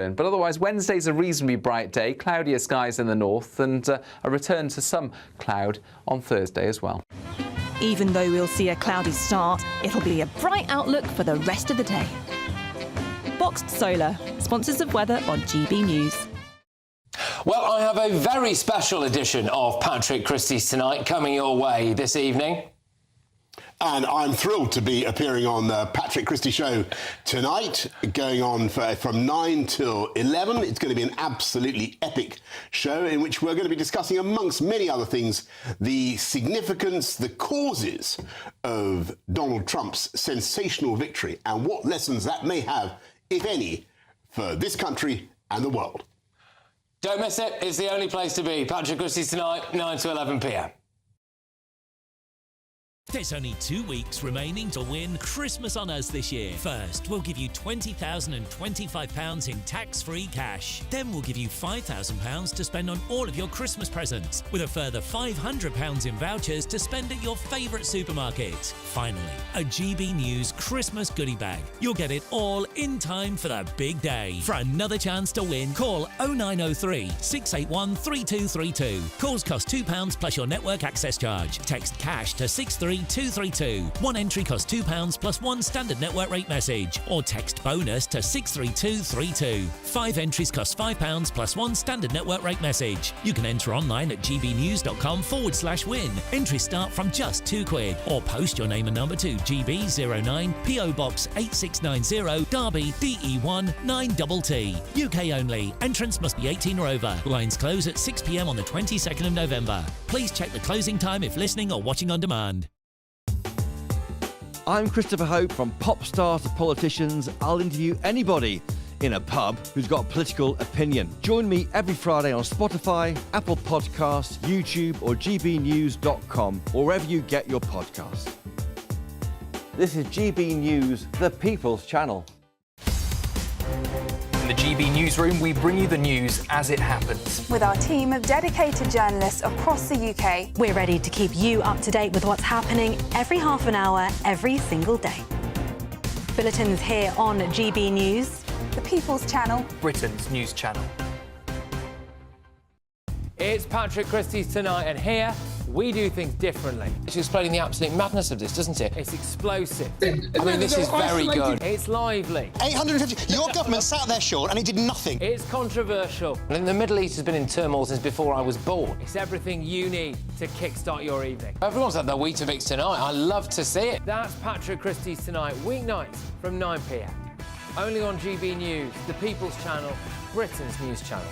But otherwise, Wednesday's a reasonably bright day, cloudier skies in the north, and a return to some cloud on Thursday as well. Even though we'll see a cloudy start, it'll be a bright outlook for the rest of the day. Boxed Solar, sponsors of weather on GB News. Well, I have a very special edition of Patrick Christie's Tonight coming your way this evening. And I'm thrilled to be appearing on the Patrick Christie Show tonight, going on from 9 till 11. It's going to be an absolutely epic show in which we're going to be discussing, amongst many other things, the significance, the causes of Donald Trump's sensational victory and what lessons that may have, if any, for this country and the world. Don't miss it. It's the only place to be. Patrick Christie's Tonight, 9 to 11 p.m. There's only 2 weeks remaining to win Christmas on us this year. First, we'll give you £20,025 in tax-free cash. Then we'll give you £5,000 to spend on all of your Christmas presents, with a further £500 in vouchers to spend at your favourite supermarket. Finally, a GB News Christmas goodie bag. You'll get it all in time for the big day. For another chance to win, call 0903 681 3232. Calls cost £2 plus your network access charge. Text cash to 63232. One entry costs £2 plus one standard network rate message, or text bonus to 63232. 5 entries cost £5 plus one standard network rate message. You can enter online at gbnews.com/win. Entries start from just £2, or post your name and number to GB09 PO Box 8690 Derby DE1 9TT. UK only. Entrance must be 18 or over. Lines close at 6 p.m. on the 22nd of November. Please check the closing time if listening or watching on demand. I'm Christopher Hope. From pop stars to politicians, I'll interview anybody in a pub who's got a political opinion. Join me every Friday on Spotify, Apple Podcasts, YouTube or gbnews.com, or wherever you get your podcasts. This is GB News, the People's Channel. In the GB Newsroom, we bring you the news as it happens. With our team of dedicated journalists across the UK, We're ready to keep you up to date with what's happening every half an hour, every single day. Bulletins here on GB News, the People's Channel, Britain's news channel. It's Patrick Christie's Tonight, and here we do things differently. It's explaining the absolute madness of this, doesn't it? It's explosive. I mean, this is very good. It's lively. 850. Your government sat there short and it did nothing. It's controversial. And the Middle East has been in turmoil since before I was born. It's everything you need to kickstart your evening. Everyone's had their Weetabix tonight. I love to see it. That's Patrick Christie's Tonight, weeknights from 9 p.m. Only on GB News, the People's Channel, Britain's news channel.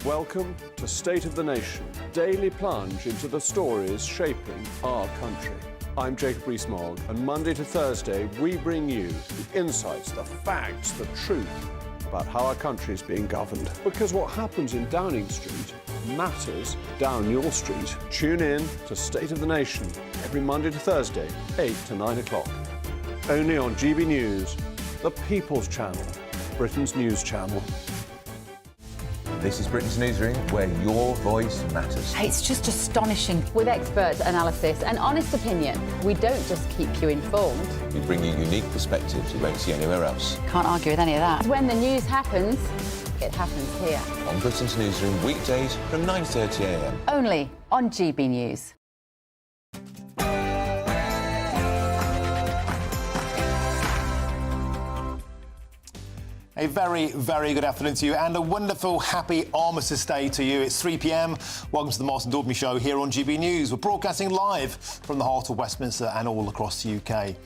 Welcome to State of the Nation, daily plunge into the stories shaping our country. I'm Jacob Rees-Mogg, and Monday to Thursday we bring you the insights, the facts, the truth about how our country is being governed. Because what happens in Downing Street matters down your street. Tune in to State of the Nation every Monday to Thursday, 8 to 9 o'clock. Only on GB News, the People's Channel, Britain's news channel. This is Britain's Newsroom, where your voice matters. It's just astonishing. With expert analysis and honest opinion, we don't just keep you informed. We bring you unique perspectives you won't see anywhere else. Can't argue with any of that. When the news happens, it happens here. On Britain's Newsroom, weekdays from 9:30 a.m. Only on GB News. A very, very good afternoon to you, and a wonderful, happy Armistice Day to you. It's 3 p.m. Welcome to the Martin Daubney Show here on GB News. We're broadcasting live from the heart of Westminster and all across the UK.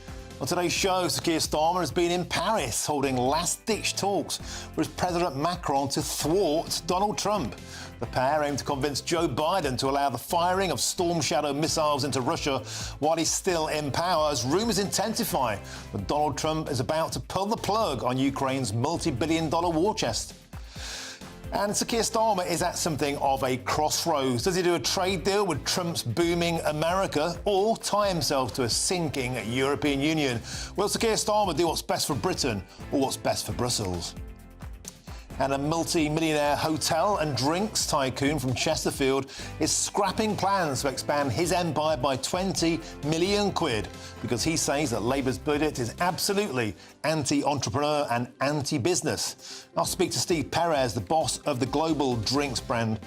On today's show, Sir Keir Starmer has been in Paris holding last-ditch talks with President Macron to thwart Donald Trump. The pair aim to convince Joe Biden to allow the firing of Storm Shadow missiles into Russia while he's still in power, as rumours intensify that Donald Trump is about to pull the plug on Ukraine's multi-billion-dollar war chest. And Sir Keir Starmer is at something of a crossroads. Does he do a trade deal with Trump's booming America, or tie himself to a sinking European Union? Will Sir Keir Starmer do what's best for Britain, or what's best for Brussels? And a multi-millionaire hotel and drinks tycoon from Chesterfield is scrapping plans to expand his empire by 20 million quid because he says that Labour's budget is absolutely anti-entrepreneur and anti-business. I'll speak to Steve Perez, the boss of the global drinks brand.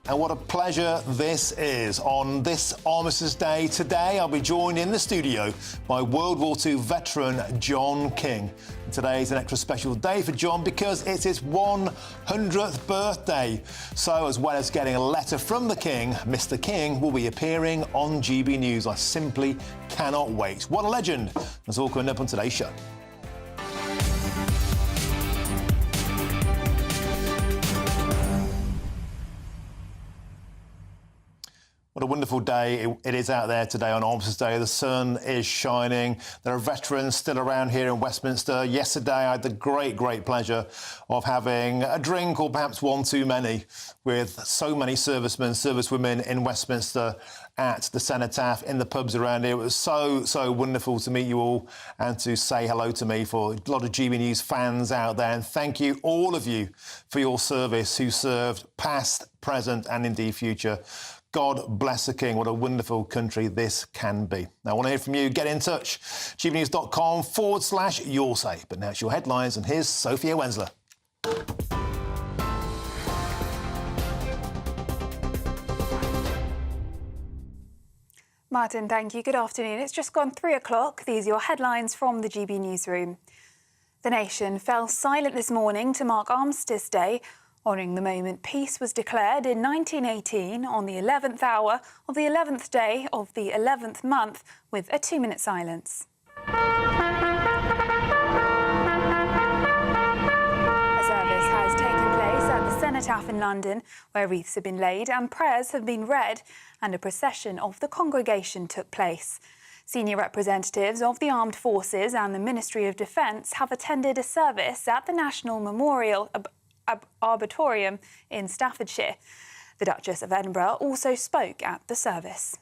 And what a pleasure this is. On this Armistice Day today, I'll be joined in the studio by World War II veteran John King. And today is an extra special day for John because it's his 100th birthday. So as well as getting a letter from the King, Mr. King will be appearing on GB News. I simply cannot wait. What a legend. That's all coming up on today's show. What a wonderful day it is out there today on Armistice Day. The sun is shining. There are veterans still around here in Westminster. Yesterday, I had the great pleasure of having a drink, or perhaps one too many, with so many servicemen, servicewomen in Westminster at the cenotaph, in the pubs around here. It was so wonderful to meet you all and to say hello to me for a lot of GB News fans out there. And thank you, all of you, for your service, who served past, present and indeed future. God bless the King. What a wonderful country this can be. Now, I want to hear from you. Get in touch. gbnews.com/your say. But now it's your headlines, and here's Sophia Wensler. Martin, thank you. Good afternoon. It's just gone 3 o'clock. These are your headlines from the GB newsroom. The nation fell silent this morning to mark Armistice Day, honouring the moment peace was declared in 1918 on the 11th hour of the 11th day of the 11th month with a 2-minute silence. A service has taken place at the Cenotaph in London, where wreaths have been laid and prayers have been read, and a procession of the congregation took place. Senior representatives of the Armed Forces and the Ministry of Defence have attended a service at the National Memorial Arboretum in Staffordshire. The Duchess of Edinburgh also spoke at the service.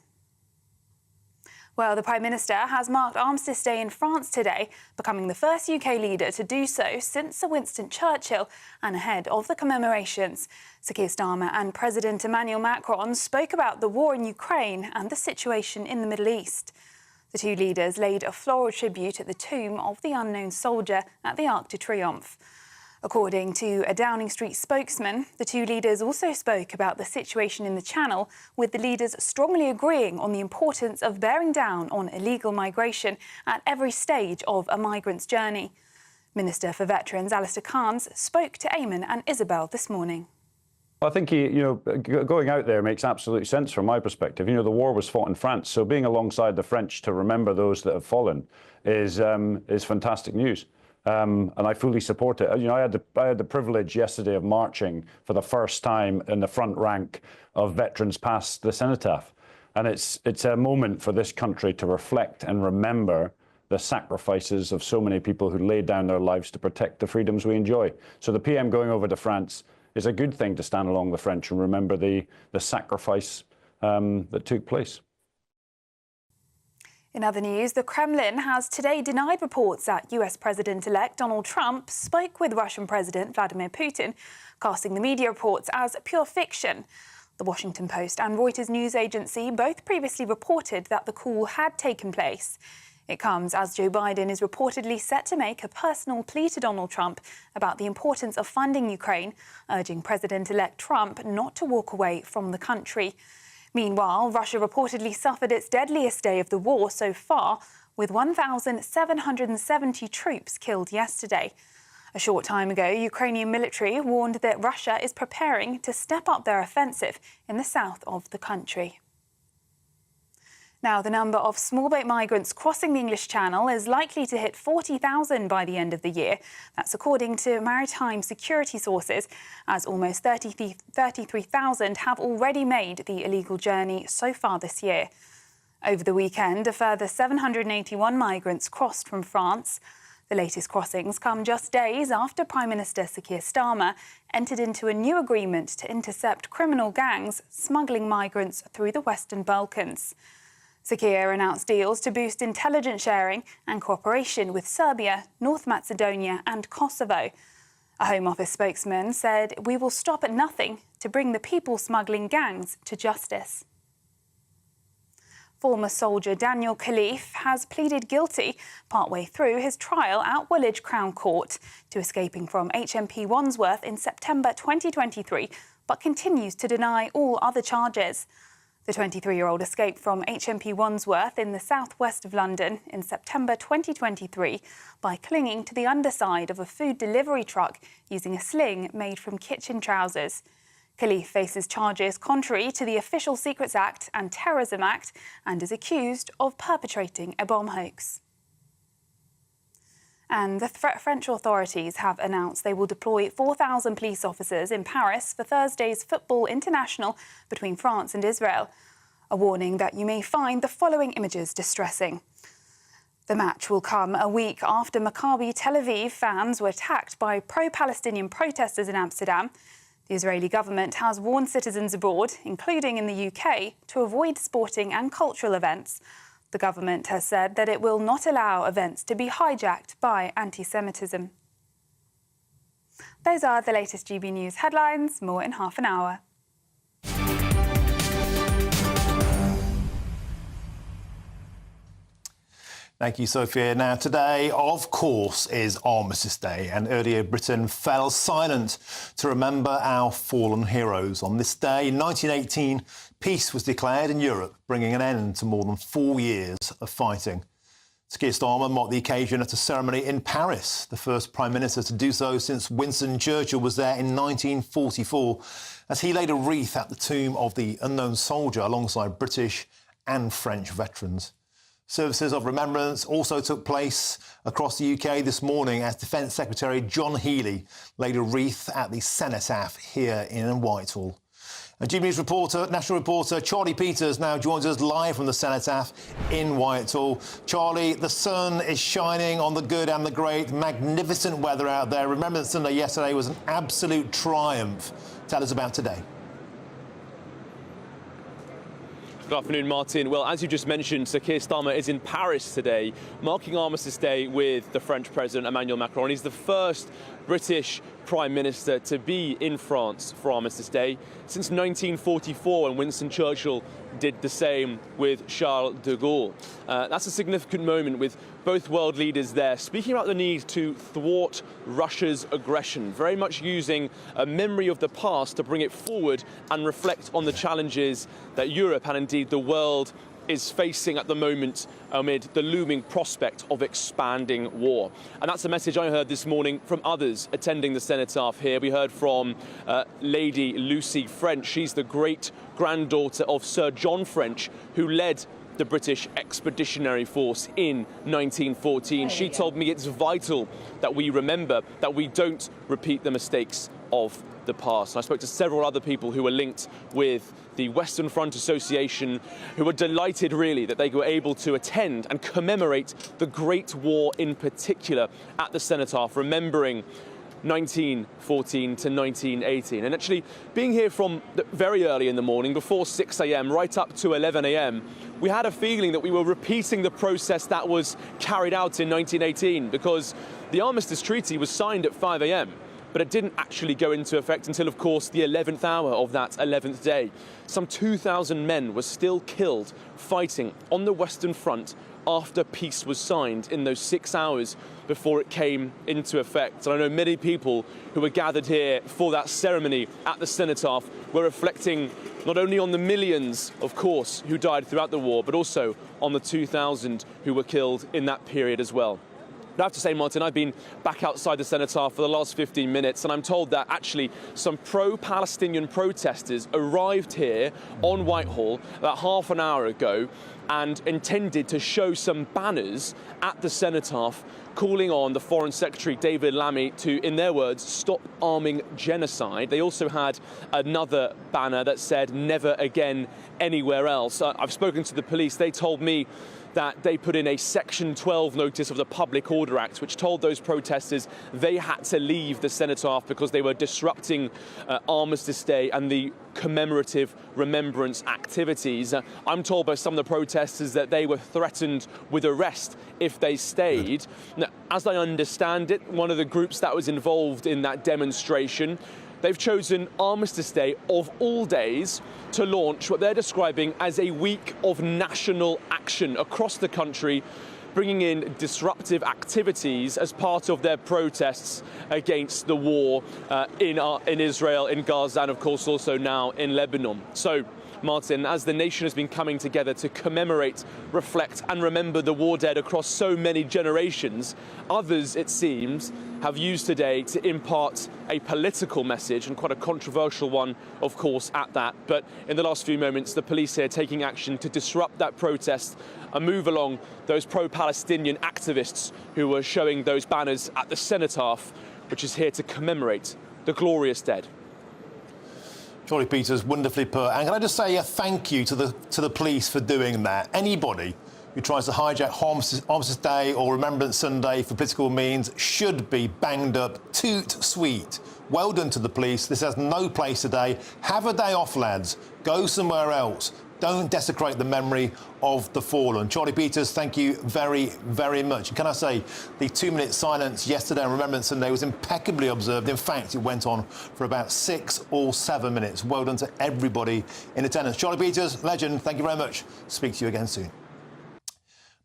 Well, the Prime Minister has marked Armistice Day in France today, becoming the first UK leader to do so since Sir Winston Churchill, and ahead of the commemorations. Sir Keir Starmer and President Emmanuel Macron spoke about the war in Ukraine and the situation in the Middle East. The two leaders laid a floral tribute at the tomb of the unknown soldier at the Arc de Triomphe. According to a Downing Street spokesman, the two leaders also spoke about the situation in the Channel, with the leaders strongly agreeing on the importance of bearing down on illegal migration at every stage of a migrant's journey. Minister for Veterans Alistair Cairns spoke to Eamon and Isabel this morning. I think going out there makes absolute sense from my perspective. The war was fought in France, so being alongside the French to remember those that have fallen is fantastic news. And I fully support it. I had the privilege yesterday of marching for the first time in the front rank of veterans past the cenotaph, and it's a moment for this country to reflect and remember the sacrifices of so many people who laid down their lives to protect the freedoms we enjoy. So the PM going over to France is a good thing, to stand along the French and remember the sacrifice that took place. In other news, the Kremlin has today denied reports that US President-elect Donald Trump spoke with Russian President Vladimir Putin, casting the media reports as pure fiction. The Washington Post and Reuters news agency both previously reported that the call had taken place. It comes as Joe Biden is reportedly set to make a personal plea to Donald Trump about the importance of funding Ukraine, urging President-elect Trump not to walk away from the country. Meanwhile, Russia reportedly suffered its deadliest day of the war so far, with 1,770 troops killed yesterday. A short time ago, Ukrainian military warned that Russia is preparing to step up their offensive in the south of the country. Now, the number of small boat migrants crossing the English Channel is likely to hit 40,000 by the end of the year. That's according to maritime security sources, as almost 33,000 have already made the illegal journey so far this year. Over the weekend, a further 781 migrants crossed from France. The latest crossings come just days after Prime Minister Sir Keir Starmer entered into a new agreement to intercept criminal gangs smuggling migrants through the Western Balkans. Sir Keir announced deals to boost intelligence sharing and cooperation with Serbia, North Macedonia and Kosovo. A Home Office spokesman said, "We will stop at nothing to bring the people smuggling gangs to justice." Former soldier Daniel Khalif has pleaded guilty partway through his trial at Woolwich Crown Court to escaping from HMP Wandsworth in September 2023, but continues to deny all other charges. The 23-year-old escaped from HMP Wandsworth in the southwest of London in September 2023 by clinging to the underside of a food delivery truck using a sling made from kitchen trousers. Khalif faces charges contrary to the Official Secrets Act and Terrorism Act and is accused of perpetrating a bomb hoax. And the French authorities have announced they will deploy 4,000 police officers in Paris for Thursday's football international between France and Israel. A warning that you may find the following images distressing. The match will come a week after Maccabi Tel Aviv fans were attacked by pro-Palestinian protesters in Amsterdam. The Israeli government has warned citizens abroad, including in the UK, to avoid sporting and cultural events. The government has said that it will not allow events to be hijacked by anti-Semitism. Those are the latest GB News headlines. More in half an hour. Thank you, Sophia. Now, today, of course, is Armistice Day, and earlier Britain fell silent to remember our fallen heroes. On this day, in 1918, peace was declared in Europe, bringing an end to more than 4 years of fighting. Sir Keir Starmer marked the occasion at a ceremony in Paris, the first Prime Minister to do so since Winston Churchill was there in 1944, as he laid a wreath at the tomb of the unknown soldier alongside British and French veterans. Services of remembrance also took place across the UK this morning as Defence Secretary John Healey laid a wreath at the cenotaph here in Whitehall. And GBNews reporter, national reporter Charlie Peters now joins us live from the cenotaph in Whitehall. Charlie, the sun is shining on the good and the great. Magnificent weather out there. Remembrance Sunday yesterday was an absolute triumph. Tell us about today. Good afternoon, Martin. Well, as you just mentioned, Sir Keir Starmer is in Paris today, marking Armistice Day with the French President Emmanuel Macron. He's the first British Prime Minister to be in France for Armistice Day since 1944, when Winston Churchill did the same with Charles de Gaulle. That's a significant moment with both world leaders there, speaking about the need to thwart Russia's aggression, very much using a memory of the past to bring it forward and reflect on the challenges that Europe and indeed the world is facing at the moment amid the looming prospect of expanding war. And that's a message I heard this morning from others attending the cenotaph here. We heard from Lady Lucy French. She's the great-granddaughter of Sir John French, who led the British Expeditionary Force in 1914. She told me it's vital that we remember, that we don't repeat the mistakes of the past. And I spoke to several other people who were linked with the Western Front Association, who were delighted really that they were able to attend and commemorate the Great War in particular at the cenotaph, remembering 1914 to 1918. And actually being here from very early in the morning, before 6 a.m, right up to 11 a.m, we had a feeling that we were repeating the process that was carried out in 1918, because the Armistice Treaty was signed at 5 a.m, but it didn't actually go into effect until, of course, the 11th hour of that 11th day. Some 2,000 men were still killed fighting on the Western Front after peace was signed in those 6 hours before it came into effect. And I know many people who were gathered here for that ceremony at the cenotaph were reflecting not only on the millions, of course, who died throughout the war, but also on the 2,000 who were killed in that period as well. I have to say, Martin, I've been back outside the cenotaph for the last 15 minutes, and I'm told that actually some pro-Palestinian protesters arrived here on Whitehall about half an hour ago and intended to show some banners at the cenotaph calling on the Foreign Secretary David Lammy to, in their words, stop arming genocide. They also had another banner that said never again anywhere else. I've spoken to the police. They told me that they put in a Section 12 notice of the Public Order Act, which told those protesters they had to leave the cenotaph because they were disrupting Armistice Day and the commemorative remembrance activities. I'm told by some of the protesters that they were threatened with arrest if they stayed. Now, as I understand it, one of the groups that was involved in that demonstration, they've chosen Armistice Day, of all days, to launch what they're describing as a week of national action across the country, bringing in disruptive activities as part of their protests against the war in Israel, in Gaza, and of course also now in Lebanon. So, Martin, as the nation has been coming together to commemorate, reflect and remember the war dead across so many generations, others, it seems, have used today to impart a political message, and quite a controversial one, of course, at that. But in the last few moments, the police here taking action to disrupt that protest and move along those pro-Palestinian activists who were showing those banners at the cenotaph, which is here to commemorate the glorious dead. Charlie Peters, wonderfully put. And can I just say a thank you to the police for doing that? Anybody who tries to hijack Armistice Day or Remembrance Sunday for political means should be banged up toot sweet. Well done to the police. This has no place today. Have a day off, lads. Go somewhere else. Don't desecrate the memory of the fallen. Charlie Peters, thank you very, very much. And can I say, the 2-minute silence yesterday on Remembrance Sunday was impeccably observed. In fact, it went on for about 6 or 7 minutes. Well done to everybody in attendance. Charlie Peters, legend, thank you very much. Speak to you again soon.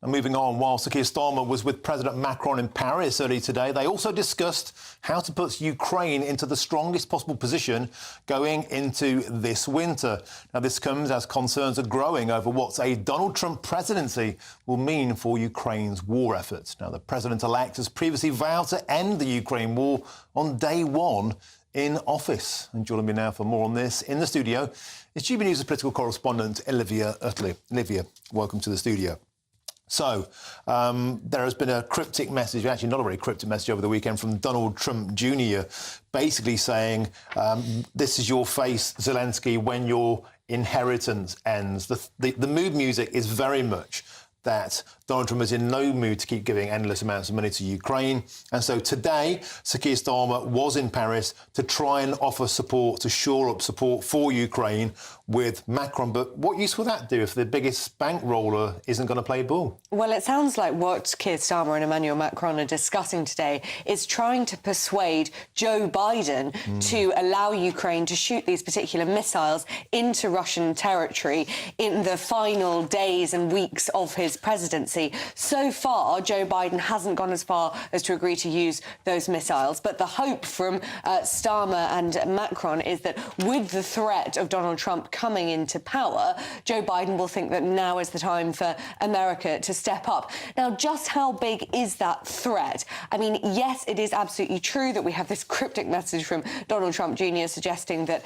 And moving on, while Sir Keir Starmer was with President Macron in Paris early today, they also discussed how to put Ukraine into the strongest possible position going into this winter. Now, this comes as concerns are growing over what a Donald Trump presidency will mean for Ukraine's war efforts. Now, the president-elect has previously vowed to end the Ukraine war on day one in office. And joining me now for more on this in the studio is GBNews' political correspondent Olivia Utley. Olivia, welcome to the studio. So, there has been a cryptic message, actually not a very cryptic message over the weekend from Donald Trump Jr., basically saying, this is your face, Zelensky, when your inheritance ends. The mood music is very much that Donald Trump is in no mood to keep giving endless amounts of money to Ukraine. And so today, Sir Keir Starmer was in Paris to try and offer support, to shore up support for Ukraine with Macron. But what use will that do if the biggest bankroller isn't going to play ball? Well, it sounds like what Keir Starmer and Emmanuel Macron are discussing today is trying to persuade Joe Biden to allow Ukraine to shoot these particular missiles into Russian territory in the final days and weeks of his presidency. So far, Joe Biden hasn't gone as far as to agree to use those missiles. But the hope from Starmer and Macron is that with the threat of Donald Trump coming into power, Joe Biden will think that now is the time for America to step up. Now, just how big is that threat? I mean, yes, it is absolutely true that we have this cryptic message from Donald Trump Jr. suggesting that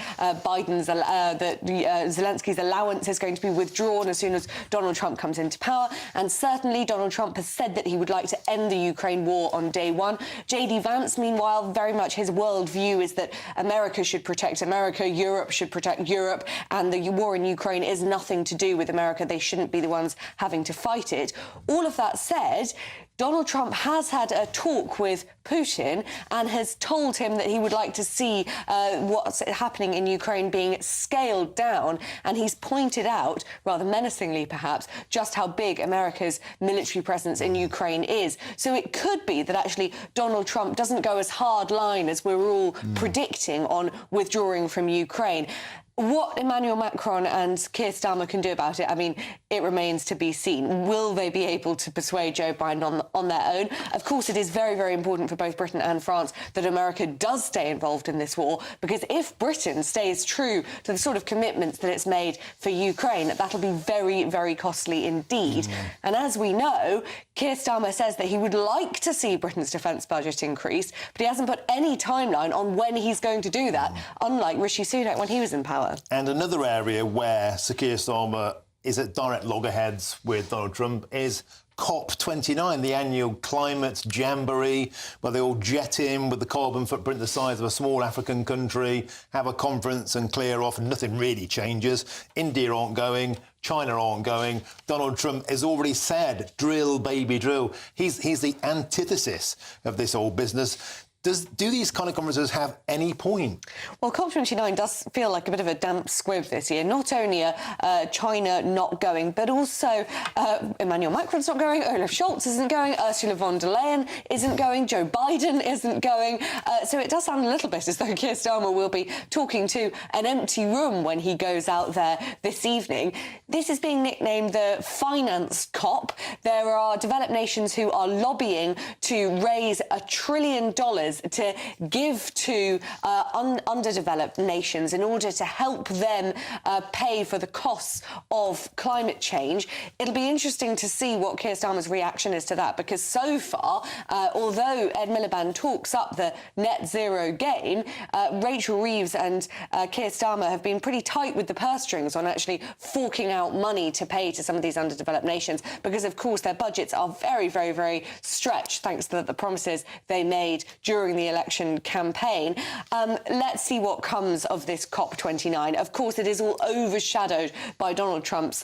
Zelensky's allowance is going to be withdrawn as soon as Donald Trump comes into power. And certainly Donald Trump has said that he would like to end the Ukraine war on day one. J.D. Vance, meanwhile, very much his worldview is that America should protect America, Europe should protect Europe, and the war in Ukraine is nothing to do with America. They shouldn't be the ones having to fight it. All of that said, Donald Trump has had a talk with Putin and has told him that he would like to see what's happening in Ukraine being scaled down. And he's pointed out, rather menacingly perhaps, just how big America's military presence in Ukraine is. So it could be that actually Donald Trump doesn't go as hard line as we're all predicting on withdrawing from Ukraine. What Emmanuel Macron and Keir Starmer can do about it, I mean, it remains to be seen. Will they be able to persuade Joe Biden on their own? Of course, it is very, very important for both Britain and France that America does stay involved in this war, because if Britain stays true to the sort of commitments that it's made for Ukraine, that'll be very, very costly indeed. And as we know, Keir Starmer says that he would like to see Britain's defence budget increase, but he hasn't put any timeline on when he's going to do that, unlike Rishi Sunak when he was in power. And another area where Sir Keir Starmer is at direct loggerheads with Donald Trump is COP29, the annual climate jamboree, where they all jet in with the carbon footprint the size of a small African country, have a conference and clear off, and nothing really changes. India aren't going, China aren't going. Donald Trump has already said, drill, baby, drill. He's the antithesis of this whole business. Do these kind of conferences have any point? Well, COP29 does feel like a bit of a damp squib this year. Not only China not going, but also Emmanuel Macron's not going, Olaf Scholz isn't going, Ursula von der Leyen isn't going, Joe Biden isn't going. So it does sound a little bit as though Keir Starmer will be talking to an empty room when he goes out there this evening. This is being nicknamed the Finance COP. There are developed nations who are lobbying to raise $1 trillion to give to underdeveloped nations in order to help them pay for the costs of climate change. It'll be interesting to see what Keir Starmer's reaction is to that, because so far, although Ed Miliband talks up the net zero game, Rachel Reeves and Keir Starmer have been pretty tight with the purse strings on actually forking out money to pay to some of these underdeveloped nations, because of course their budgets are very, very, very stretched thanks to the promises they made during the election campaign. Let's see what comes of this COP29. Of course, it is all overshadowed by Donald Trump's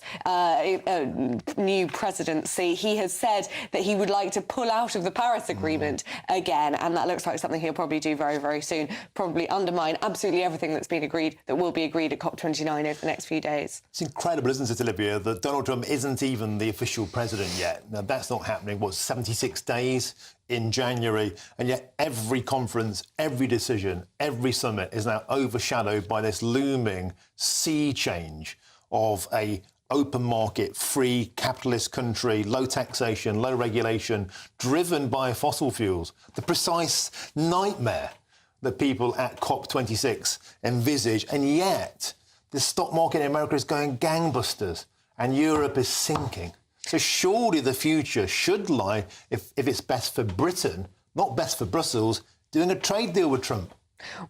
new presidency. He has said that he would like to pull out of the Paris Agreement again, and that looks like something he'll probably do very, very soon, probably undermine absolutely everything that's been agreed, that will be agreed at COP29 over the next few days. It's incredible, isn't it, Olivia, that Donald Trump isn't even the official president yet. Now, that's not happening, 76 days in January, and yet every conference, every decision, every summit is now overshadowed by this looming sea change of a open market, free, capitalist country, low taxation, low regulation, driven by fossil fuels. The precise nightmare that people at COP26 envisage, and yet the stock market in America is going gangbusters and Europe is sinking. So surely the future should lie, if it's best for Britain, not best for Brussels, doing a trade deal with Trump.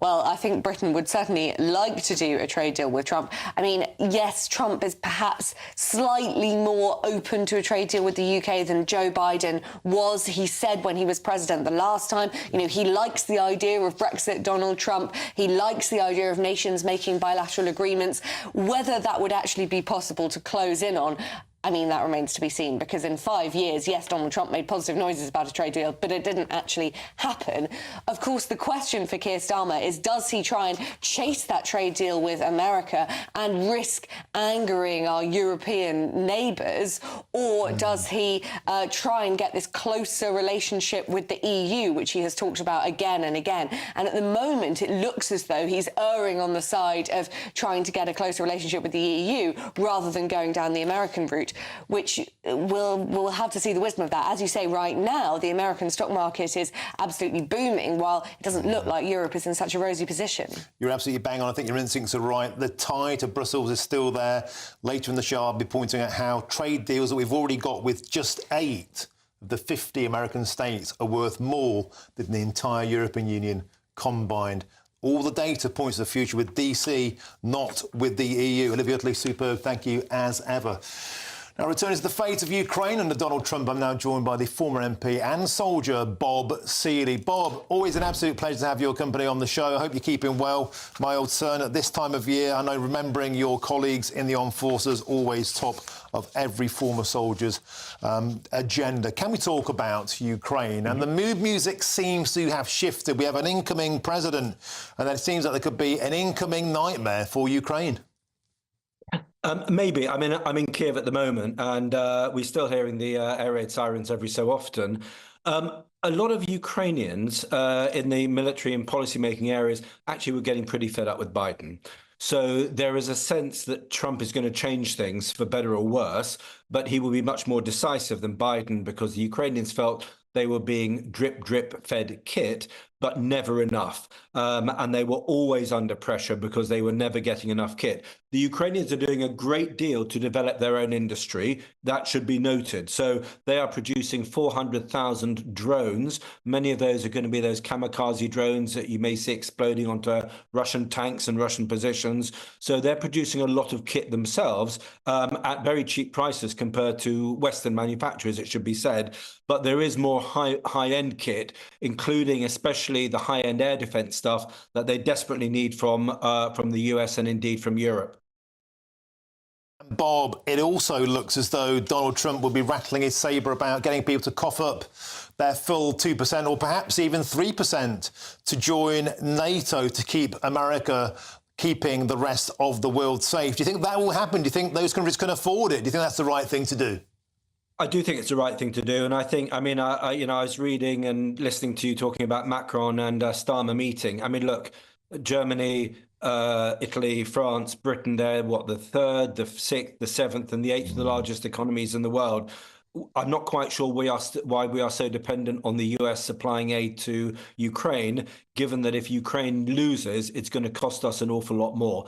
Well, I think Britain would certainly like to do a trade deal with Trump. I mean, yes, Trump is perhaps slightly more open to a trade deal with the UK than Joe Biden was. He said when he was president the last time, he likes the idea of Brexit, Donald Trump. He likes the idea of nations making bilateral agreements. Whether that would actually be possible to close in on, I mean, that remains to be seen, because in 5 years, yes, Donald Trump made positive noises about a trade deal, but it didn't actually happen. Of course, the question for Keir Starmer is, does he try and chase that trade deal with America and risk angering our European neighbours, or does he try and get this closer relationship with the EU, which he has talked about again and again? And at the moment, it looks as though he's erring on the side of trying to get a closer relationship with the EU rather than going down the American route, which we'll have to see the wisdom of that. As you say, right now, the American stock market is absolutely booming, while it doesn't look like Europe is in such a rosy position. You're absolutely bang on. I think your instincts are right. The tie to Brussels is still there. Later in the show, I'll be pointing out how trade deals that we've already got with just 8 of the 50 American states are worth more than the entire European Union combined. All the data points to the future with DC, not with the EU. Olivia Utley, superb. Thank you as ever. Now, returning to the fate of Ukraine under Donald Trump, I'm now joined by the former MP and soldier, Bob Seeley. Bob, always an absolute pleasure to have your company on the show. I hope you're keeping well, my old son. At this time of year, I know remembering your colleagues in the armed forces, always top of every former soldier's agenda. Can we talk about Ukraine? And the mood music seems to have shifted. We have an incoming president, and it seems like there could be an incoming nightmare for Ukraine. Maybe. I mean, I'm in Kiev at the moment, and we're still hearing the air raid sirens every so often. A lot of Ukrainians in the military and policy-making areas actually were getting pretty fed up with Biden. So there is a sense that Trump is going to change things for better or worse, but he will be much more decisive than Biden, because the Ukrainians felt they were being drip fed kit, but never enough. And they were always under pressure because they were never getting enough kit. The Ukrainians are doing a great deal to develop their own industry. That should be noted. So they are producing 400,000 drones. Many of those are going to be those kamikaze drones that you may see exploding onto Russian tanks and Russian positions. So they're producing a lot of kit themselves at very cheap prices compared to Western manufacturers, it should be said. But there is more high-end kit, including especially the high-end air defense stuff that they desperately need from the US and indeed from Europe. Bob, it also looks as though Donald Trump will be rattling his sabre about getting people to cough up their full 2% or perhaps even 3% to join NATO to keep America keeping the rest of the world safe. Do you think that will happen? Do you think those countries can afford it? Do you think that's the right thing to do? I do think it's the right thing to do, and I think, I was reading and listening to you talking about Macron and Starmer meeting. I mean, look, Germany, Italy, France, Britain, they're the third, the sixth, the seventh, and the eighth of the largest economies in the world. I'm not quite sure why we are so dependent on the US supplying aid to Ukraine, given that if Ukraine loses, it's going to cost us an awful lot more.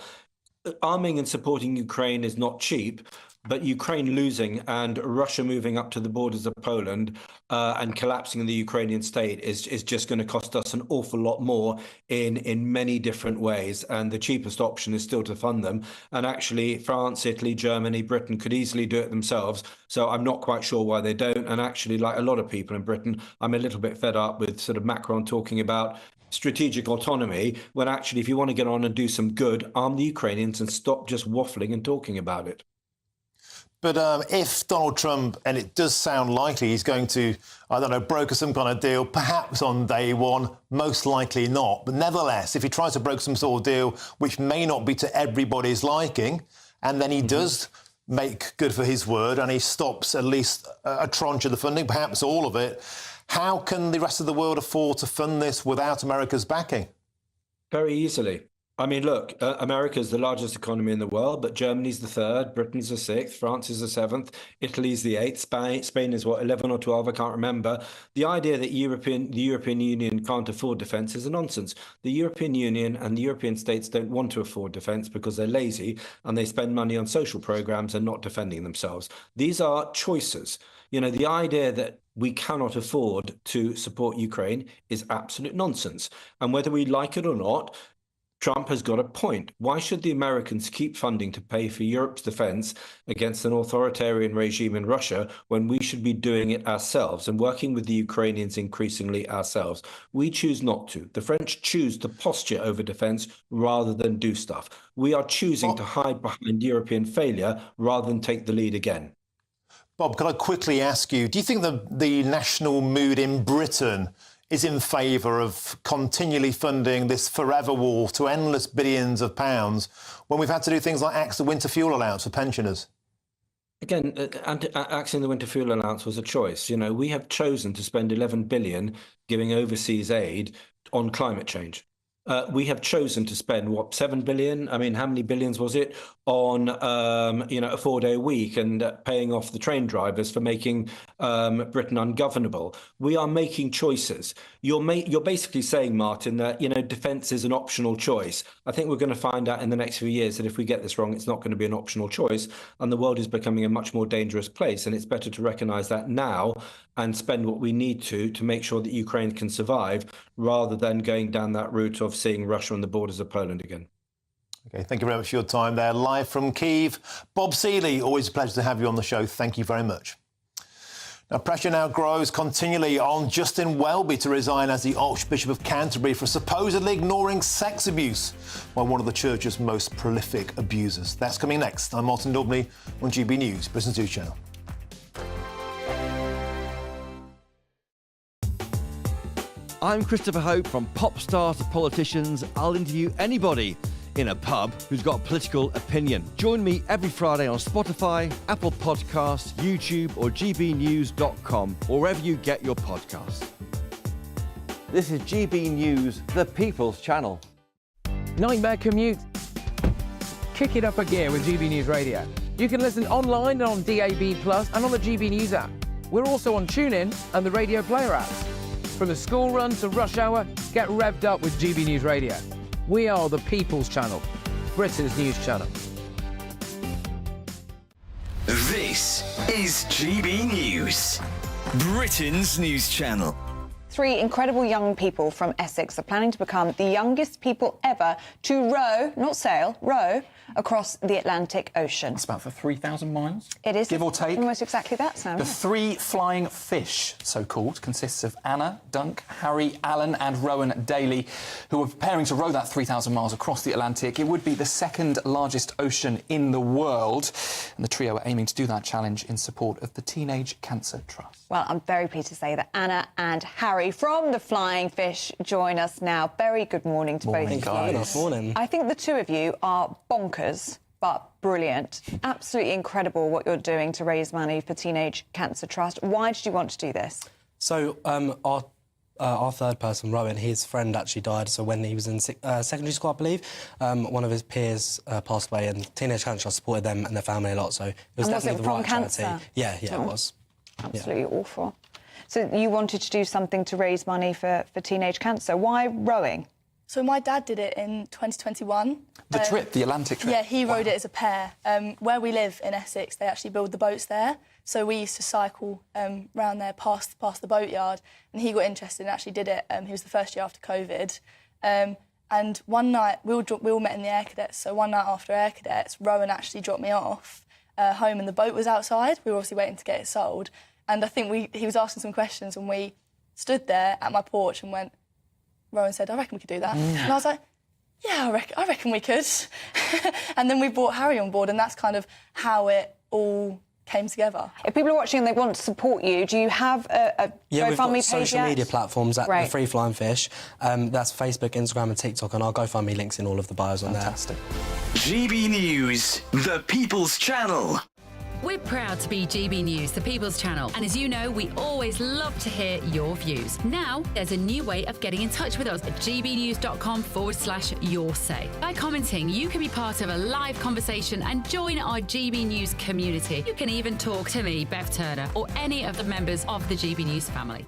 Arming and supporting Ukraine is not cheap, but Ukraine losing and Russia moving up to the borders of Poland and collapsing the Ukrainian state is just going to cost us an awful lot more in many different ways. And the cheapest option is still to fund them. And actually, France, Italy, Germany, Britain could easily do it themselves. So I'm not quite sure why they don't. And actually, like a lot of people in Britain, I'm a little bit fed up with sort of Macron talking about strategic autonomy, when actually, if you want to get on and do some good, arm the Ukrainians and stop just waffling and talking about it. But if Donald Trump, and it does sound likely he's going to, broker some kind of deal, perhaps on day one, most likely not. But nevertheless, if he tries to broker some sort of deal which may not be to everybody's liking, and then he does make good for his word and he stops at least a tranche of the funding, perhaps all of it, how can the rest of the world afford to fund this without America's backing? Very easily. I mean, look, America's the largest economy in the world, but Germany's the third, Britain's the sixth, France is the seventh, Italy's the eighth, Spain is 11 or 12, I can't remember. The idea that the European Union can't afford defence is a nonsense. The European Union and the European states don't want to afford defence because they're lazy and they spend money on social programmes and not defending themselves. These are choices. The idea that we cannot afford to support Ukraine is absolute nonsense. And whether we like it or not, Trump has got a point. Why should the Americans keep funding to pay for Europe's defence against an authoritarian regime in Russia when we should be doing it ourselves and working with the Ukrainians increasingly ourselves? We choose not to. The French choose to posture over defence rather than do stuff. We are choosing to hide behind European failure rather than take the lead again. Bob, can I quickly ask you, do you think the national mood in Britain is in favour of continually funding this forever war to endless billions of pounds when we've had to do things like axe the winter fuel allowance for pensioners? Again, axing the winter fuel allowance was a choice. We have chosen to spend 11 billion giving overseas aid on climate change. We have chosen to spend, 7 billion? I mean, how many billions was it? On, a 4-day week and paying off the train drivers for making Britain ungovernable. We are making choices. You're basically saying, Martin, that, defence is an optional choice. I think we're going to find out in the next few years that if we get this wrong, it's not going to be an optional choice. And the world is becoming a much more dangerous place. And it's better to recognise that now and spend what we need to make sure that Ukraine can survive, rather than going down that route of seeing Russia on the borders of Poland again. OK, thank you very much for your time there. Live from Kyiv, Bob Seeley, always a pleasure to have you on the show. Thank you very much. Now, pressure now grows continually on Justin Welby to resign as the Archbishop of Canterbury for supposedly ignoring sex abuse by one of the Church's most prolific abusers. That's coming next. I'm Martin Daubney on GB News, Britain's News Channel. I'm Christopher Hope. From pop stars to politicians, I'll interview anybody in a pub who's got a political opinion. Join me every Friday on Spotify, Apple Podcasts, YouTube or gbnews.com, or wherever you get your podcasts. This is GB News, the People's Channel. Nightmare commute? Kick it up a gear with GB News Radio. You can listen online and on DAB+, and on the GB News app. We're also on TuneIn and the Radio Player app. From the school run to rush hour, get revved up with GB News Radio. We are the People's Channel, Britain's news channel. This is GB News, Britain's news channel. 3 incredible young people from Essex are planning to become the youngest people ever to row, not sail, row, across the Atlantic Ocean. It's about for 3,000 miles? It is. Give or take. Almost exactly that, Sam. The 3 flying fish, so-called, consists of Anna, Dunk, Harry, Alan and Rowan Daly, who are preparing to row that 3,000 miles across the Atlantic. It would be the second largest ocean in the world. And the trio are aiming to do that challenge in support of the Teenage Cancer Trust. Well, I'm very pleased to say that Anna and Harry from the Flying Fish join us now. Very good morning to both of you. Good morning. I think the two of you are bonkers, but brilliant. Absolutely incredible what you're doing to raise money for Teenage Cancer Trust. Why did you want to do this? So our third person, Rowan, his friend actually died. So when he was in secondary school, I believe, one of his peers passed away, and Teenage Cancer Trust supported them and their family a lot. So it was definitely the right charity. Yeah, it was. Absolutely awful. So you wanted to do something to raise money for teenage cancer. Why rowing? So my dad did it in 2021. The trip, the Atlantic trip? Yeah, he rowed it as a pair. Where we live in Essex, they actually build the boats there. So we used to cycle round there past the boatyard, and he got interested and actually did it. He was the first year after COVID. And one night, we all met in the Air Cadets, so one night after Air Cadets, Rowan actually dropped me off home and the boat was outside. We were obviously waiting to get it sold. And I think he was asking some questions, and we stood there at my porch and went, Rowan said, I reckon we could do that. And I was like, yeah, I reckon we could. And then we brought Harry on board, and that's kind of how it all came together. If people are watching and they want to support you, do you have a Yeah, we've GoFundMe got page social yet? media platforms at Right. the Free Flying Fish. That's Facebook, Instagram and TikTok, and our GoFundMe links in all of the bios on there. Fantastic. GB News, the People's Channel. We're proud to be GB News, the People's Channel, and as you know, we always love to hear your views. Now, there's a new way of getting in touch with us at gbnews.com/your say. By commenting, you can be part of a live conversation and join our GB News community. You can even talk to me, Bev Turner, or any of the members of the GB News family.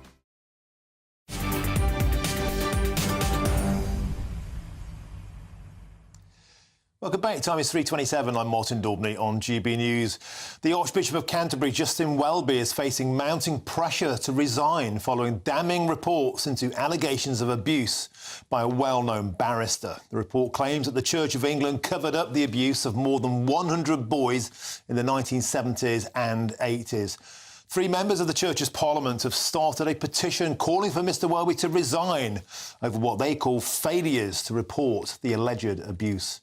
Welcome back. Time is 3:27. I'm Martin Daubney on GB News. The Archbishop of Canterbury, Justin Welby, is facing mounting pressure to resign following damning reports into allegations of abuse by a well-known barrister. The report claims that the Church of England covered up the abuse of more than 100 boys in the 1970s and 80s. 3 members of the Church's Parliament have started a petition calling for Mr Welby to resign over what they call failures to report the alleged abuse.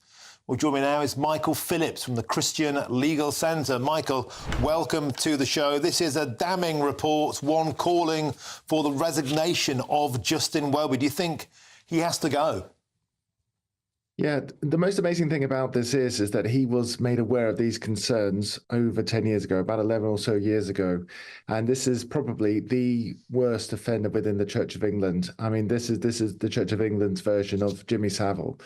Well, joining me now is Michael Phillips from the Christian Legal Centre. Michael, welcome to the show. This is a damning report, one calling for the resignation of Justin Welby. Do you think he has to go? Yeah, the most amazing thing about this is that he was made aware of these concerns over 10 years ago, about 11 or so years ago. And this is probably the worst offender within the Church of England. I mean, this is the Church of England's version of Jimmy Savile.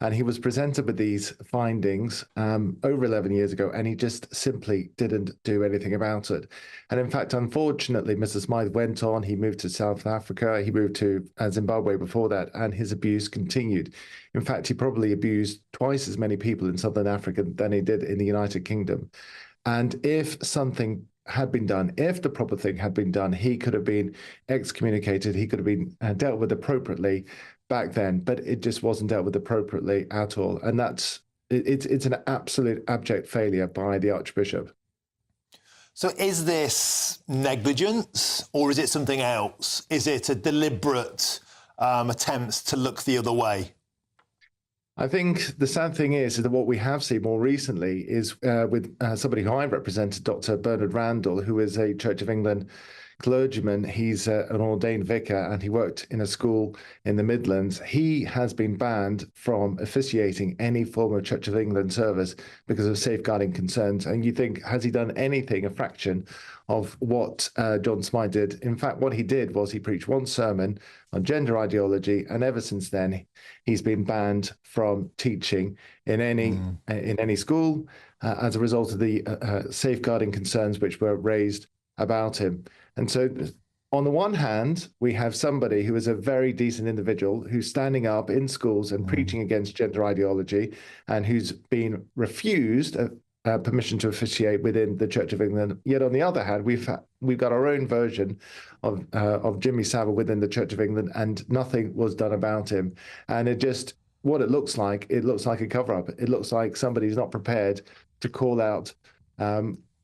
And he was presented with these findings over 11 years ago, and he just simply didn't do anything about it. And in fact, unfortunately, Mr. Smythe went on. He moved to South Africa. He moved to Zimbabwe before that, and his abuse continued. In fact, he probably abused twice as many people in Southern Africa than he did in the United Kingdom. And if something had been done, if the proper thing had been done, he could have been excommunicated. He could have been dealt with appropriately back then, but it just wasn't dealt with appropriately at all. And it's an absolute abject failure by the Archbishop. So is this negligence or is it something else? Is it a deliberate attempt to look the other way? I think the sad thing is that what we have seen more recently is with somebody who I represented, Dr. Bernard Randall, who is a Church of England clergyman. He's an ordained vicar and he worked in a school in the Midlands. He has been banned from officiating any form of Church of England service because of safeguarding concerns. And you think, has he done anything, a fraction of what John Smythe did? In fact, what he did was he preached one sermon on gender ideology, and ever since then, he's been banned from teaching in any school as a result of the safeguarding concerns which were raised about him. And so on the one hand, we have somebody who is a very decent individual who's standing up in schools and preaching against gender ideology and who's been refused permission to officiate within the Church of England. Yet on the other hand, we've got our own version of Jimmy Savile within the Church of England, and nothing was done about him. And what it looks like a cover-up. It looks like somebody's not prepared to call out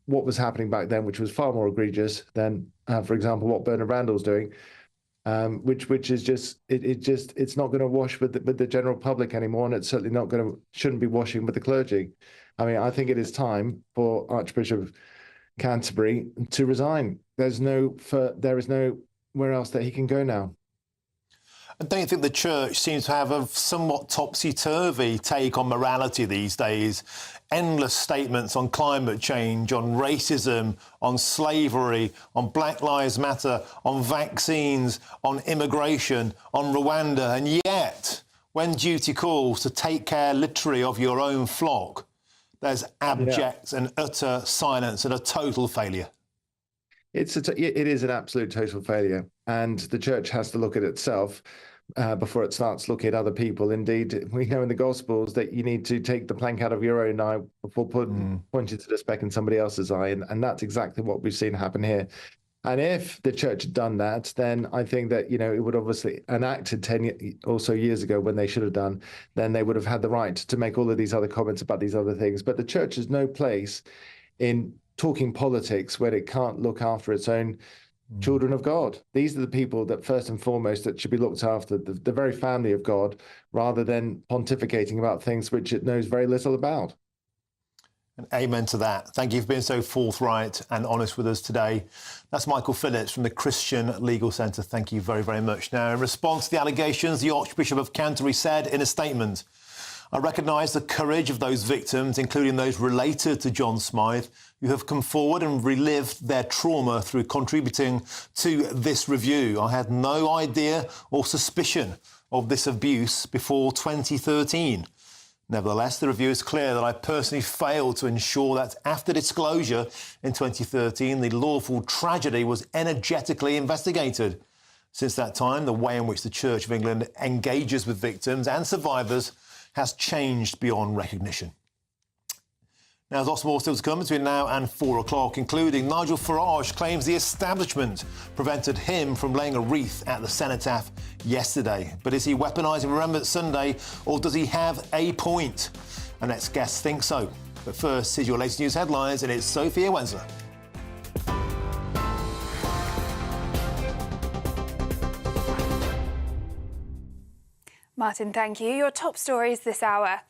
what was happening back then, which was far more egregious than, for example, what Bernard Randall's doing, which is just it's not going to wash with the general public anymore, and it's certainly shouldn't be washing with the clergy. I mean, I think it is time for Archbishop of Canterbury to resign. There is nowhere else that he can go now. Don't you think the church seems to have a somewhat topsy-turvy take on morality these days? Endless statements on climate change, on racism, on slavery, on Black Lives Matter, on vaccines, on immigration, on Rwanda. And yet, when duty calls to take care literally of your own flock, there's abject and utter silence and a total failure. It is an absolute total failure, and the church has to look at itself before it starts looking at other people. Indeed, we know in the Gospels that you need to take the plank out of your own eye before pointing to the speck in somebody else's eye, and that's exactly what we've seen happen here. And if the church had done that, then I think that, you know, it would obviously enacted 10 or so years ago when they should have done, then they would have had the right to make all of these other comments about these other things. But the church has no place in talking politics when it can't look after its own children of God. These are the people that first and foremost that should be looked after, the very family of God, rather than pontificating about things which it knows very little about. And amen to that. Thank you for being so forthright and honest with us today. That's Michael Phillips from the Christian Legal Centre. Thank you very, very much. Now, in response to the allegations, the Archbishop of Canterbury said in a statement, "I recognise the courage of those victims, including those related to John Smythe, who have come forward and relived their trauma through contributing to this review. I had no idea or suspicion of this abuse before 2013. Nevertheless, the review is clear that I personally failed to ensure that after disclosure in 2013, the lawful tragedy was energetically investigated. Since that time, the way in which the Church of England engages with victims and survivors has changed beyond recognition." Now, there's lots more still to come between now and 4 o'clock, including Nigel Farage claims the establishment prevented him from laying a wreath at the cenotaph yesterday. But is he weaponising Remembrance Sunday, or does he have a point? Our next guest thinks so. But first, here's your latest news headlines, and it's Sophia Wensler. Martin, thank you. Your top stories this hour.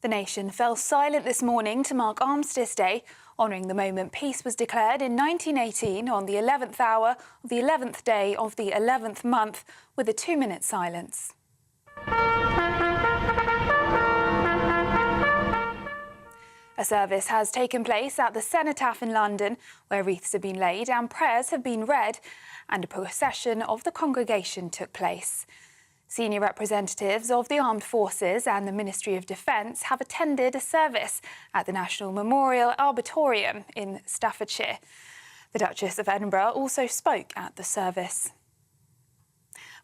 The nation fell silent this morning to mark Armistice Day, honouring the moment peace was declared in 1918 on the 11th hour of the 11th day of the 11th month, with a 2-minute silence. A service has taken place at the Cenotaph in London, where wreaths have been laid and prayers have been read, and a procession of the congregation took place. Senior representatives of the Armed Forces and the Ministry of Defence have attended a service at the National Memorial Arboretum in Staffordshire. The Duchess of Edinburgh also spoke at the service.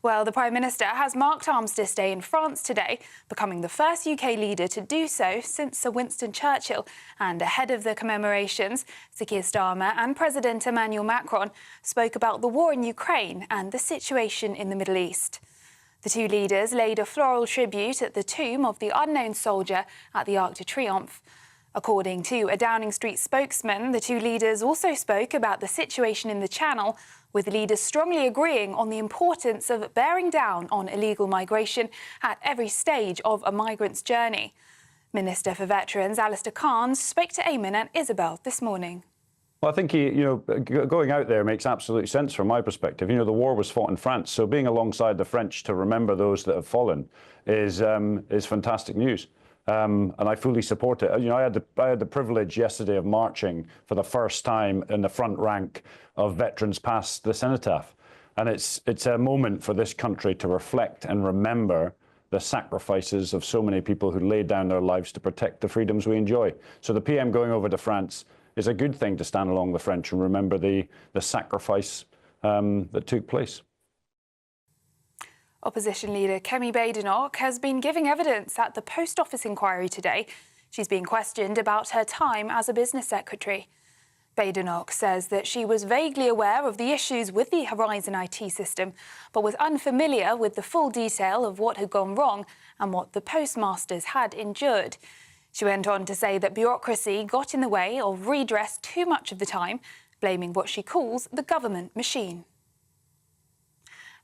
Well, the Prime Minister has marked Armistice Day in France today, becoming the first UK leader to do so since Sir Winston Churchill. And ahead of the commemorations, Sir Keir Starmer and President Emmanuel Macron spoke about the war in Ukraine and the situation in the Middle East. The two leaders laid a floral tribute at the tomb of the unknown soldier at the Arc de Triomphe. According to a Downing Street spokesman, the two leaders also spoke about the situation in the Channel, with leaders strongly agreeing on the importance of bearing down on illegal migration at every stage of a migrant's journey. Minister for Veterans Alistair Cairns spoke to Eamon and Isabel this morning. Well, I think going out there makes absolute sense from my perspective. You know, the war was fought in France, so being alongside the French to remember those that have fallen is fantastic news. And I fully support it. You know, I had the privilege yesterday of marching for the first time in the front rank of veterans past the cenotaph, and it's a moment for this country to reflect and remember the sacrifices of so many people who laid down their lives to protect the freedoms we enjoy. So the PM going over to France is a good thing to stand along the French and remember the sacrifice that took place. Opposition leader Kemi Badenoch has been giving evidence at the Post Office inquiry today. She's been questioned about her time as a business secretary. Badenoch says that she was vaguely aware of the issues with the Horizon IT system, but was unfamiliar with the full detail of what had gone wrong and what the postmasters had endured. She went on to say that bureaucracy got in the way of redress too much of the time, blaming what she calls the government machine.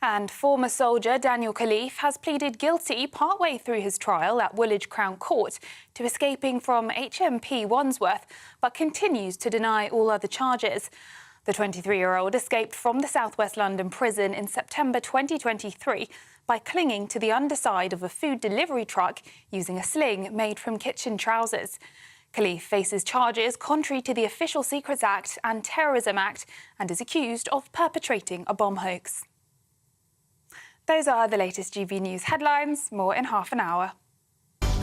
And former soldier Daniel Khalif has pleaded guilty partway through his trial at Woolwich Crown Court to escaping from HMP Wandsworth, but continues to deny all other charges. The 23-year-old escaped from the South West London prison in September 2023 by clinging to the underside of a food delivery truck using a sling made from kitchen trousers. Khalif faces charges contrary to the Official Secrets Act and Terrorism Act and is accused of perpetrating a bomb hoax. Those are the latest GB News headlines. More in half an hour.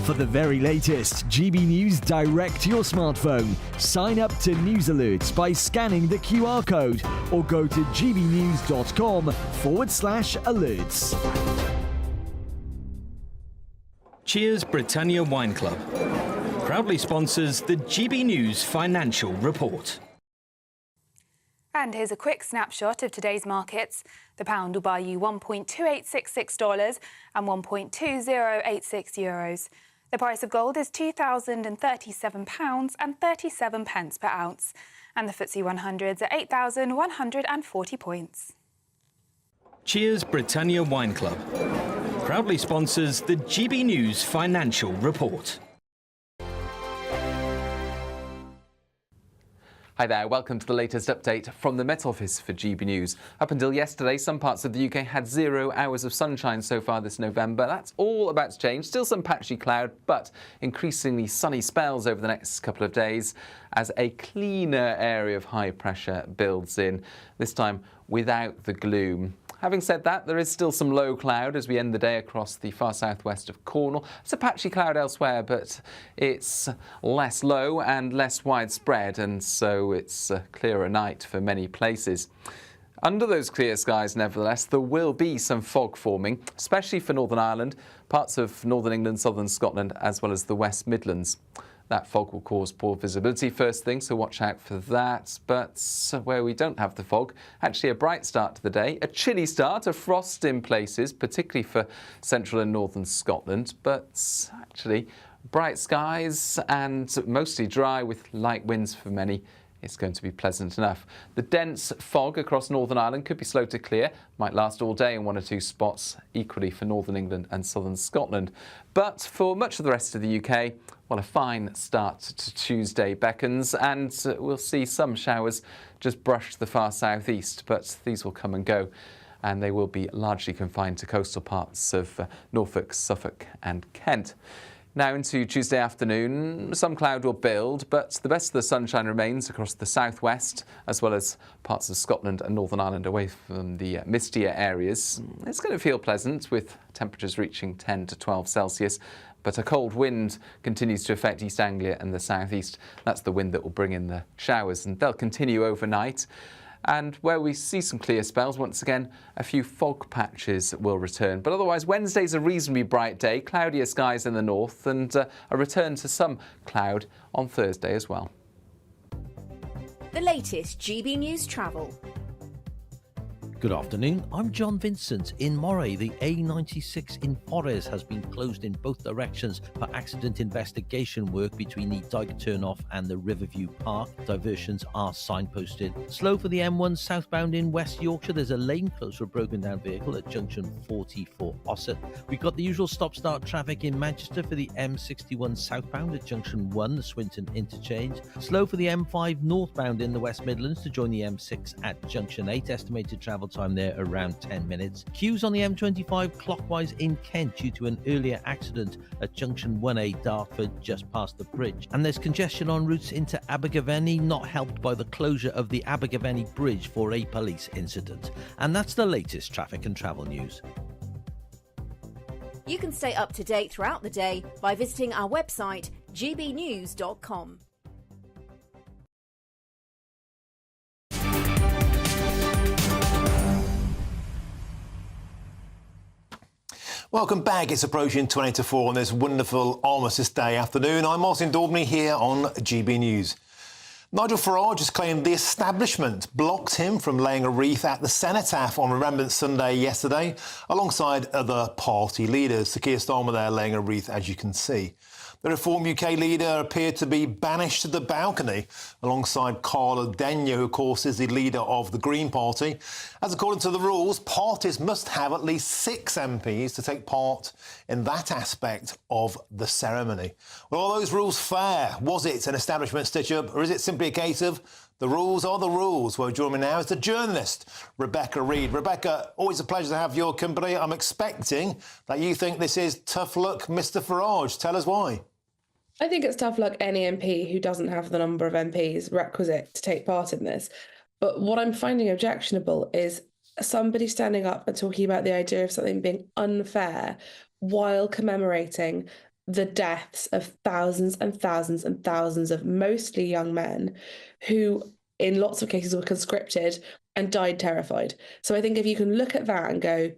For the very latest GB News direct to your smartphone, sign up to News Alerts by scanning the QR code or go to gbnews.com/alerts. Cheers Britannia Wine Club proudly sponsors the GB News Financial Report. And here's a quick snapshot of today's markets. The pound will buy you $1.2866 and €1.2086. The price of gold is £2,037 and 37 pence per ounce. And the FTSE 100's at 8,140 points. Cheers Britannia Wine Club proudly sponsors the GB News Financial Report. Hi there, welcome to the latest update from the Met Office for GB News. Up until yesterday, some parts of the UK had 0 hours of sunshine so far this November. That's all about to change. Still some patchy cloud, but increasingly sunny spells over the next couple of days as a cleaner area of high pressure builds in, this time without the gloom. Having said that, there is still some low cloud as we end the day across the far southwest of Cornwall. It's a patchy cloud elsewhere, but it's less low and less widespread, and so it's a clearer night for many places. Under those clear skies, nevertheless, there will be some fog forming, especially for Northern Ireland, parts of Northern England, Southern Scotland, as well as the West Midlands. That fog will cause poor visibility first thing, so watch out for that. But where we don't have the fog, actually a bright start to the day. A chilly start, a frost in places, particularly for central and northern Scotland. But actually bright skies and mostly dry with light winds for many. It's going to be pleasant enough. The dense fog across Northern Ireland could be slow to clear, might last all day in 1 or 2 spots, equally for Northern England and Southern Scotland. But for much of the rest of the UK, well, a fine start to Tuesday beckons, and we'll see some showers just brush the far southeast, but these will come and go, and they will be largely confined to coastal parts of Norfolk, Suffolk and Kent. Now into Tuesday afternoon, some cloud will build, but the best of the sunshine remains across the southwest, as well as parts of Scotland and Northern Ireland away from the mistier areas. It's going to feel pleasant, with temperatures reaching 10 to 12 Celsius, but a cold wind continues to affect East Anglia and the southeast. That's the wind that will bring in the showers, and they'll continue overnight. And where we see some clear spells, once again, a few fog patches will return. But otherwise, Wednesday's a reasonably bright day, cloudier skies in the north, and a return to some cloud on Thursday as well. The latest GB News travel. Good afternoon, I'm John Vincent. In Moray, the A96 in Forres has been closed in both directions for accident investigation work between the Dyke turnoff and the Riverview Park. Diversions are signposted. Slow for the M1 southbound in West Yorkshire. There's a lane closed for a broken down vehicle at junction 40 for Ossett. We've got the usual stop-start traffic in Manchester for the M61 southbound at junction 1, the Swinton interchange. Slow for the M5 northbound in the West Midlands to join the M6 at junction 8. Estimated travel time there around 10 minutes. Queues on the M25 clockwise in Kent due to an earlier accident at junction 1A Dartford just past the bridge. And there's congestion on routes into Abergavenny, not helped by the closure of the Abergavenny Bridge for a police incident. And that's the latest traffic and travel news. You can stay up to date throughout the day by visiting our website gbnews.com. Welcome back. It's approaching 20 to 4 on this wonderful Armistice Day afternoon. I'm Martin Daubney here on GB News. Nigel Farage has claimed the establishment blocked him from laying a wreath at the cenotaph on Remembrance Sunday yesterday, alongside other party leaders. Sir Keir Starmer there laying a wreath, as you can see. The Reform UK leader appeared to be banished to the balcony alongside Carla Denyer, who of course is the leader of the Green Party. As according to the rules, parties must have at least 6 MPs to take part in that aspect of the ceremony. Well, are those rules fair? Was it an establishment stitch-up, or is it simply a case of the rules are the rules? Well, joining me now is the journalist, Rebecca Reid. Rebecca, always a pleasure to have your company. I'm expecting that you think this is tough luck, Mr Farage. Tell us why. I think it's tough luck any MP who doesn't have the number of MPs requisite to take part in this. But what I'm finding objectionable is somebody standing up and talking about the idea of something being unfair while commemorating the deaths of thousands and thousands and thousands of mostly young men who, in lots of cases, were conscripted and died terrified. So I think if you can look at that and go,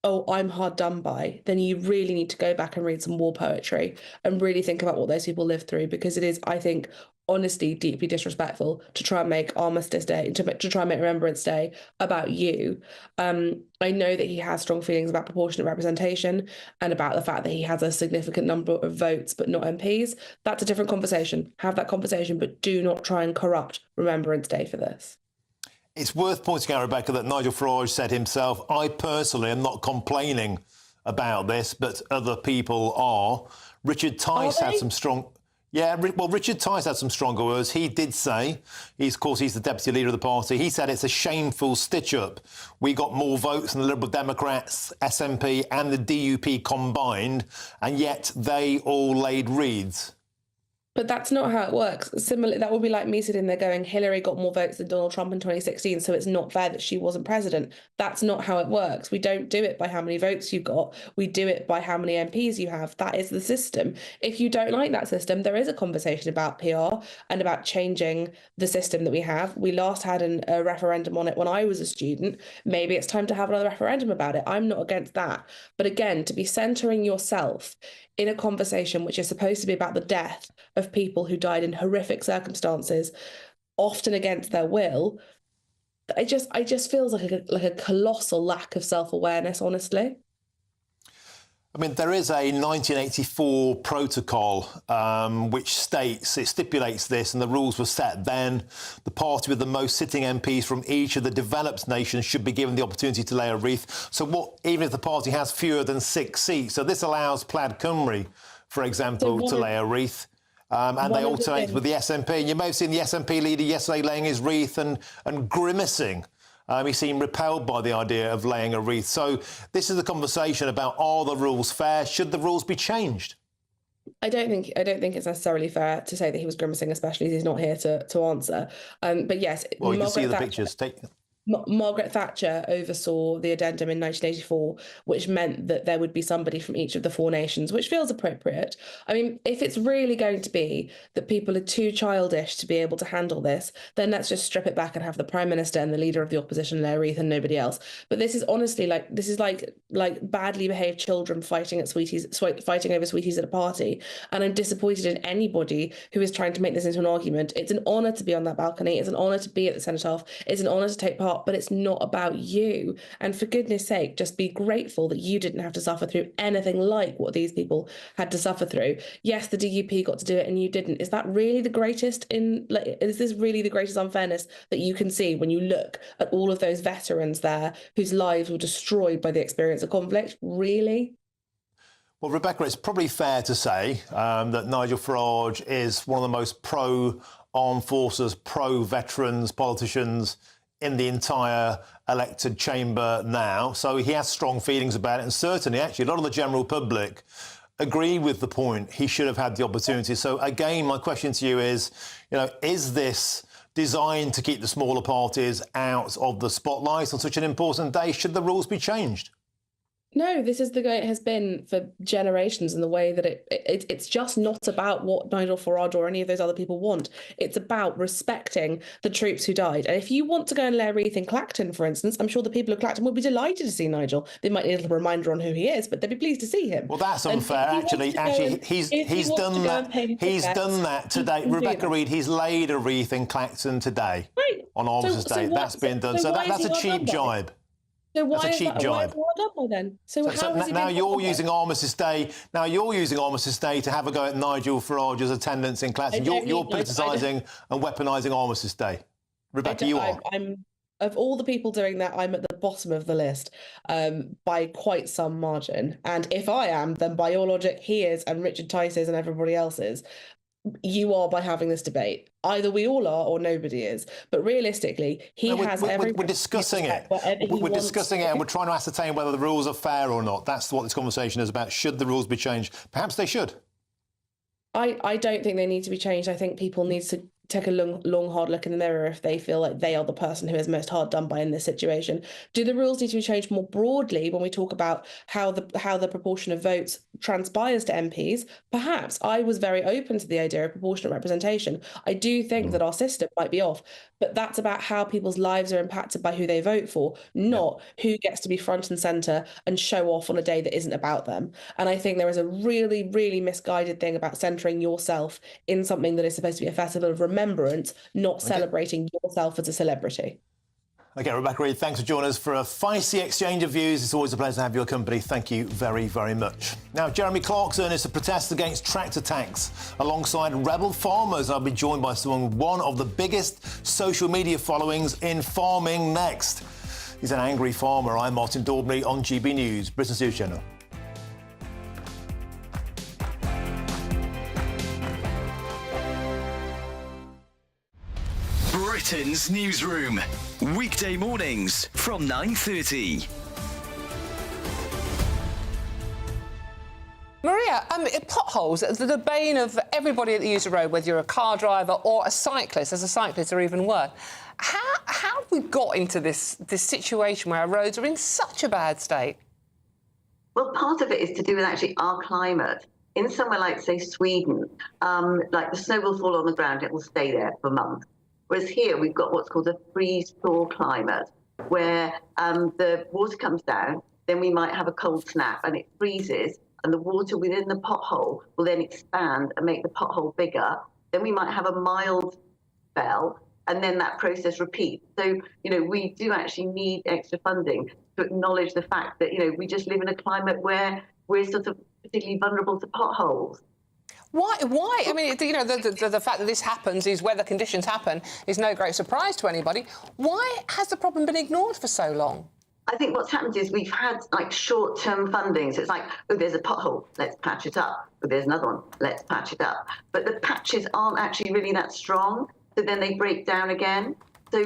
oh, I'm hard done by, then you really need to go back and read some war poetry and really think about what those people lived through, because it is, I think, honestly, deeply disrespectful to try and make Armistice Day, to try and make Remembrance Day about you. I know that he has strong feelings about proportionate representation and about the fact that he has a significant number of votes but not MPs. That's a different conversation. Have that conversation, but do not try and corrupt Remembrance Day for this. It's worth pointing out, Rebecca, that Nigel Farage said himself, I personally am not complaining about this, but other people are. Richard Tice had some strong... Yeah, well, Richard Tice had some stronger words. He did say, of course, he's the deputy leader of the party. He said it's a shameful stitch-up. We got more votes than the Liberal Democrats, SNP and the DUP combined, and yet they all laid wreaths. But that's not how it works. Similarly, that would be like me sitting there going, Hillary got more votes than Donald Trump in 2016, so it's not fair that she wasn't president. That's not how it works. We don't do it by how many votes you got. We do it by how many MPs you have. That is the system. If you don't like that system, there is a conversation about PR and about changing the system that we have. We last had a referendum on it when I was a student. Maybe it's time to have another referendum about it. I'm not against that. But again, to be centering yourself in a conversation which is supposed to be about the death of people who died in horrific circumstances, often against their will, it just feels like a colossal lack of self-awareness, honestly. I mean, there is a 1984 protocol which stipulates this, and the rules were set then. The party with the most sitting MPs from each of the developed nations should be given the opportunity to lay a wreath. So even if the party has fewer than 6 seats, so this allows Plaid Cymru, for example, to lay a wreath. And they alternate with the SNP. And you may have seen the SNP leader yesterday laying his wreath and grimacing. He seemed repelled by the idea of laying a wreath. So this is the conversation about, are the rules fair? Should the rules be changed? I don't think it's necessarily fair to say that he was grimacing, especially as he's not here to answer. But yes, well, you can see the pictures. Margaret Thatcher oversaw the addendum in 1984, which meant that there would be somebody from each of the 4 nations, which feels appropriate. I mean, if it's really going to be that people are too childish to be able to handle this, then let's just strip it back and have the Prime Minister and the leader of the opposition lay a wreath and nobody else. But this is honestly like badly behaved children fighting over sweeties at a party. And I'm disappointed in anybody who is trying to make this into an argument. It's an honour to be on that balcony. It's an honour to be at the cenotaph. It's an honour to take part. But it's not about you. And for goodness sake, just be grateful that you didn't have to suffer through anything like what these people had to suffer through. Yes, the DUP got to do it and you didn't. Is that really the greatest is this really the greatest unfairness that you can see when you look at all of those veterans there whose lives were destroyed by the experience of conflict? Really? Well, Rebecca, it's probably fair to say that Nigel Farage is one of the most pro-armed forces, pro-veterans politicians in the entire elected chamber now. So he has strong feelings about it. And certainly, actually, a lot of the general public agree with the point he should have had the opportunity. So again, my question to you is, is this designed to keep the smaller parties out of the spotlight on such an important day? Should the rules be changed? No, this is the way it has been for generations, in the way that it's just not about what Nigel Farage or any of those other people want. It's about respecting the troops who died. And if you want to go and lay a wreath in Clacton, for instance, I'm sure the people of Clacton would be delighted to see Nigel. They might need a little reminder on who he is, but they'd be pleased to see him. Well, that's unfair. Actually, he's done that today. Rebecca Reid, he's laid a wreath in Clacton today on Armistice Day. That's been done. So that's a cheap jibe. So why That's a cheap jibe. Then? So now you're using Armistice Day. Now you're using Armistice Day to have a go at Nigel Farage's attendance in Clacton. You're politicising and weaponising Armistice Day. Rebecca, you are. I'm of all the people doing that, I'm at the bottom of the list by quite some margin. And if I am, then by your logic, he is, and Richard Tice is, and everybody else is. You are by having this debate. Either we all are or nobody is. But realistically, we're discussing it. We're discussing it and we're trying to ascertain whether the rules are fair or not. That's what this conversation is about. Should the rules be changed? Perhaps they should. I don't think they need to be changed. I think people need to take a long, hard look in the mirror if they feel like they are the person who is most hard done by in this situation. Do the rules need to be changed more broadly when we talk about how the proportion of votes transpires to MPs? Perhaps. I was very open to the idea of proportionate representation. I do think that our system might be off, but that's about how people's lives are impacted by who they vote for, not who gets to be front and centre and show off on a day that isn't about them. And I think there is a really, really misguided thing about centering yourself in something that is supposed to be a festival of remembrance, not celebrating yourself as a celebrity. OK, Rebecca Reid, thanks for joining us for a feisty exchange of views. It's always a pleasure to have your company. Thank you very, very much. Now, Jeremy Clarkson is to protest against tractor tax alongside rebel farmers. I'll be joined by someone with one of the biggest social media followings in farming next. He's an angry farmer. I'm Martin Daubney on GB News, Britain's News Channel. Britain's Newsroom, weekday mornings from 9:30. Maria, potholes, the bane of everybody that uses the road, whether you're a car driver or a cyclist. As a cyclist, are even worse. How have we got into this situation where our roads are in such a bad state? Well, part of it is to do with actually our climate. In somewhere like, say, Sweden, like the snow will fall on the ground, it will stay there for months. Whereas here we've got what's called a freeze-thaw climate, where the water comes down, then we might have a cold snap and it freezes, and the water within the pothole will then expand and make the pothole bigger. Then we might have a mild spell, and then that process repeats. So, we do actually need extra funding to acknowledge the fact that, we just live in a climate where we're sort of particularly vulnerable to potholes. Why? I mean, the fact that this happens, these weather conditions happen, is no great surprise to anybody. Why has the problem been ignored for so long? I think what's happened is we've had short-term funding. So it's like, oh, there's a pothole, let's patch it up. Oh, there's another one, let's patch it up. But the patches aren't actually really that strong, so then they break down again. So,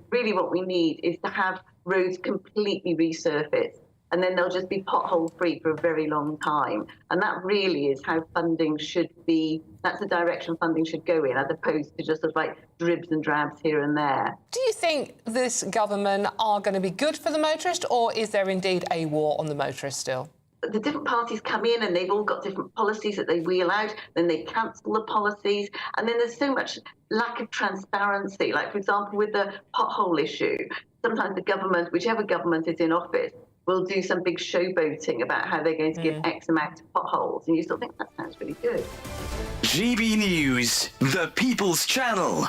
really what we need is to have roads completely resurfaced, and then they'll just be pothole-free for a very long time. And that really is how funding should be. That's the direction funding should go in, as opposed to just sort of like dribs and drabs here and there. Do you think this government are going to be good for the motorist, or is there indeed a war on the motorist still? The different parties come in and they've all got different policies that they wheel out, then they cancel the policies, and then there's so much lack of transparency. Like, for example, with the pothole issue, sometimes the government, whichever government is in office, will do some big showboating about how they're going to give X amount of potholes, and you still think that sounds really good. GB News, the People's Channel.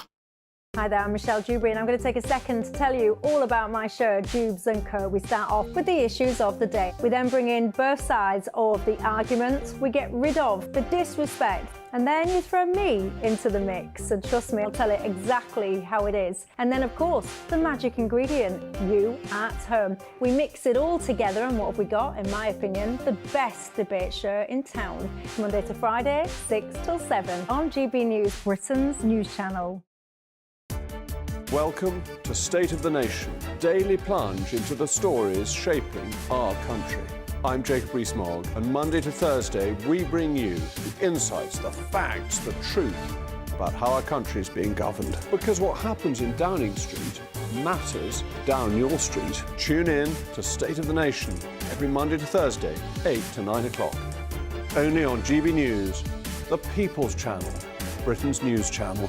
Hi there, I'm Michelle Dewberry, and I'm going to take a second to tell you all about my show, Dubes & Co. We start off with the issues of the day. We then bring in both sides of the arguments. We get rid of the disrespect, and then you throw me into the mix. And trust me, I'll tell it exactly how it is. And then, of course, the magic ingredient, you at home. We mix it all together, and what have we got? In my opinion, the best debate show in town. Monday to Friday, 6 till 7 on GB News, Britain's news channel. Welcome to State of the Nation, daily plunge into the stories shaping our country. I'm Jacob Rees-Mogg, and Monday to Thursday we bring you the insights, the facts, the truth about how our country is being governed. Because what happens in Downing Street matters down your street. Tune in to State of the Nation every Monday to Thursday, 8 to 9 o'clock. Only on GB News, the People's Channel, Britain's news channel.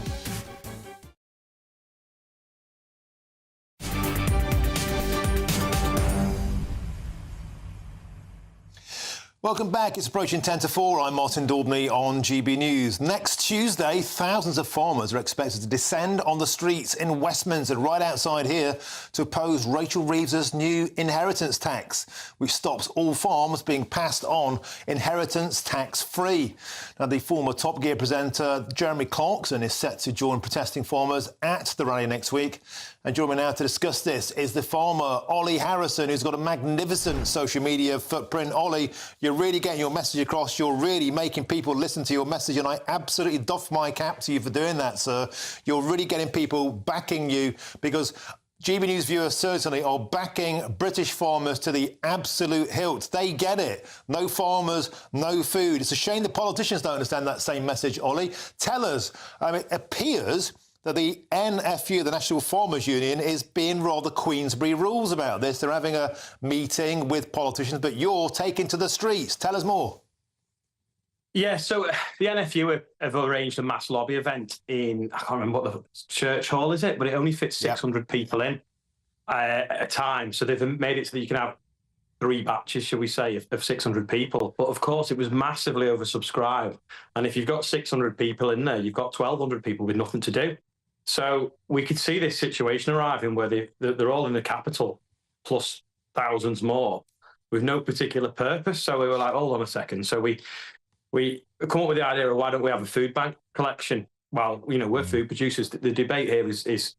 Welcome back. It's approaching 10 to 4. I'm Martin Daubney on GB News. Next Tuesday, thousands of farmers are expected to descend on the streets in Westminster, right outside here, to oppose Rachel Reeves's new inheritance tax, which stops all farms being passed on inheritance tax-free. Now, the former Top Gear presenter Jeremy Clarkson is set to join protesting farmers at the rally next week. And joining me now to discuss this is the farmer, Ollie Harrison, who's got a magnificent social media footprint. Ollie, you're really getting your message across. You're really making people listen to your message, and I absolutely doff my cap to you for doing that, sir. You're really getting people backing you, because GB News viewers certainly are backing British farmers to the absolute hilt. They get it. No farmers, no food. It's a shame the politicians don't understand that same message, Ollie. Tell us, it appears that the NFU, the National Farmers Union, is being rather Queensberry rules about this. They're having a meeting with politicians, but you're taking to the streets. Tell us more. Yeah, so the NFU have arranged a mass lobby event in, I can't remember what the church hall is it, but it only fits 600 people in at a time. So they've made it so that you can have 3 batches, shall we say, of 600 people. But of course, it was massively oversubscribed. And if you've got 600 people in there, you've got 1,200 people with nothing to do. So we could see this situation arriving where they're all in the capital, plus thousands more, with no particular purpose. So we were like, hold on a second. So we come up with the idea of, why don't we have a food bank collection? Well, we're food producers. The debate here is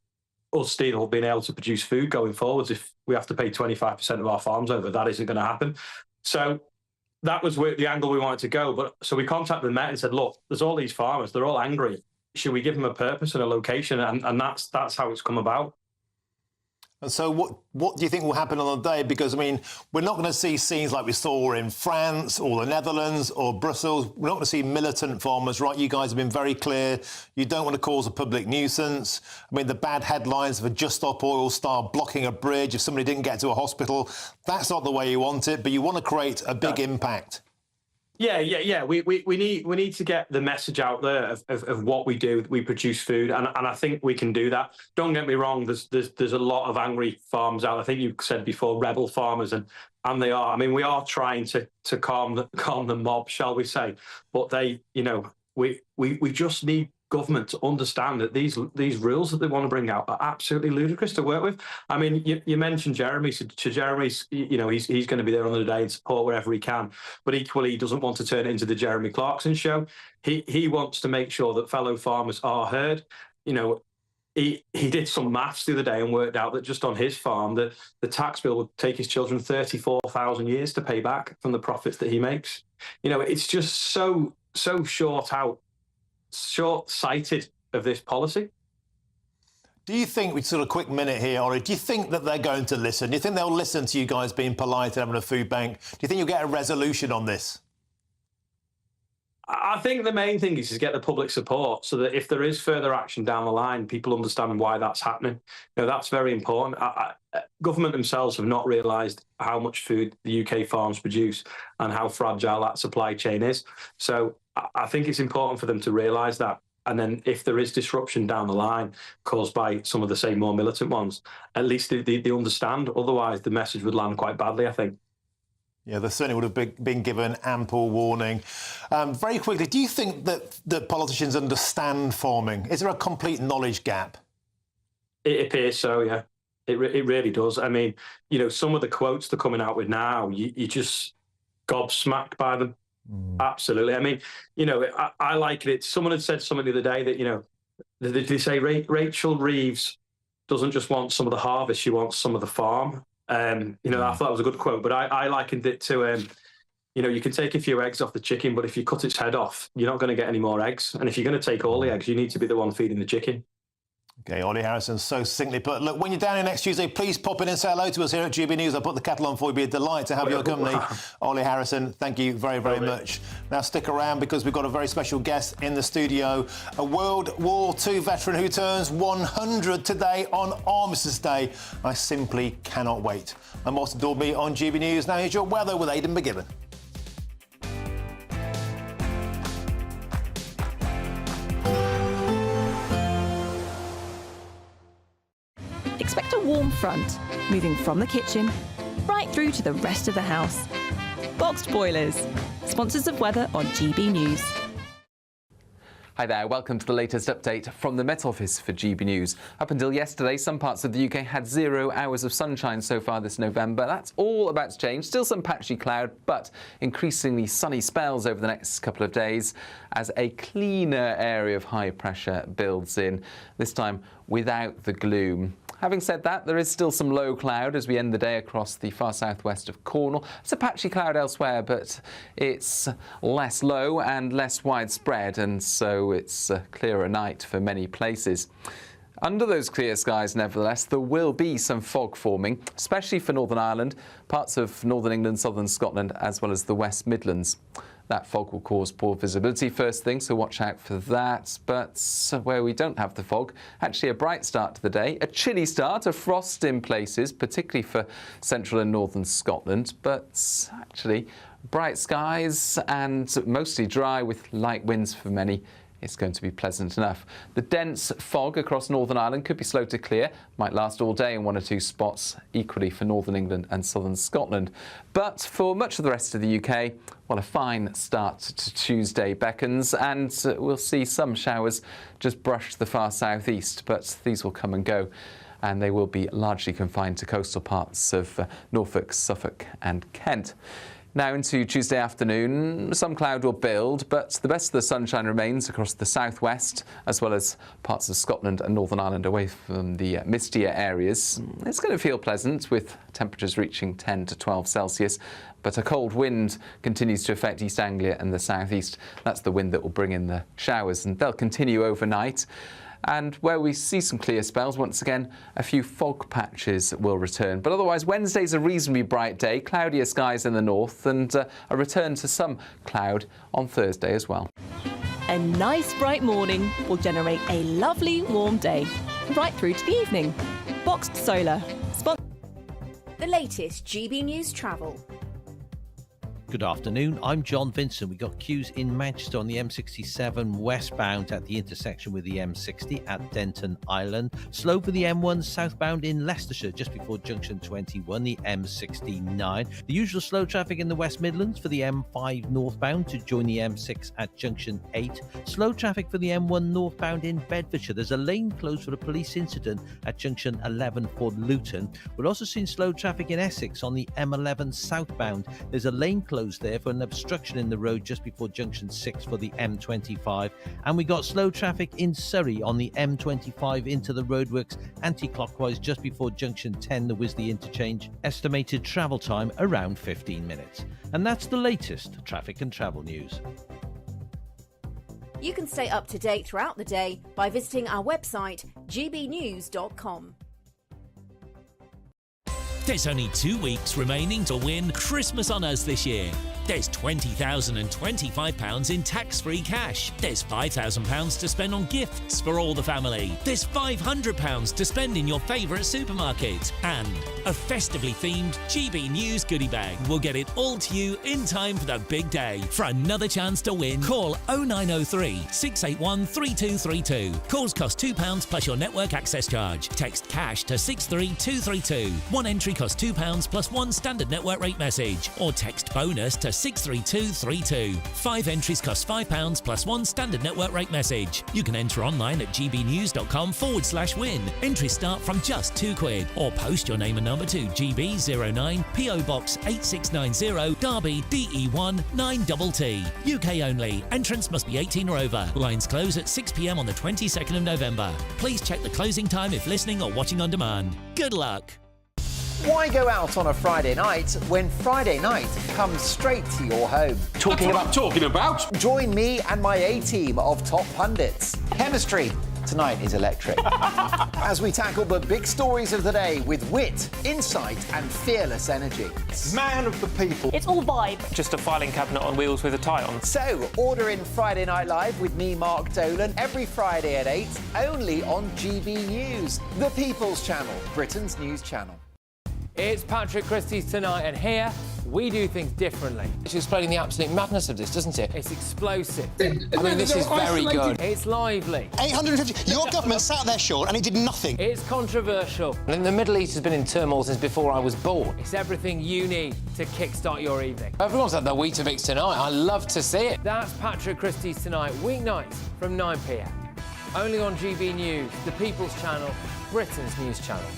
us still being able to produce food going forwards. If we have to pay 25% of our farms over, that isn't going to happen. So that was the angle we wanted to go. But so we contacted the Met and said, look, there's all these farmers. They're all angry. Should we give them a purpose and a location? And that's how it's come about. And so what do you think will happen on the day? Because, we're not going to see scenes like we saw in France or the Netherlands or Brussels. We're not going to see militant farmers, right? You guys have been very clear. You don't want to cause a public nuisance. The bad headlines of a Just Stop Oil star blocking a bridge if somebody didn't get to a hospital, that's not the way you want it, but you want to create a big impact. Yeah. We need to get the message out there of what we do. We produce food, and I think we can do that. Don't get me wrong. There's a lot of angry farms out. I think you said before, rebel farmers, and they are. We are trying to calm the mob, shall we say? But we just need government to understand that these rules that they want to bring out are absolutely ludicrous to work with. You mentioned Jeremy. So to Jeremy's, he's going to be there on the day and support wherever he can. But equally, he doesn't want to turn it into the Jeremy Clarkson show. He wants to make sure that fellow farmers are heard. He did some maths the other day and worked out that just on his farm, the tax bill would take his children 34,000 years to pay back from the profits that he makes. It's just so short-sighted of this policy. Do you think, we sort of quick minute here, Ollie, do you think that they're going to listen? Do you think they'll listen to you guys being polite and having a food bank? Do you think you'll get a resolution on this? I think the main thing is to get the public support so that if there is further action down the line, people understand why that's happening. That's very important. Government themselves have not realised how much food the UK farms produce and how fragile that supply chain is. So I think it's important for them to realise that. And then if there is disruption down the line caused by some of the, say, more militant ones, at least they understand. Otherwise, the message would land quite badly, I think. Yeah, they certainly would have been given ample warning. Very quickly, do you think that politicians understand farming? Is there a complete knowledge gap? It appears so, yeah. It really does. Some of the quotes they're coming out with now, you just gobsmacked by them. Absolutely. I like it. Someone had said something the other day that, they say Rachel Reeves doesn't just want some of the harvest, she wants some of the farm. I thought that was a good quote, but I likened it to, you can take a few eggs off the chicken, but if you cut its head off, you're not going to get any more eggs. And if you're going to take all the eggs, you need to be the one feeding the chicken. Okay, Ollie Harrison so succinctly put. Look, when you're down here next Tuesday, please pop in and say hello to us here at GB News. I'll put the kettle on for you. It'll be a delight to have your company. Ollie Harrison, thank you very, very much. Now stick around because we've got a very special guest in the studio, a World War II veteran who turns 100 today on Armistice Day. I simply cannot wait. I'm Austin Daubney on GB News. Now here's your weather with Aidan McGibbon. Expect a warm front, moving from the kitchen right through to the rest of the house. Boxed Boilers, sponsors of weather on GB News. Hi there, welcome to the latest update from the Met Office for GB News. Up until yesterday, some parts of the UK had 0 hours of sunshine so far this November. That's all about to change. Still some patchy cloud, but increasingly sunny spells over the next couple of days as a cleaner area of high pressure builds in, this time without the gloom. Having said that, there is still some low cloud as we end the day across the far southwest of Cornwall. It's a patchy cloud elsewhere, but it's less low and less widespread, and so it's a clearer night for many places. Under those clear skies, nevertheless, there will be some fog forming, especially for Northern Ireland, parts of Northern England, Southern Scotland, as well as the West Midlands. That fog will cause poor visibility first thing, so watch out for that. But where we don't have the fog, actually a bright start to the day. A chilly start, a frost in places, particularly for central and northern Scotland. But actually, bright skies and mostly dry with light winds for many. It's going to be pleasant enough. The dense fog across Northern Ireland could be slow to clear, might last all day in 1 or 2 spots, equally for Northern England and Southern Scotland. But for much of the rest of the UK, well, a fine start to Tuesday beckons, and we'll see some showers just brush the far southeast, but these will come and go, and they will be largely confined to coastal parts of Norfolk, Suffolk and Kent. Now into Tuesday afternoon, some cloud will build, but the best of the sunshine remains across the southwest, as well as parts of Scotland and Northern Ireland away from the mistier areas. It's going to feel pleasant, with temperatures reaching 10 to 12 Celsius, but a cold wind continues to affect East Anglia and the southeast. That's the wind that will bring in the showers, and they'll continue overnight. And where we see some clear spells, once again, a few fog patches will return. But otherwise, Wednesday's a reasonably bright day, cloudier skies in the north, and a return to some cloud on Thursday as well. A nice bright morning will generate a lovely warm day, right through to the evening. Boxed Solar. The latest GB News travel. Good afternoon, I'm John Vincent. We got queues in Manchester on the M67 westbound at the intersection with the M60 at Denton Island. Slow for the M1 southbound in Leicestershire just before junction 21, the M69. The usual slow traffic in the West Midlands for the M5 northbound to join the M6 at junction 8. Slow traffic for the M1 northbound in Bedfordshire. There's a lane closed for a police incident at junction 11 for Luton. We're also seeing slow traffic in Essex on the M11 southbound. There's a lane closed there for an obstruction in the road just before junction 6 for the M25, and we got slow traffic in Surrey on the M25 into the roadworks anti-clockwise just before junction 10, the Wisley interchange. Estimated travel time around 15 minutes. And that's the latest traffic and travel news. You can stay up to date throughout the day by visiting our website gbnews.com. There's only 2 weeks remaining to win Christmas on Us this year. There's £20,025 in tax-free cash. There's £5,000 to spend on gifts for all the family. There's £500 to spend in your favourite supermarket. And a festively themed GB News goodie bag. We'll get it all to you in time for the big day. For another chance to win, call 0903 681 3232. Calls cost £2 plus your network access charge. Text cash to 63232. One entry costs £2 plus 1 standard network rate message. Or text bonus to 63232. 5 entries cost £5 plus 1 standard network rate message. You can enter online at gbnews.com/win. Entries start from just £2 or post your name and number to GB09 PO Box 8690 Derby DE1 9TT. UK only. Entrance must be 18 or over. Lines close at 6 p.m. on the 22nd of November. Please check the closing time if listening or watching on demand. Good luck. Why go out on a Friday night when Friday night comes straight to your home? Talking about? Join me and my A-team of top pundits. Chemistry, Tonight is electric. As we tackle the big stories of the day with wit, insight and fearless energy. Man of the people. It's all vibe. Just a filing cabinet on wheels with a tie on. So, order in Friday Night Live with me, Mark Dolan, every Friday at 8, only on GB News, the People's Channel, Britain's news channel. It's Patrick Christie's Tonight, and here we do things differently. It's explaining the absolute madness of this, doesn't it? It's explosive. I mean, this is very good. It's lively. 850. Your government sat there, Sean, and it did nothing. It's controversial. And the Middle East has been in turmoil since before I was born. It's everything you need to kickstart your evening. Everyone's had their Weetabix tonight. I love to see it. That's Patrick Christie's Tonight, weeknights from 9 p.m. Only on GB News, the People's Channel, Britain's news channel.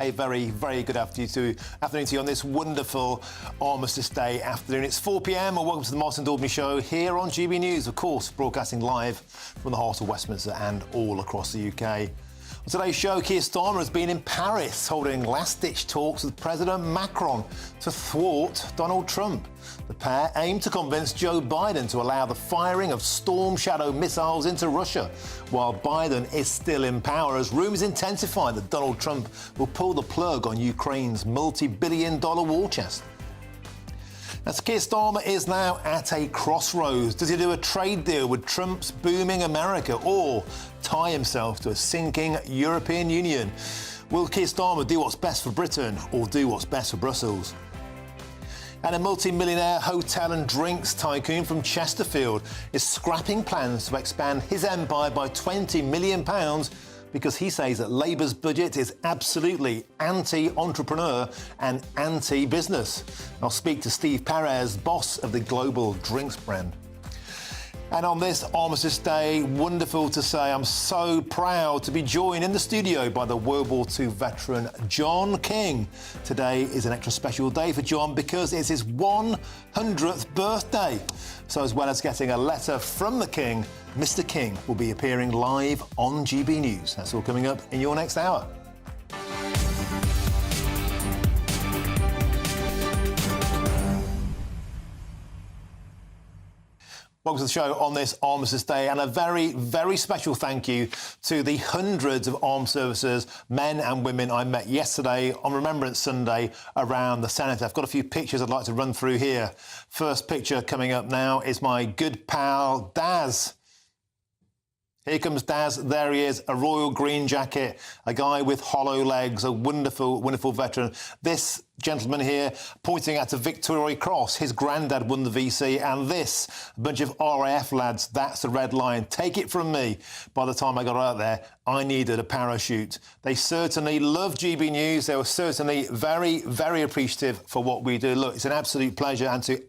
A very, very good afternoon to you on this wonderful Armistice Day afternoon. It's 4 p.m. and welcome to the Martin Daubney Show here on GB News, of course, broadcasting live from the heart of Westminster and all across the UK. On today's show, Keir Starmer has been in Paris holding last-ditch talks with President Macron to thwart Donald Trump. The pair aim to convince Joe Biden to allow the firing of Storm Shadow missiles into Russia, while Biden is still in power as rumours intensify that Donald Trump will pull the plug on Ukraine's multi-billion-dollar war chest. As Keir Starmer is now at a crossroads. Does he do a trade deal with Trump's booming America or tie himself to a sinking European Union? Will Keir Starmer do what's best for Britain or do what's best for Brussels? And a multi-millionaire hotel and drinks tycoon from Chesterfield is scrapping plans to expand his empire by £20 million because he says that Labour's budget is absolutely anti-entrepreneur and anti-business. I'll speak to Steve Perez, boss of the global drinks brand. And on this Armistice Day, wonderful to say I'm so proud to be joined in the studio by the World War II veteran John King. Today is an extra special day for John because it's his 100th birthday. So as well as getting a letter from the King, Mr. King will be appearing live on GB News. That's all coming up in your next hour. Welcome to the show on this Armistice Day, and a very, very special thank you to the hundreds of armed services, men and women I met yesterday on Remembrance Sunday around the Senate. I've got a few pictures I'd like to run through here. First picture coming up now is my good pal, Daz. Here comes Daz, there he is, a royal green jacket, a guy with hollow legs, a wonderful, wonderful veteran. This gentleman here pointing at a Victoria Cross, his granddad won the VC, and this, a bunch of RAF lads, that's the red line. Take it from me, by the time I got out there, I needed a parachute. They certainly love GB News. They were certainly very, very appreciative for what we do. Look, it's an absolute pleasure, and to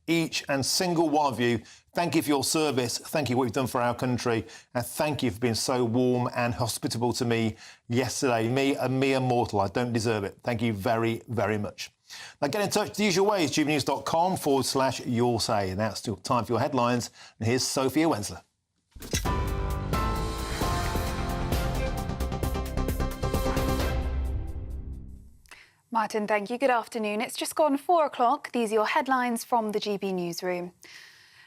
each and single one of you, thank you for your service. Thank you for what you've done for our country. And thank you for being so warm and hospitable to me yesterday. Me, a mere mortal. I don't deserve it. Thank you very, very much. Now, get in touch the usual ways, gbnews.com/your say. Now it's still time for your headlines. And here's Sophia Wensler. Martin, thank you. Good afternoon. It's just gone 4 o'clock. These are your headlines from the GB newsroom.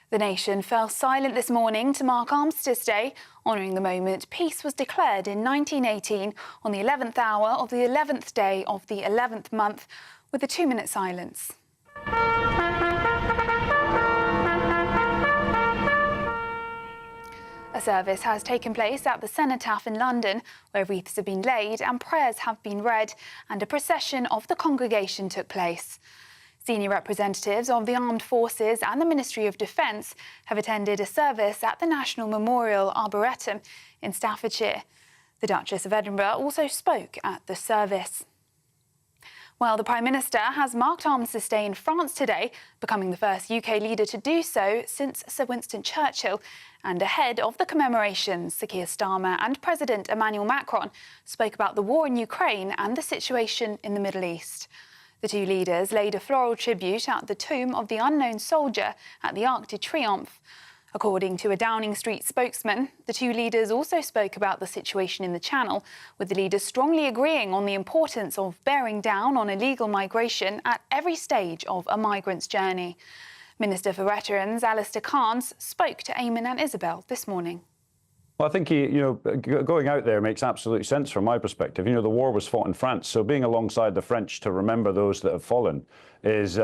The nation fell silent this morning to mark Armistice Day, honouring the moment peace was declared in 1918 on the 11th hour of the 11th day of the 11th month, with a 2-minute silence. A service has taken place at the Cenotaph in London, where wreaths have been laid and prayers have been read, and a procession of the congregation took place. Senior representatives of the Armed Forces and the Ministry of Defence have attended a service at the National Memorial Arboretum in Staffordshire. The Duchess of Edinburgh also spoke at the service. Well, the Prime Minister has marked Armistice Day in France today, becoming the first UK leader to do so since Sir Winston Churchill. And ahead of the commemorations, Sir Keir Starmer and President Emmanuel Macron spoke about the war in Ukraine and the situation in the Middle East. The two leaders laid a floral tribute at the tomb of the unknown soldier at the Arc de Triomphe. According to a Downing Street spokesman, the two leaders also spoke about the situation in the Channel, with the leaders strongly agreeing on the importance of bearing down on illegal migration at every stage of a migrant's journey. Minister for Veterans, Alistair Carnes, spoke to Eamon and Isabel this morning. Well, I think, going out there makes absolute sense from my perspective. The war was fought in France, so being alongside the French to remember those that have fallen is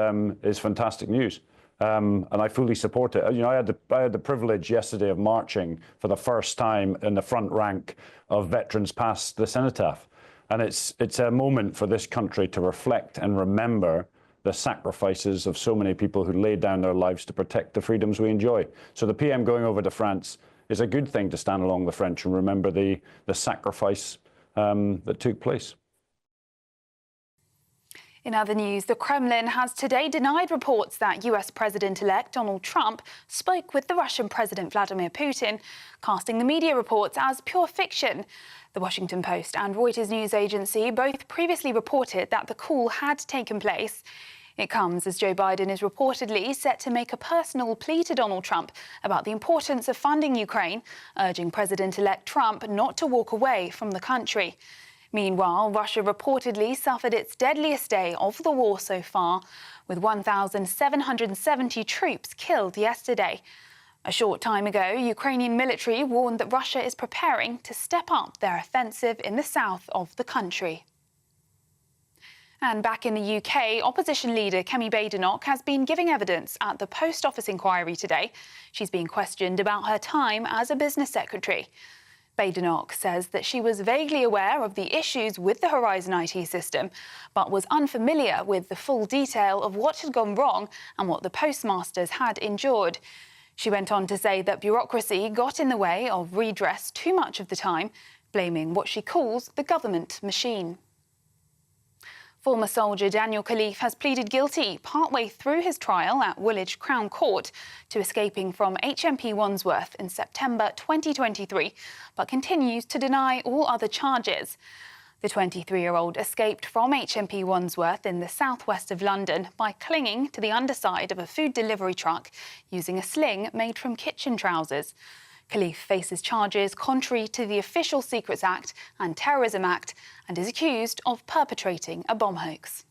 fantastic news. And I fully support it. I had the privilege yesterday of marching for the first time in the front rank of veterans past the cenotaph. And it's a moment for this country to reflect and remember the sacrifices of so many people who laid down their lives to protect the freedoms we enjoy. So the PM going over to France is a good thing to stand along the French and remember the sacrifice that took place. In other news, the Kremlin has today denied reports that US President-elect Donald Trump spoke with the Russian President Vladimir Putin, casting the media reports as pure fiction. The Washington Post and Reuters news agency both previously reported that the call had taken place. It comes as Joe Biden is reportedly set to make a personal plea to Donald Trump about the importance of funding Ukraine, urging President-elect Trump not to walk away from the country. Meanwhile, Russia reportedly suffered its deadliest day of the war so far, with 1,770 troops killed yesterday. A short time ago, Ukrainian military warned that Russia is preparing to step up their offensive in the south of the country. And back in the UK, opposition leader Kemi Badenoch has been giving evidence at the Post Office inquiry today. She's being questioned about her time as a business secretary. Badenoch says that she was vaguely aware of the issues with the Horizon IT system, but was unfamiliar with the full detail of what had gone wrong and what the postmasters had endured. She went on to say that bureaucracy got in the way of redress too much of the time, blaming what she calls the government machine. Former soldier Daniel Khalif has pleaded guilty partway through his trial at Woolwich Crown Court to escaping from HMP Wandsworth in September 2023, but continues to deny all other charges. The 23-year-old escaped from HMP Wandsworth in the southwest of London by clinging to the underside of a food delivery truck using a sling made from kitchen trousers. Khalif faces charges contrary to the Official Secrets Act and Terrorism Act and is accused of perpetrating a bomb hoax.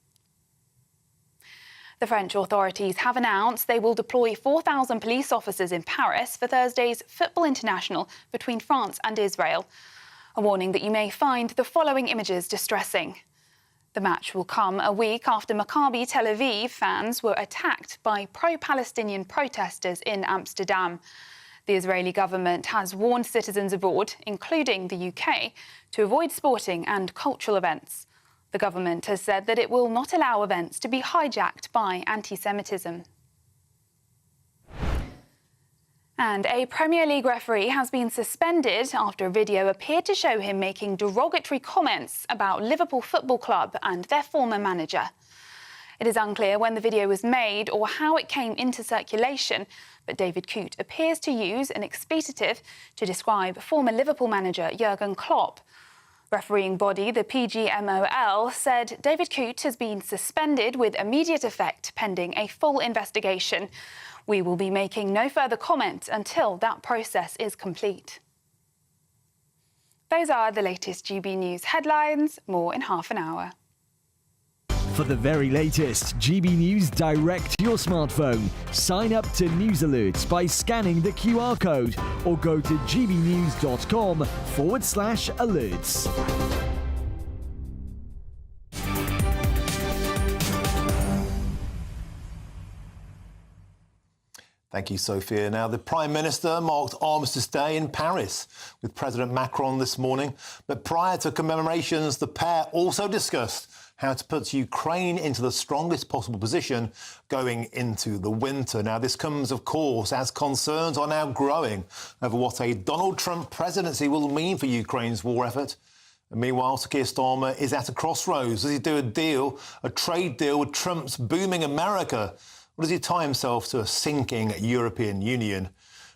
The French authorities have announced they will deploy 4,000 police officers in Paris for Thursday's football international between France and Israel. A warning that you may find the following images distressing. The match will come a week after Maccabi Tel Aviv fans were attacked by pro-Palestinian protesters in Amsterdam. The Israeli government has warned citizens abroad, including the UK, to avoid sporting and cultural events. The government has said that it will not allow events to be hijacked by anti-Semitism. And a Premier League referee has been suspended after a video appeared to show him making derogatory comments about Liverpool Football Club and their former manager. It is unclear when the video was made or how it came into circulation, but David Coote appears to use an expletive to describe former Liverpool manager Jurgen Klopp. Refereeing body, the PGMOL, said David Coote has been suspended with immediate effect pending a full investigation. We will be making no further comment until that process is complete. Those are the latest GB News headlines. More in half an hour. For the very latest GB News direct to your smartphone, sign up to news alerts by scanning the QR code or go to gbnews.com/alerts. Thank you, Sophia. Now, the Prime Minister marked Armistice Day in Paris with President Macron this morning. But prior to commemorations, the pair also discussed how to put Ukraine into the strongest possible position going into the winter. Now, this comes, of course, as concerns are now growing over what a Donald Trump presidency will mean for Ukraine's war effort. And meanwhile, Sir Keir Starmer is at a crossroads. Does he do a trade deal with Trump's booming America? Or does he tie himself to a sinking European Union?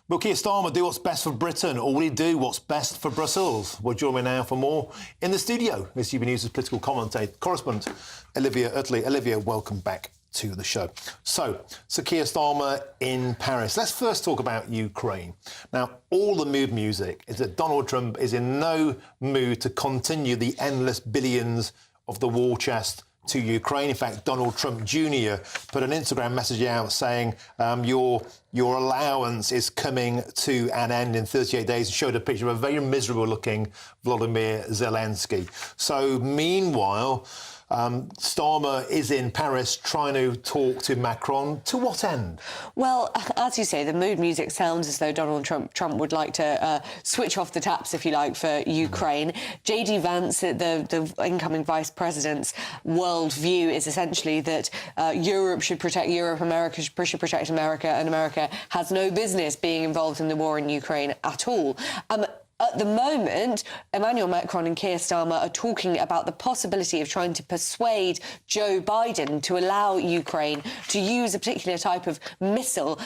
Will Keir Starmer do what's best for Britain, or will he do what's best for Brussels? Well, join me now for more. In the studio is GB News' political correspondent, Olivia Utley. Olivia, welcome back to the show. So, Sir Keir Starmer in Paris. Let's first talk about Ukraine. Now, all the mood music is that Donald Trump is in no mood to continue the endless billions of the war chest to Ukraine. In fact, Donald Trump Jr. put an Instagram message out saying your allowance is coming to an end in 38 days, and showed a picture of a very miserable-looking Volodymyr Zelensky. So, meanwhile, Starmer is in Paris trying to talk to Macron. To what end? Well, as you say, the mood music sounds as though Donald Trump would like to switch off the taps, if you like, for Ukraine. J.D. Vance, the incoming vice president's world view is essentially that Europe should protect Europe, America should protect America, and America has no business being involved in the war in Ukraine at all. At the moment, Emmanuel Macron and Keir Starmer are talking about the possibility of trying to persuade Joe Biden to allow Ukraine to use a particular type of missile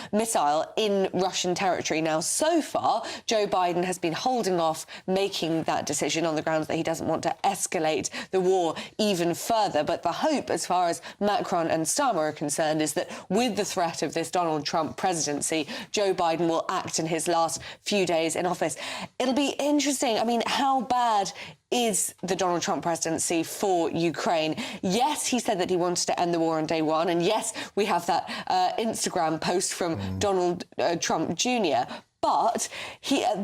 in Russian territory. Now, so far, Joe Biden has been holding off making that decision on the grounds that he doesn't want to escalate the war even further. But the hope, as far as Macron and Starmer are concerned, is that with the threat of this Donald Trump presidency, Joe Biden will act in his last few days in office. It'll be interesting. I mean, how bad is the Donald Trump presidency for Ukraine? Yes, he said that he wanted to end the war on day one. And yes, we have that Instagram post from Donald Trump Jr. But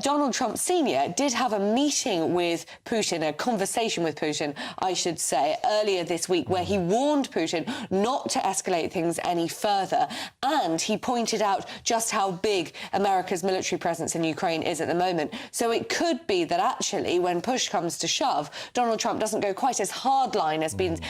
Donald Trump Sr. did have a meeting with Putin, a conversation with Putin, I should say, earlier this week, where he warned Putin not to escalate things any further. And he pointed out just how big America's military presence in Ukraine is at the moment. So it could be that actually, when push comes to shove, Donald Trump doesn't go quite as hardline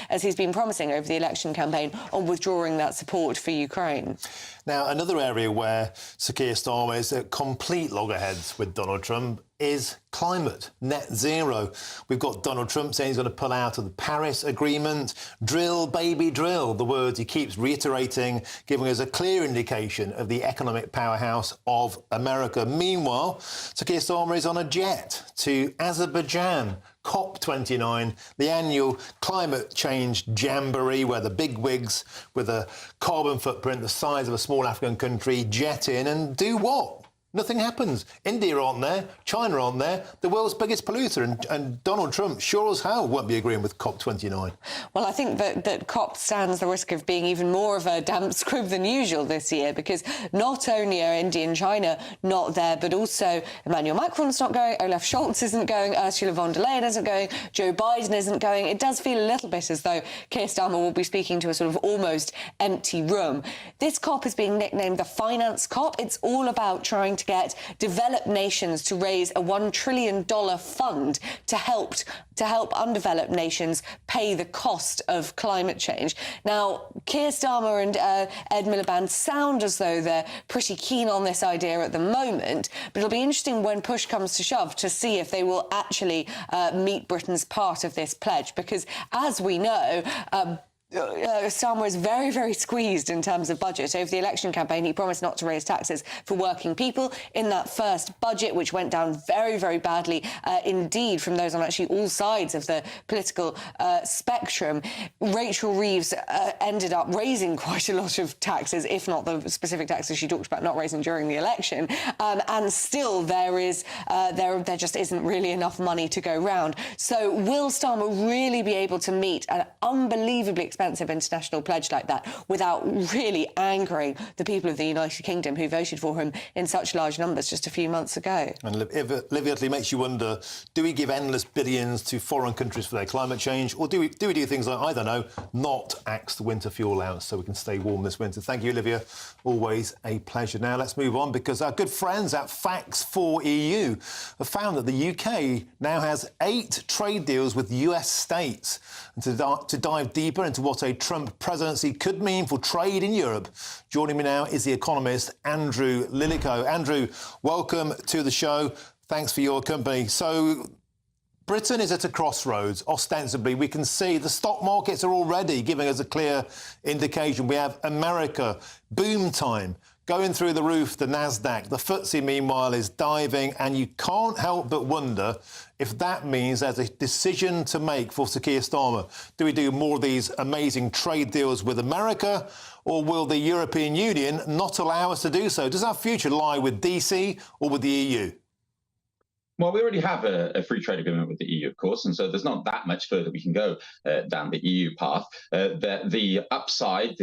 as he's been promising over the election campaign on withdrawing that support for Ukraine. Now, another area where Sir Keir Starmer is at complete loggerheads with Donald Trump is climate, net zero. We've got Donald Trump saying he's going to pull out of the Paris Agreement. Drill, baby, drill, the words he keeps reiterating, giving us a clear indication of the economic powerhouse of America. Meanwhile, Sir Keir Starmer is on a jet to Azerbaijan, COP29, the annual climate change jamboree, where the bigwigs with a carbon footprint the size of a small African country jet in and do what? Nothing happens. India aren't there, China aren't there, the world's biggest polluter, and Donald Trump sure as hell won't be agreeing with COP29. Well, I think that COP stands the risk of being even more of a damp squib than usual this year, because not only are India and China not there, but also Emmanuel Macron's not going, Olaf Scholz isn't going, Ursula von der Leyen isn't going, Joe Biden isn't going. It does feel a little bit as though Keir Starmer will be speaking to a sort of almost empty room. This COP is being nicknamed the Finance COP. It's all about trying to get developed nations to raise a $1 trillion fund to help undeveloped nations pay the cost of climate change. Now, Keir Starmer and Ed Miliband sound as though they're pretty keen on this idea at the moment, but it'll be interesting when push comes to shove to see if they will actually meet Britain's part of this pledge, because, as we know, Starmer is very, very squeezed in terms of budget. Over the election campaign, he promised not to raise taxes for working people. In that first budget, which went down very, very badly indeed from those on actually all sides of the political spectrum, Rachel Reeves ended up raising quite a lot of taxes, if not the specific taxes she talked about not raising during the election. And still, there just isn't really enough money to go round. So will Starmer really be able to meet an unbelievably expensive international pledge like that without really angering the people of the United Kingdom who voted for him in such large numbers just a few months ago? And Livia makes you wonder, do we give endless billions to foreign countries for their climate change, or do we do things like, I don't know, not axe the winter fuel allowance so we can stay warm this winter? Thank you, Olivia. Always a pleasure. Now let's move on, because our good friends at Facts4EU have found that the UK now has 8 trade deals with US states. And to dive deeper into what a Trump presidency could mean for trade in Europe, joining me now is the economist Andrew Lillico. Andrew, welcome to the show. Thanks for your company. So, Britain is at a crossroads, ostensibly. We can see the stock markets are already giving us a clear indication. We have America, boom time, going through the roof, the Nasdaq. The FTSE, meanwhile, is diving, and you can't help but wonder if that means there's a decision to make for Sir Keir Starmer. Do we do more of these amazing trade deals with America, or will the European Union not allow us to do so? Does our future lie with DC or with the EU? Well, we already have a free trade agreement with the EU, of course, and so there's not that much further we can go down the EU path. The upside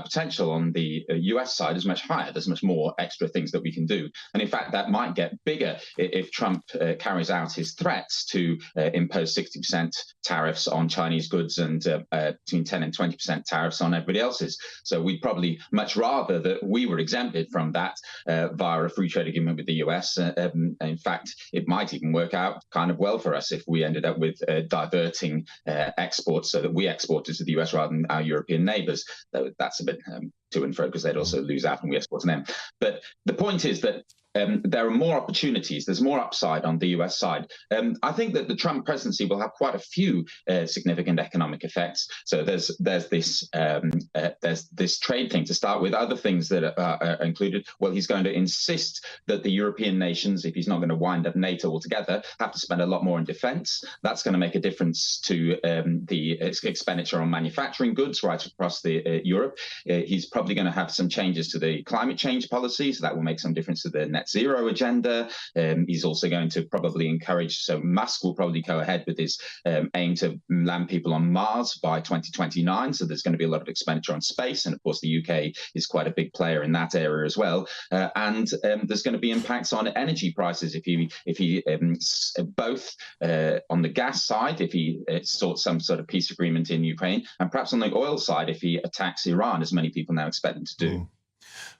potential on the US side is much higher. There's much more extra things that we can do. And in fact, that might get bigger if Trump carries out his threats to impose 60% tariffs on Chinese goods and between 10 and 20% tariffs on everybody else's. So we'd probably much rather that we were exempted from that via a free trade agreement with the US. In fact, it might even work out kind of well for us if we ended up with diverting exports so that we exported to the US rather than our European neighbours. That's a bit to and fro because they'd also lose out and we export to them. But the point is that there are more opportunities. There's more upside on the US side. I think that the Trump presidency will have quite a few significant economic effects. So there's this trade thing to start with. Other things that are included. Well, he's going to insist that the European nations, if he's not going to wind up NATO altogether, have to spend a lot more on defence. That's going to make a difference to the expenditure on manufacturing goods right across the Europe. He's probably going to have some changes to the climate change policy, so that will make some difference to the net zero agenda. He's also going to probably encourage, so Musk will probably go ahead with his aim to land people on Mars by 2029. So there's going to be a lot of expenditure on space. And of course, the UK is quite a big player in that area as well. And there's going to be impacts on energy prices if he both on the gas side, if he sorts some sort of peace agreement in Ukraine, and perhaps on the oil side, if he attacks Iran, as many people now expect him to do.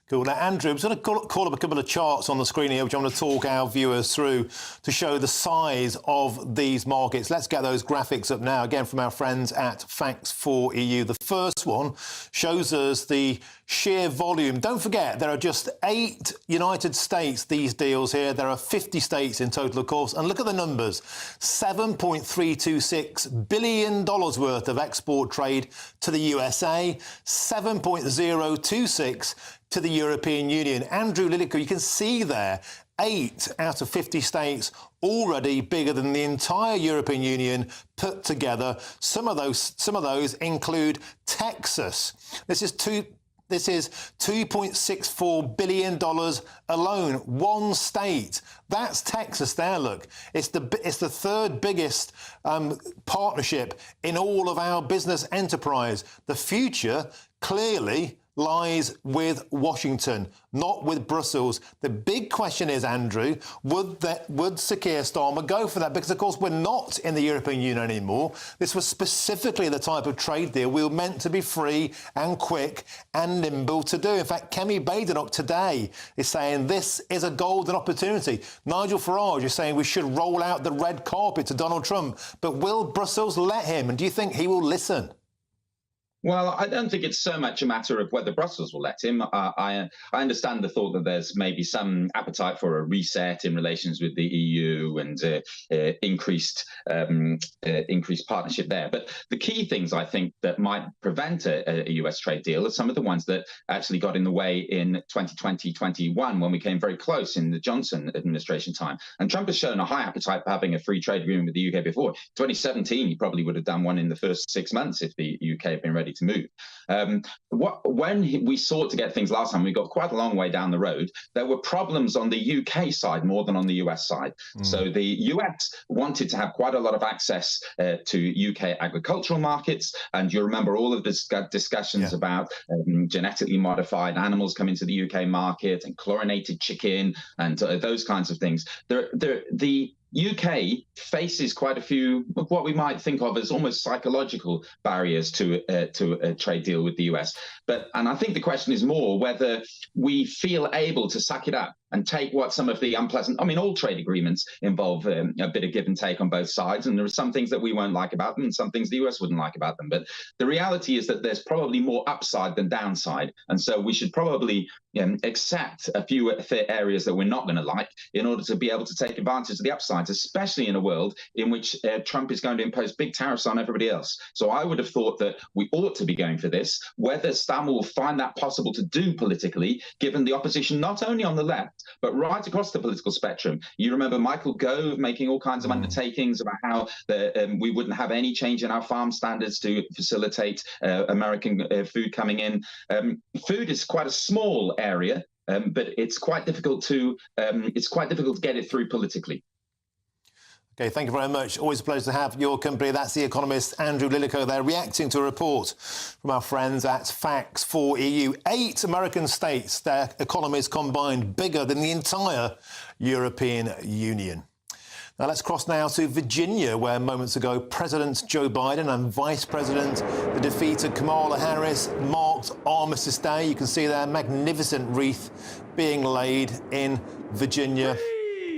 Cool. Now, Andrew, I'm just going to call up a couple of charts on the screen here, which I'm going to talk our viewers through to show the size of these markets. Let's get those graphics up now, again, from our friends at Facts4EU. The first one shows us the sheer volume. Don't forget, there are just 8 United States, these deals here. There are 50 states in total, of course. And look at the numbers. $7.326 billion worth of export trade to the USA, 7.026 to the European Union. Andrew Lillico, you can see there 8 out of 50 states already bigger than the entire European Union put together. Some of those include Texas. This is $2.64 billion alone. One state. That's Texas there, look. It's the third biggest partnership in all of our business enterprise. The future clearly lies with Washington, not with Brussels. The big question is, Andrew, would Sir Keir Starmer go for that? Because, of course, we're not in the European Union anymore. This was specifically the type of trade deal we were meant to be free and quick and nimble to do. In fact, Kemi Badenoch today is saying this is a golden opportunity. Nigel Farage is saying we should roll out the red carpet to Donald Trump. But will Brussels let him? And do you think he will listen? Well, I don't think it's so much a matter of whether Brussels will let him. I understand the thought that there's maybe some appetite for a reset in relations with the EU and increased partnership there. But the key things I think that might prevent a US trade deal are some of the ones that actually got in the way in 2020-21 when we came very close in the Johnson administration time. And Trump has shown a high appetite for having a free trade agreement with the UK before. 2017, he probably would have done one in the first 6 months if the UK had been ready to move. When we sought to get things last time, we got quite a long way down the road. There were problems on the UK side more than on the US side. So the US wanted to have quite a lot of access to UK agricultural markets. And you remember all of the discussions about genetically modified animals coming to the UK market and chlorinated chicken and those kinds of things. The UK faces quite a few of what we might think of as almost psychological barriers to a trade deal with the US. And I think the question is more whether we feel able to suck it up and take what some of the unpleasant, I mean, all trade agreements involve a bit of give and take on both sides. And there are some things that we won't like about them and some things the US wouldn't like about them. But the reality is that there's probably more upside than downside. And so we should probably accept a few areas that we're not going to like in order to be able to take advantage of the upsides, especially in a world in which Trump is going to impose big tariffs on everybody else. So I would have thought that we ought to be going for this. Whether Stam will find that possible to do politically, given the opposition not only on the left, but right across the political spectrum. You remember Michael Gove making all kinds of undertakings about how we wouldn't have any change in our farm standards to facilitate American food coming in. Food is quite a small area, but it's quite difficult to get it through politically. OK, thank you very much. Always a pleasure to have your company. That's the economist Andrew Lillico there, reacting to a report from our friends at Facts for EU. 8 American states, their economies combined bigger than the entire European Union. Now let's cross now to Virginia, where moments ago President Joe Biden and Vice President, the defeated Kamala Harris, marked Armistice Day. You can see their magnificent wreath being laid in Virginia.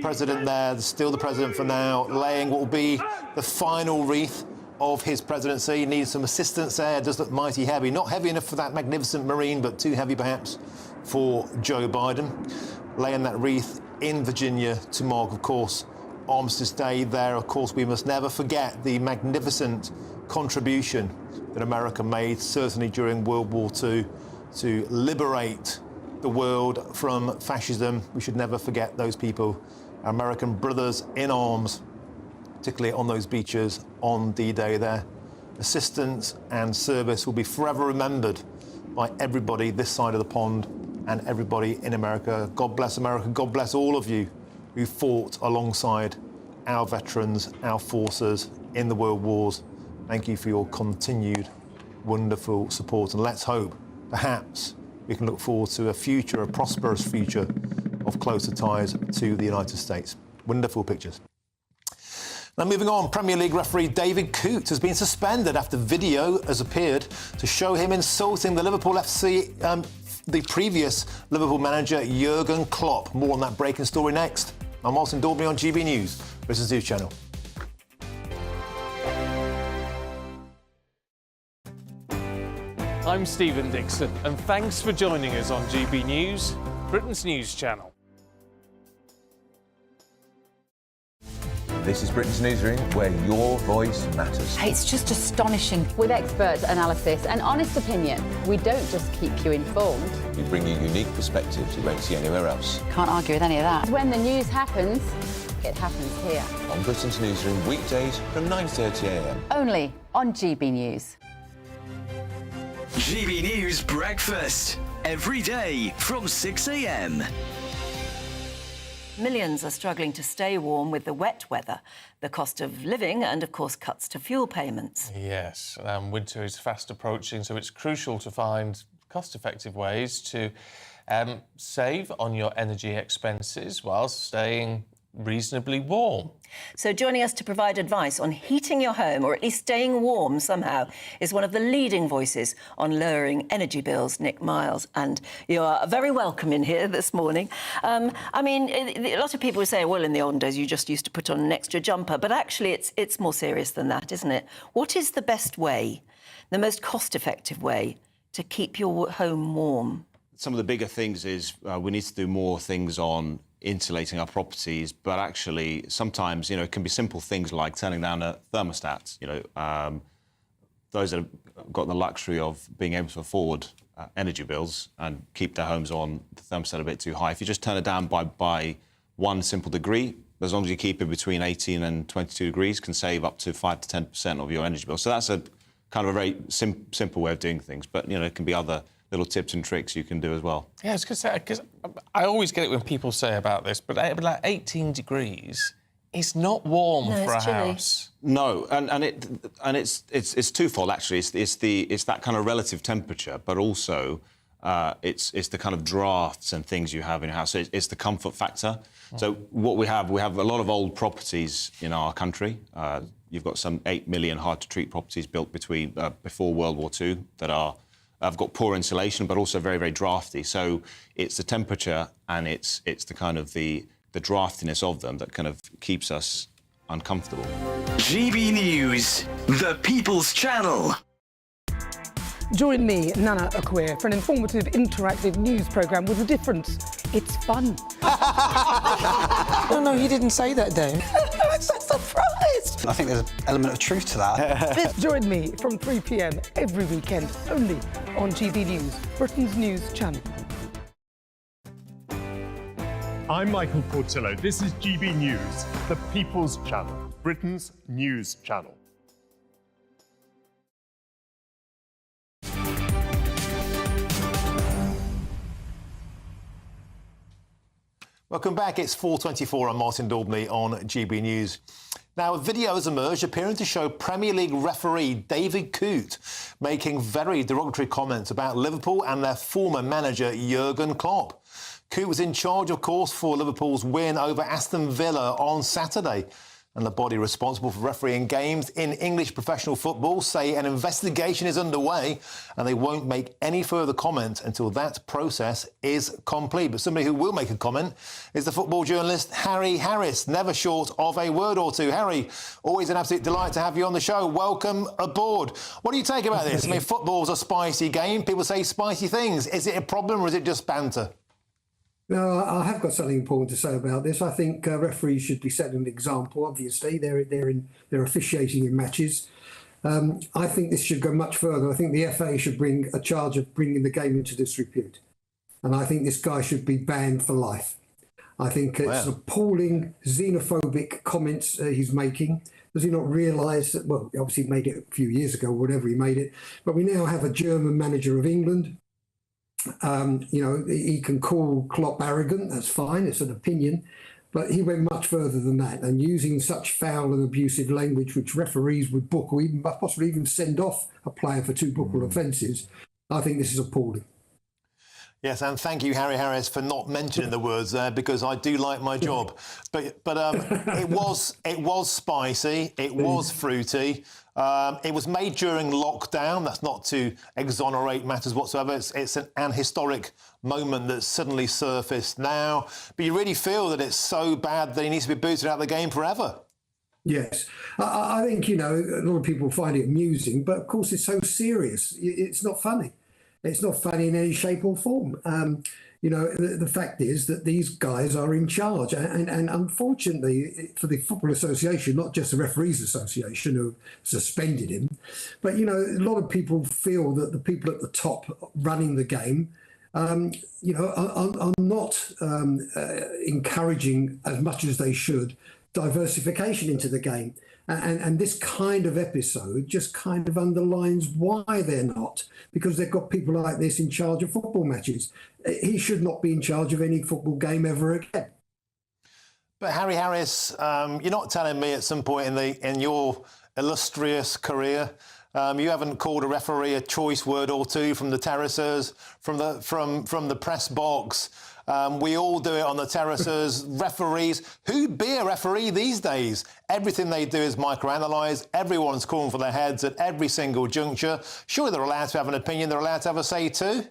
President there, still the president for now, laying what will be the final wreath of his presidency. Needs some assistance there. It does look mighty heavy. Not heavy enough for that magnificent Marine, but too heavy perhaps for Joe Biden. Laying that wreath in Virginia to mark, of course, Armistice Day there. Of course, we must never forget the magnificent contribution that America made, certainly during World War II, to liberate the world from fascism. We should never forget those people, our American brothers in arms, particularly on those beaches on D-Day. Their assistance and service will be forever remembered by everybody this side of the pond and everybody in America. God bless America. God bless all of you who fought alongside our veterans, our forces in the world wars. Thank you for your continued wonderful support. And let's hope, perhaps, we can look forward to a future, a prosperous future of closer ties to the United States. Wonderful pictures. Now, moving on, Premier League referee David Coote has been suspended after video has appeared to show him insulting the Liverpool FC, the previous Liverpool manager, Jurgen Klopp. More on that breaking story next. I'm Martin Daubney on GB News, Britain's news channel. I'm Stephen Dixon, and thanks for joining us on GB News, Britain's news channel. This is Britain's Newsroom, where your voice matters. It's just astonishing. With expert analysis and honest opinion, we don't just keep you informed. We bring you unique perspectives you won't see anywhere else. Can't argue with any of that. When the news happens, it happens here. On Britain's Newsroom, weekdays from 9:30 a.m. Only on GB News. GB News Breakfast. Every day from 6 a.m. Millions are struggling to stay warm with the wet weather, the cost of living and, of course, cuts to fuel payments. Yes, winter is fast approaching, so it's crucial to find cost-effective ways to save on your energy expenses while staying reasonably warm. So joining us to provide advice on heating your home, or at least staying warm somehow, is one of the leading voices on lowering energy bills, Nick Miles. And you are very welcome in here this morning. I mean, a lot of people say, well, in the olden days, you just used to put on an extra jumper. But actually, it's more serious than that, isn't it? What is the best way, the most cost-effective way to keep your home warm? Some of the bigger things is we need to do more things on insulating our properties, but actually sometimes, you know, it can be simple things like turning down a thermostat. You know, those that have got the luxury of being able to afford energy bills and keep their homes on the thermostat a bit too high. If you just turn it down by one simple degree, as long as you keep it between 18 and 22 degrees, can save up to 5 to 10% of your energy bill. So that's a kind of a very simple way of doing things. But, you know, it can be other little tips and tricks you can do as well. Yeah, I was going to say, because I always get it when people say about this, but like 18 degrees is not warm for a house. No, and it's twofold actually. It's that kind of relative temperature, but also it's the kind of drafts and things you have in your house. So it's the comfort factor. So what we have a lot of old properties in our country. You've got some 8 million hard-to-treat properties built before World War II that are have got poor insulation, but also very, very drafty. So it's the temperature and it's the kind of the draftiness of them that kind of keeps us uncomfortable. GB News, the People's Channel. Join me, Nana Akwe, for an informative, interactive news programme with a difference. It's fun. No, he didn't say that, Dave. I'm so surprised. I think there's an element of truth to that. Join me from 3 p.m. every weekend, only on GB News, Britain's news channel. I'm Michael Portillo. This is GB News, the People's Channel, Britain's news channel. Welcome back. It's 4:24. I'm Martin Daubney on GB News. Now, a video has emerged appearing to show Premier League referee David Coote making very derogatory comments about Liverpool and their former manager Jurgen Klopp. Coote was in charge, of course, for Liverpool's win over Aston Villa on Saturday. And the body responsible for refereeing games in English professional football say an investigation is underway and they won't make any further comment until that process is complete. But somebody who will make a comment is the football journalist Harry Harris, never short of a word or two. Harry, always an absolute delight to have you on the show. Welcome aboard. What do you take about this? I mean, football's a spicy game. People say spicy things. Is it a problem or is it just banter? No, I have got something important to say about this. I think referees should be setting an example. Obviously, they're officiating in matches. I think this should go much further. I think the FA should bring a charge of bringing the game into disrepute, and I think this guy should be banned for life. I think it's appalling, xenophobic comments he's making. Does he not realise that? Well, he obviously made it a few years ago, whatever he made it. But we now have a German manager of England. He can call Klopp arrogant, that's fine, it's an opinion, but he went much further than that, and using such foul and abusive language which referees would book or even possibly even send off a player for 2 bookable offences, I think this is appalling. Yes, and thank you, Harry Harris, for not mentioning the words there, because I do like my job. But it was spicy, it was fruity. It was made during lockdown. That's not to exonerate matters whatsoever. It's an historic moment that's suddenly surfaced now. But you really feel that it's so bad that he needs to be booted out of the game forever. Yes, I think, a lot of people find it amusing, but of course it's so serious. It's not funny. It's not funny in any shape or form. The fact is that these guys are in charge. And unfortunately for the Football Association, not just the Referees Association who suspended him, but, a lot of people feel that the people at the top running the game, are not encouraging as much as they should diversification into the game. And this kind of episode just kind of underlines why they're not, because they've got people like this in charge of football matches. He should not be in charge of any football game ever again. But Harry Harris, you're not telling me at some point in your illustrious career, you haven't called a referee a choice word or two from the terraces, from the press box. We all do it on the terraces. Referees, who'd be a referee these days? Everything they do is microanalyse. Everyone's calling for their heads at every single juncture. Surely they're allowed to have an opinion. They're allowed to have a say too.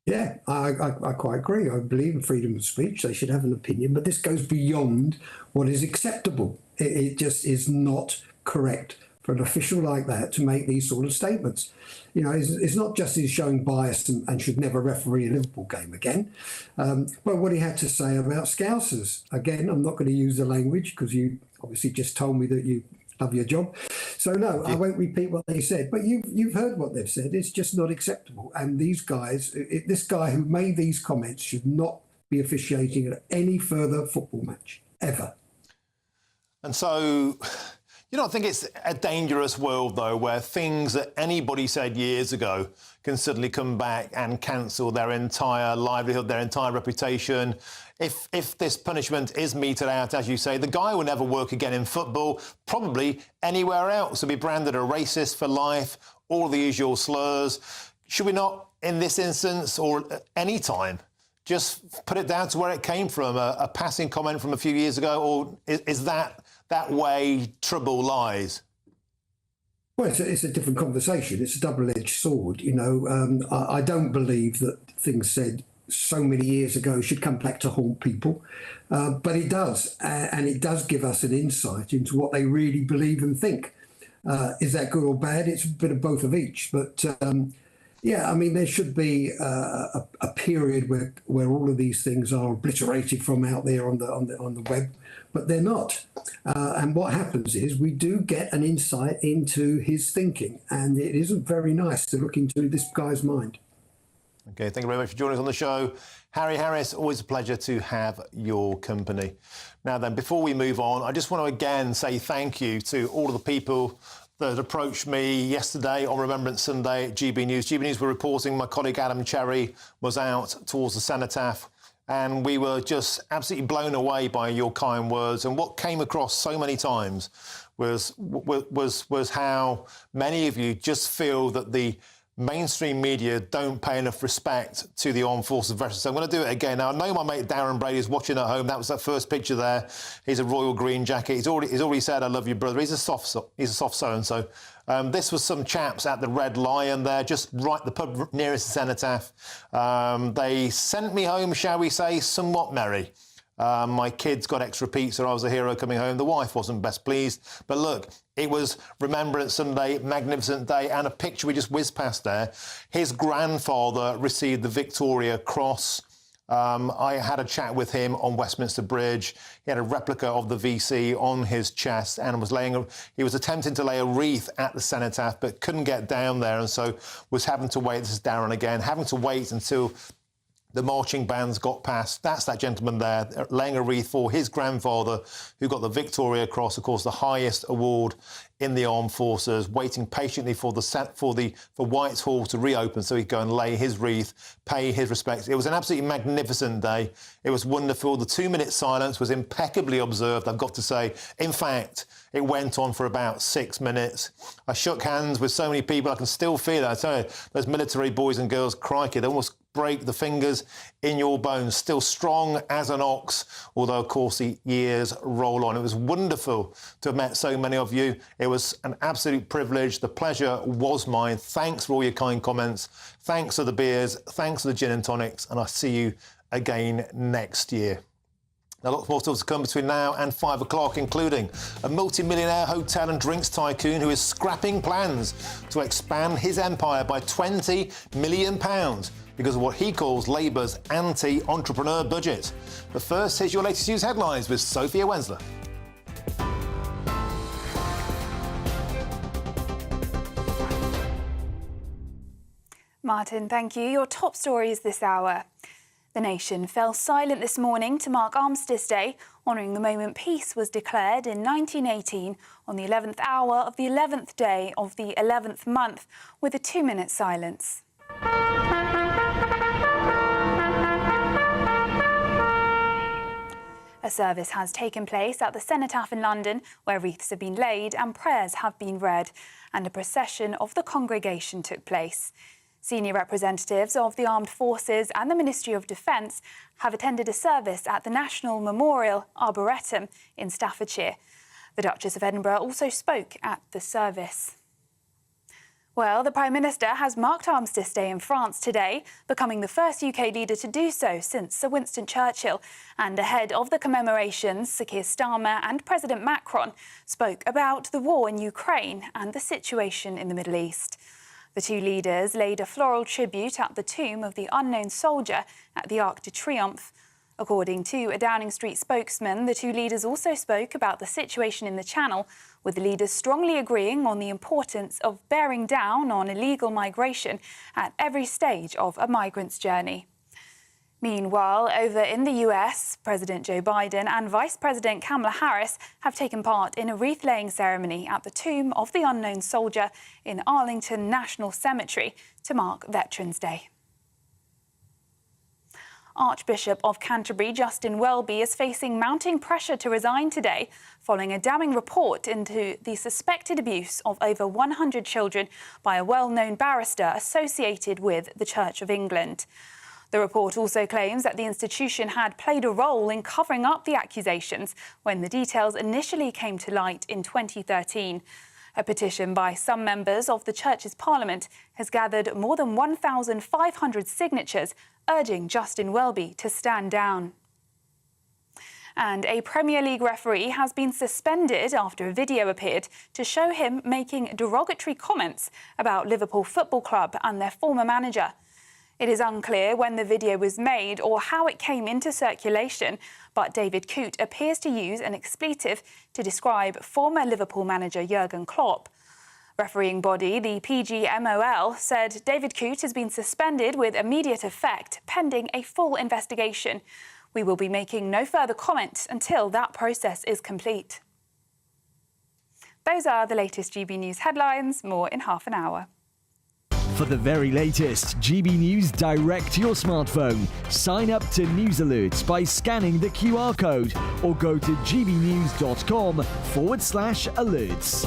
Yeah, I quite agree. I believe in freedom of speech. They should have an opinion, but this goes beyond what is acceptable. It just is not correct for an official like that to make these sort of statements. It's not just he's showing bias and should never referee a Liverpool game again. But what he had to say about Scousers. Again, I'm not going to use the language because you obviously just told me that you love your job. So no, I won't repeat what they said. But you've heard what they've said. It's just not acceptable. And these guys, this guy who made these comments should not be officiating at any further football match, ever. And so... You don't think it's a dangerous world, though, where things that anybody said years ago can suddenly come back and cancel their entire livelihood, their entire reputation? If this punishment is meted out, as you say, the guy will never work again in football, probably anywhere else. He'll be branded a racist for life, all the usual slurs. Should we not, in this instance or at any time, just put it down to where it came from, a passing comment from a few years ago, or is that way trouble lies? Well, it's a different conversation. It's a double-edged sword. You know, I don't believe that things said so many years ago should come back to haunt people, but it does, and it does give us an insight into what they really believe and think. Is that good or bad? It's a bit of both of each, but yeah, I mean, there should be a period where all of these things are obliterated from out there on the web, but they're not. And what happens is we do get an insight into his thinking, and it isn't very nice to look into this guy's mind. OK, thank you very much for joining us on the show. Harry Harris, always a pleasure to have your company. Now then, before we move on, I just want to again say thank you to all of the people that approached me yesterday on Remembrance Sunday at GB News. GB News were reporting my colleague Adam Cherry was out towards the cenotaph, and we were just absolutely blown away by your kind words. And what came across so many times was how many of you just feel that the mainstream media don't pay enough respect to the armed forces of veterans. So I'm going to do it again. Now, I know my mate Darren Brady is watching at home. That was that first picture there. He's a royal green jacket. He's already said, "I love you, brother." He's a soft so-and-so. This was some chaps at the Red Lion there, just right the pub nearest the cenotaph. They sent me home, shall we say, somewhat merry. My kids got extra pizza. I was a hero coming home. The wife wasn't best pleased. But look, it was Remembrance Sunday, magnificent day, and a picture we just whizzed past there. His grandfather received the Victoria Cross. I had a chat with him on Westminster Bridge. He had a replica of the VC on his chest and he was attempting to lay a wreath at the cenotaph, but couldn't get down there, and so was having to wait. This is Darren again, having to wait until the marching bands got past. That's that gentleman there, laying a wreath for his grandfather, who got the Victoria Cross, of course, the highest award in the armed forces, waiting patiently for Whitehall to reopen so he could go and lay his wreath, pay his respects. It was an absolutely magnificent day. It was wonderful. The 2-minute silence was impeccably observed, I've got to say. In fact, it went on for about 6 minutes. I shook hands with so many people. I can still feel it. I tell you, those military boys and girls, crikey, they almost break the fingers in your bones. Still strong as an ox, although, of course, the years roll on. It was wonderful to have met so many of you. It was an absolute privilege. The pleasure was mine. Thanks for all your kind comments. Thanks for the beers. Thanks for the gin and tonics. And I'll see you again next year. Now, lots more still to come between now and 5 o'clock, including a multi-millionaire hotel and drinks tycoon who is scrapping plans to expand his empire by £20 million because of what he calls Labour's anti-entrepreneur budget. But first, here's your latest news headlines with Sophia Wensler. Martin, thank you. Your top stories this hour. The nation fell silent this morning to mark Armistice Day, honouring the moment peace was declared in 1918 on the 11th hour of the 11th day of the 11th month, with a 2-minute silence. A service has taken place at the Cenotaph in London, where wreaths have been laid and prayers have been read, and a procession of the congregation took place. Senior representatives of the Armed Forces and the Ministry of Defence have attended a service at the National Memorial Arboretum in Staffordshire. The Duchess of Edinburgh also spoke at the service. Well, the Prime Minister has marked Armistice Day in France today, becoming the first UK leader to do so since Sir Winston Churchill. And ahead of the commemorations, Sir Keir Starmer and President Macron spoke about the war in Ukraine and the situation in the Middle East. The two leaders laid a floral tribute at the tomb of the unknown soldier at the Arc de Triomphe. According to a Downing Street spokesman, the two leaders also spoke about the situation in the Channel, with the leaders strongly agreeing on the importance of bearing down on illegal migration at every stage of a migrant's journey. Meanwhile, over in the US, President Joe Biden and Vice President Kamala Harris have taken part in a wreath-laying ceremony at the tomb of the unknown soldier in Arlington National Cemetery to mark Veterans Day. Archbishop of Canterbury, Justin Welby, is facing mounting pressure to resign today following a damning report into the suspected abuse of over 100 children by a well-known barrister associated with the Church of England. The report also claims that the institution had played a role in covering up the accusations when the details initially came to light in 2013. A petition by some members of the Church's Parliament has gathered more than 1,500 signatures urging Justin Welby to stand down. And a Premier League referee has been suspended after a video appeared to show him making derogatory comments about Liverpool Football Club and their former manager. It is unclear when the video was made or how it came into circulation, but David Coote appears to use an expletive to describe former Liverpool manager Jurgen Klopp. Refereeing body, the PGMOL, said David Coote has been suspended with immediate effect pending a full investigation. We will be making no further comments until that process is complete. Those are the latest GB News headlines. More in half an hour. For the very latest GB News direct to your smartphone, sign up to News Alerts by scanning the QR code or go to gbnews.com/alerts.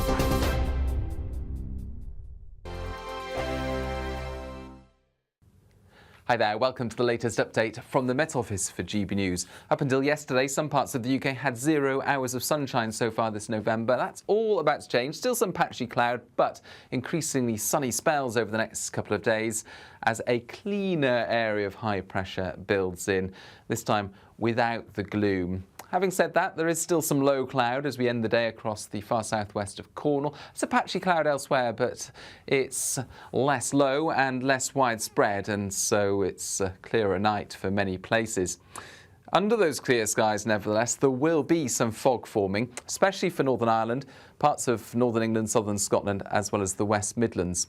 Hi there, welcome to the latest update from the Met Office for GB News. Up until yesterday, some parts of the UK had 0 hours of sunshine so far this November. That's all about to change. Still some patchy cloud, but increasingly sunny spells over the next couple of days as a cleaner area of high pressure builds in, this time without the gloom. Having said that, there is still some low cloud as we end the day across the far southwest of Cornwall. It's a patchy cloud elsewhere, but it's less low and less widespread, and so it's a clearer night for many places. Under those clear skies, nevertheless, there will be some fog forming, especially for Northern Ireland, parts of Northern England, Southern Scotland, as well as the West Midlands.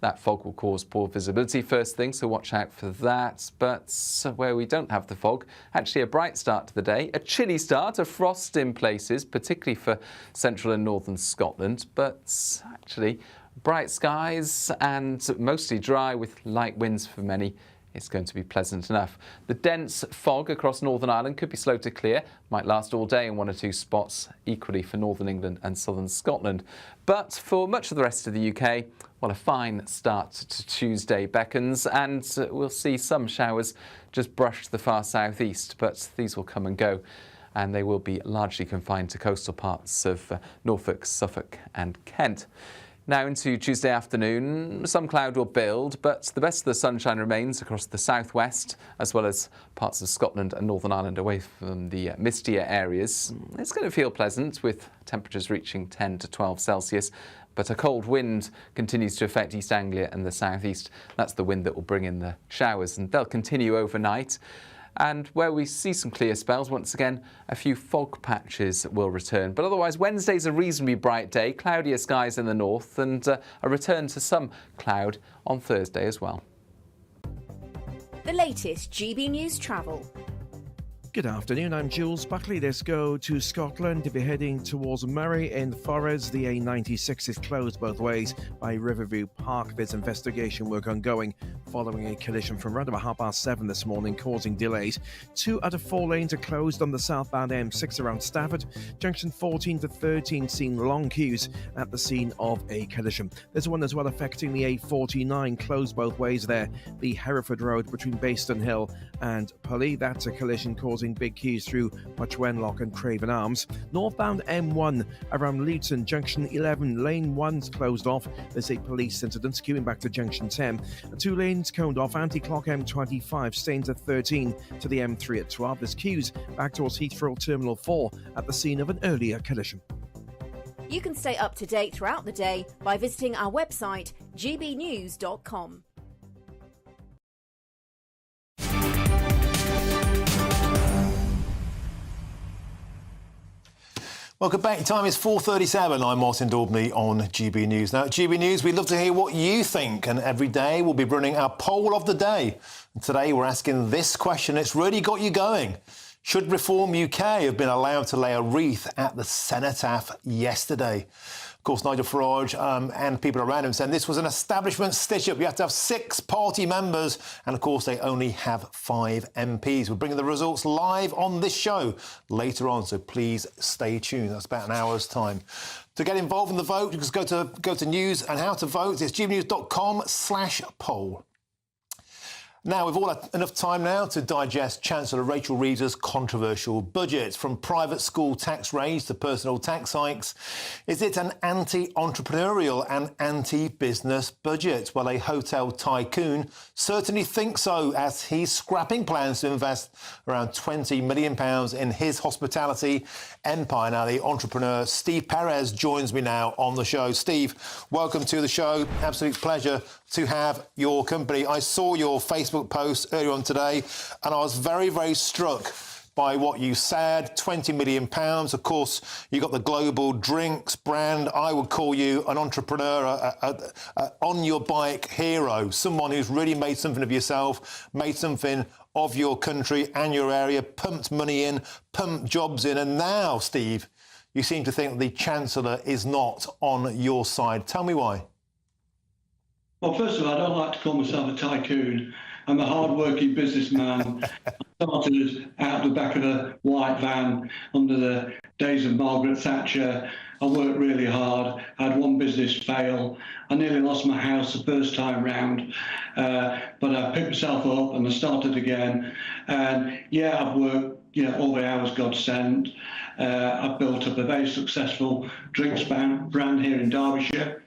That fog will cause poor visibility first thing, so watch out for that. But where we don't have the fog, actually a bright start to the day. A chilly start, a frost in places, particularly for central and northern Scotland. But actually bright skies and mostly dry with light winds for many. It's going to be pleasant enough. The dense fog across Northern Ireland could be slow to clear, might last all day in 1 or 2 spots, equally for Northern England and Southern Scotland. But for much of the rest of the UK, well, a fine start to Tuesday beckons, and we'll see some showers just brush the far southeast, but these will come and go, and they will be largely confined to coastal parts of Norfolk, Suffolk and Kent. Now into Tuesday afternoon, some cloud will build, but the best of the sunshine remains across the southwest, as well as parts of Scotland and Northern Ireland away from the mistier areas. It's going to feel pleasant, with temperatures reaching 10 to 12 Celsius, but a cold wind continues to affect East Anglia and the southeast. That's the wind that will bring in the showers, and they'll continue overnight. And where we see some clear spells, once again, a few fog patches will return. But otherwise, Wednesday's a reasonably bright day, cloudier skies in the north, and a return to some cloud on Thursday as well. The latest GB News travel. Good afternoon, I'm Jules Buckley. Let's go to Scotland to be heading towards Murray in Farage. The A96 is closed both ways by Riverview Park. There's investigation work ongoing following a collision from around about 7:30 this morning, causing delays. 2 out of 4 lanes are closed on the southbound M6 around Stafford. Junction 14 to 13 seen long queues at the scene of a collision. There's one as well affecting the A49, closed both ways there. The Hereford Road between Bayston Hill and Pulley. That's a collision causing big queues through Much Wenlock and Craven Arms. Northbound M1 around Luton, Junction 11, lane 1's closed off. There's a police incident queuing back to Junction 10. 2 lanes coned off, anti-clock M25, staying to 13 to the M3 at 12. There's queues back towards Heathrow Terminal 4 at the scene of an earlier collision. You can stay up to date throughout the day by visiting our website, gbnews.com. Welcome back. Time is 4:37. I'm Martin Daubney on GB News. Now, at GB News, we'd love to hear what you think, and every day we'll be running our poll of the day. And today we're asking this question. It's really got you going. Should Reform UK have been allowed to lay a wreath at the cenotaph yesterday? Of course, Nigel Farage and people around him saying this was an establishment stitch-up. You have to have 6 party members, and of course they only have 5 MPs. We're bringing the results live on this show later on, so please stay tuned. That's about an hour's time. To get involved in the vote, you just go to news and how to vote. It's gbnews.com/poll. Now, we've all had enough time now to digest Chancellor Rachel Reeves' controversial budget. From private school tax raise to personal tax hikes, is it an anti-entrepreneurial and anti-business budget? Well, a hotel tycoon certainly thinks so, as he's scrapping plans to invest around £20 million in his hospitality empire. Now, the entrepreneur Steve Perez joins me now on the show. Steve, welcome to the show. Absolute pleasure to have your company. I saw your Facebook post earlier on today, and I was very, very struck by what you said. £20 million. Of course, you got the global drinks brand. I would call you an entrepreneur, a on your bike hero, someone who's really made something of yourself, made something of your country and your area, pumped money in, pumped jobs in. And now, Steve, you seem to think that the Chancellor is not on your side. Tell me why. Well, first of all, I don't like to call myself a tycoon. I'm a hard-working businessman. I started out the back of a white van under the days of Margaret Thatcher. I worked really hard. I had one business fail. I nearly lost my house the first time round, but I picked myself up and I started again. And yeah, I've worked all the hours God sent. I've built up a very successful drinks brand here in Derbyshire.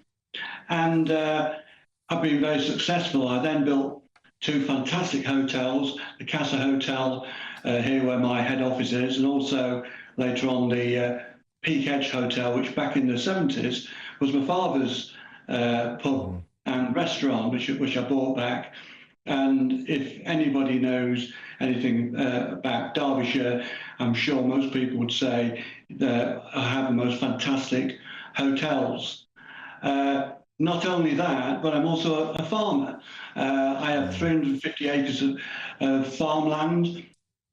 And I've been very successful. I then built 2 fantastic hotels, the Casa Hotel here where my head office is, and also later on the Peak Edge Hotel, which back in the 70s was my father's pub and restaurant, which I bought back. And if anybody knows anything about Derbyshire, I'm sure most people would say that I have the most fantastic hotels. Not only that, but I'm also a farmer. I have 350 acres of farmland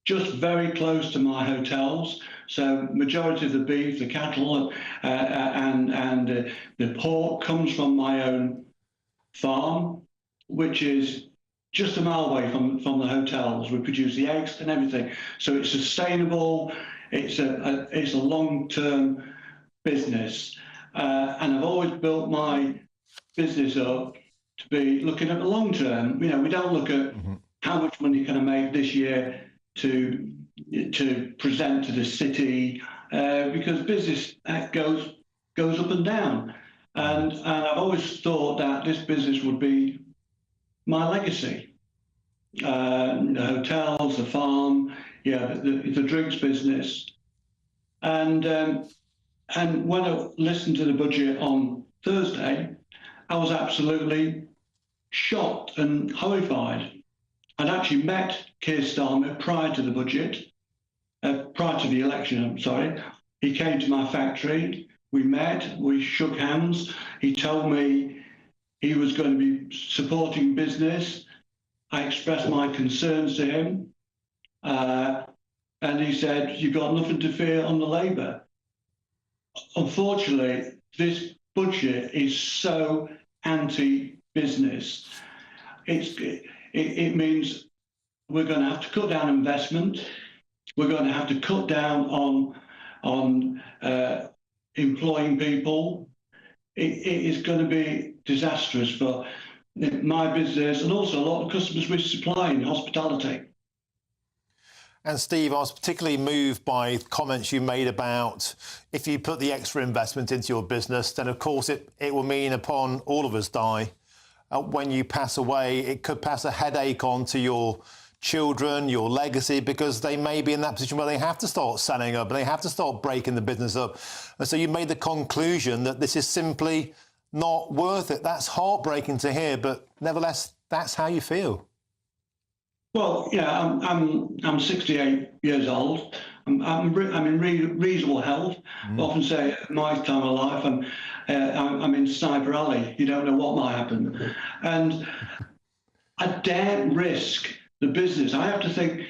just very close to my hotels. So majority of the beef, the cattle and the pork comes from my own farm, which is just a mile away from the hotels. We produce the eggs and everything. So it's sustainable, it's a long-term business. And I've always built my business up to be looking at the long term. We don't look at how much money can I make this year to present to the city, because business goes up and down. And I've always thought that this business would be my legacy. The hotels, the farm, the drinks business. And when I listened to the budget on Thursday, I was absolutely shocked and horrified. I'd actually met Keir Starmer prior to the budget, prior to the election, I'm sorry. He came to my factory, we met, we shook hands. He told me he was going to be supporting business. I expressed my concerns to him. And he said, "You've got nothing to fear on the Labour." Unfortunately, this budget is so anti-business. It means we're going to have to cut down investment. We're going to have to cut down on employing people. It is going to be disastrous for my business and also a lot of customers we supply in hospitality. And Steve, I was particularly moved by comments you made about if you put the extra investment into your business, then of course it will mean upon all of us die. When you pass away, it could pass a headache on to your children, your legacy, because they may be in that position where they have to start selling up and they have to start breaking the business up. And so you made the conclusion that this is simply not worth it. That's heartbreaking to hear, but nevertheless, that's how you feel. Well, yeah, I'm 68 years old. I'm in reasonable health. I often say at my time of life, I'm in Sniper Alley. You don't know what might happen. And I daren't risk the business. I have to think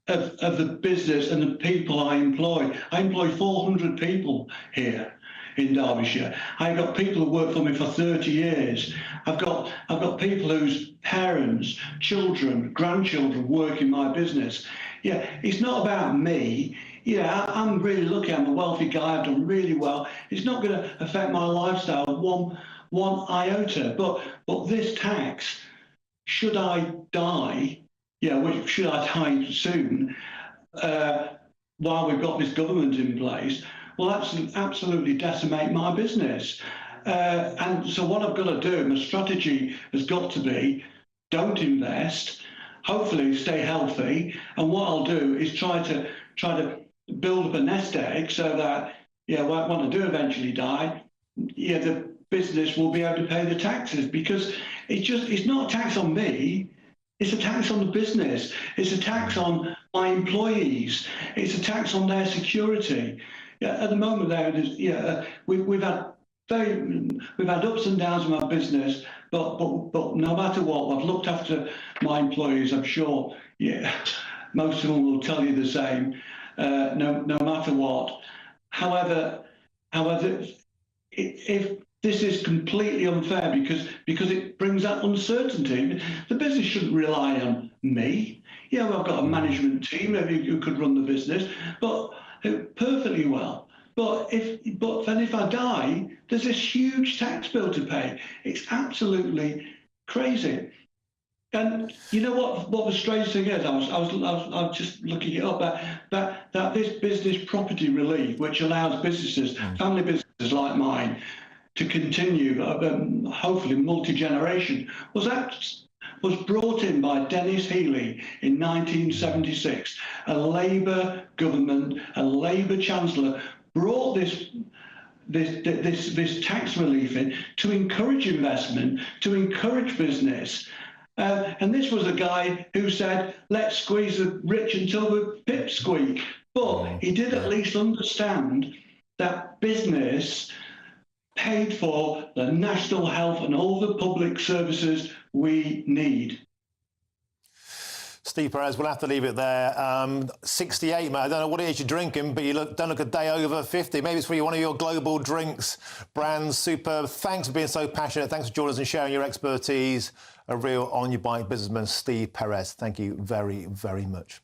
of the business and the people I employ. I employ 400 people here in Derbyshire. I've got people who work for me for 30 years. I've got people whose parents, children, grandchildren work in my business. Yeah, it's not about me. Yeah, I'm really lucky. I'm a wealthy guy. I've done really well. It's not going to affect my lifestyle one iota. But this tax should I die, should I die soon, while we've got this government in place, well, that's absolutely decimate my business. And so what I've got to do, my strategy has got to be, don't invest, hopefully stay healthy, and what I'll do is try to build up a nest egg so that, when I do eventually die, the business will be able to pay the taxes, because it's not a tax on me, it's a tax on the business, it's a tax on my employees, it's a tax on their security. At the moment, we've had ups and downs in our business, but no matter what, I've looked after my employees. I'm sure, most of them will tell you the same. No matter what. However, if this is completely unfair because it brings that uncertainty, the business shouldn't rely on me. I've got a management team who could run the business, but perfectly well. But then if I die, there's this huge tax bill to pay. It's absolutely crazy. And you know what the strange thing is? I was just looking it up, that this business property relief, which allows businesses, family businesses like mine, to continue, hopefully multi-generation, was brought in by Dennis Healey in 1976. A Labour government, a Labour chancellor, brought this tax relief in to encourage investment, to encourage business. And this was a guy who said, let's squeeze the rich until the pips squeak. But he did at least understand that business paid for the national health and all the public services we need. Steve Perez, we'll have to leave it there. 68, mate. I don't know what it is you're drinking, but you don't look a day over 50. Maybe it's for one of your global drinks brands. Superb. Thanks for being so passionate. Thanks for joining us and sharing your expertise. A real on-your-bike businessman, Steve Perez. Thank you very, very much.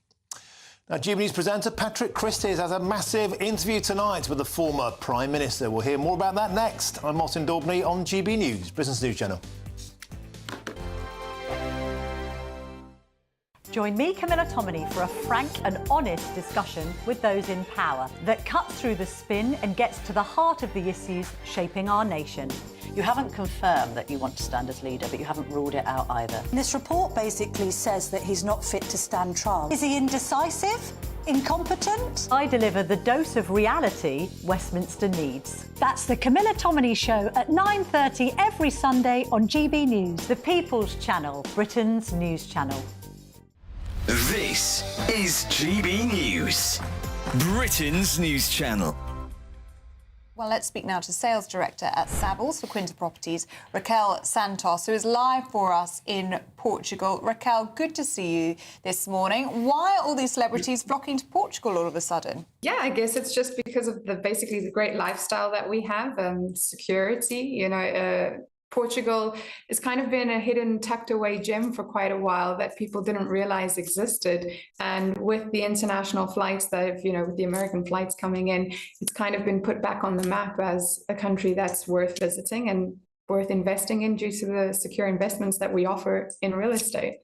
Now, GB News presenter Patrick Christys has a massive interview tonight with the former Prime Minister. We'll hear more about that next. I'm Martin Daubney on GB News, Britain's news channel. Join me, Camilla Tominey, for a frank and honest discussion with those in power that cuts through the spin and gets to the heart of the issues shaping our nation. You haven't confirmed that you want to stand as leader, but you haven't ruled it out either. This report basically says that he's not fit to stand trial. Is he indecisive? Incompetent? I deliver the dose of reality Westminster needs. That's the Camilla Tominey Show at 9:30 every Sunday on GB News. The People's Channel, Britain's news channel. This is GB News, Britain's news channel. Well, let's speak now to Sales Director at Savills for Quinta Properties, Raquel Santos, who is live for us in Portugal. Raquel, good to see you this morning. Why are all these celebrities flocking to Portugal all of a sudden? Yeah, I guess it's just because of basically the great lifestyle that we have, security, Portugal has kind of been a hidden, tucked away gem for quite a while that people didn't realize existed. And with the international flights that, with the American flights coming in, it's kind of been put back on the map as a country that's worth visiting and worth investing in due to the secure investments that we offer in real estate.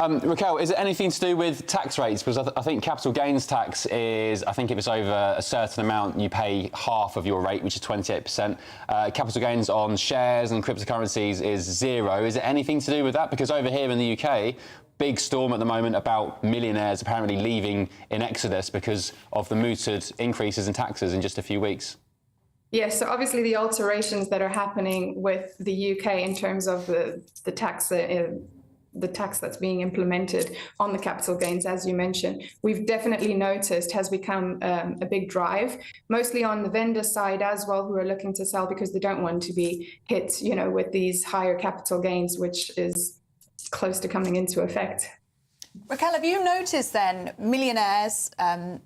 Raquel, is it anything to do with tax rates? Because I think capital gains tax is, I think if it's over a certain amount, you pay half of your rate, which is 28%. Capital gains on shares and cryptocurrencies is 0. Is it anything to do with that? Because over here in the UK, big storm at the moment about millionaires apparently leaving in exodus because of the mooted increases in taxes in just a few weeks. Yeah, so obviously the alterations that are happening with the UK in terms of the tax that's being implemented on the capital gains, as you mentioned, we've definitely noticed has become a big drive, mostly on the vendor side as well, who are looking to sell because they don't want to be hit, with these higher capital gains, which is close to coming into effect. Raquel, have you noticed then millionaires,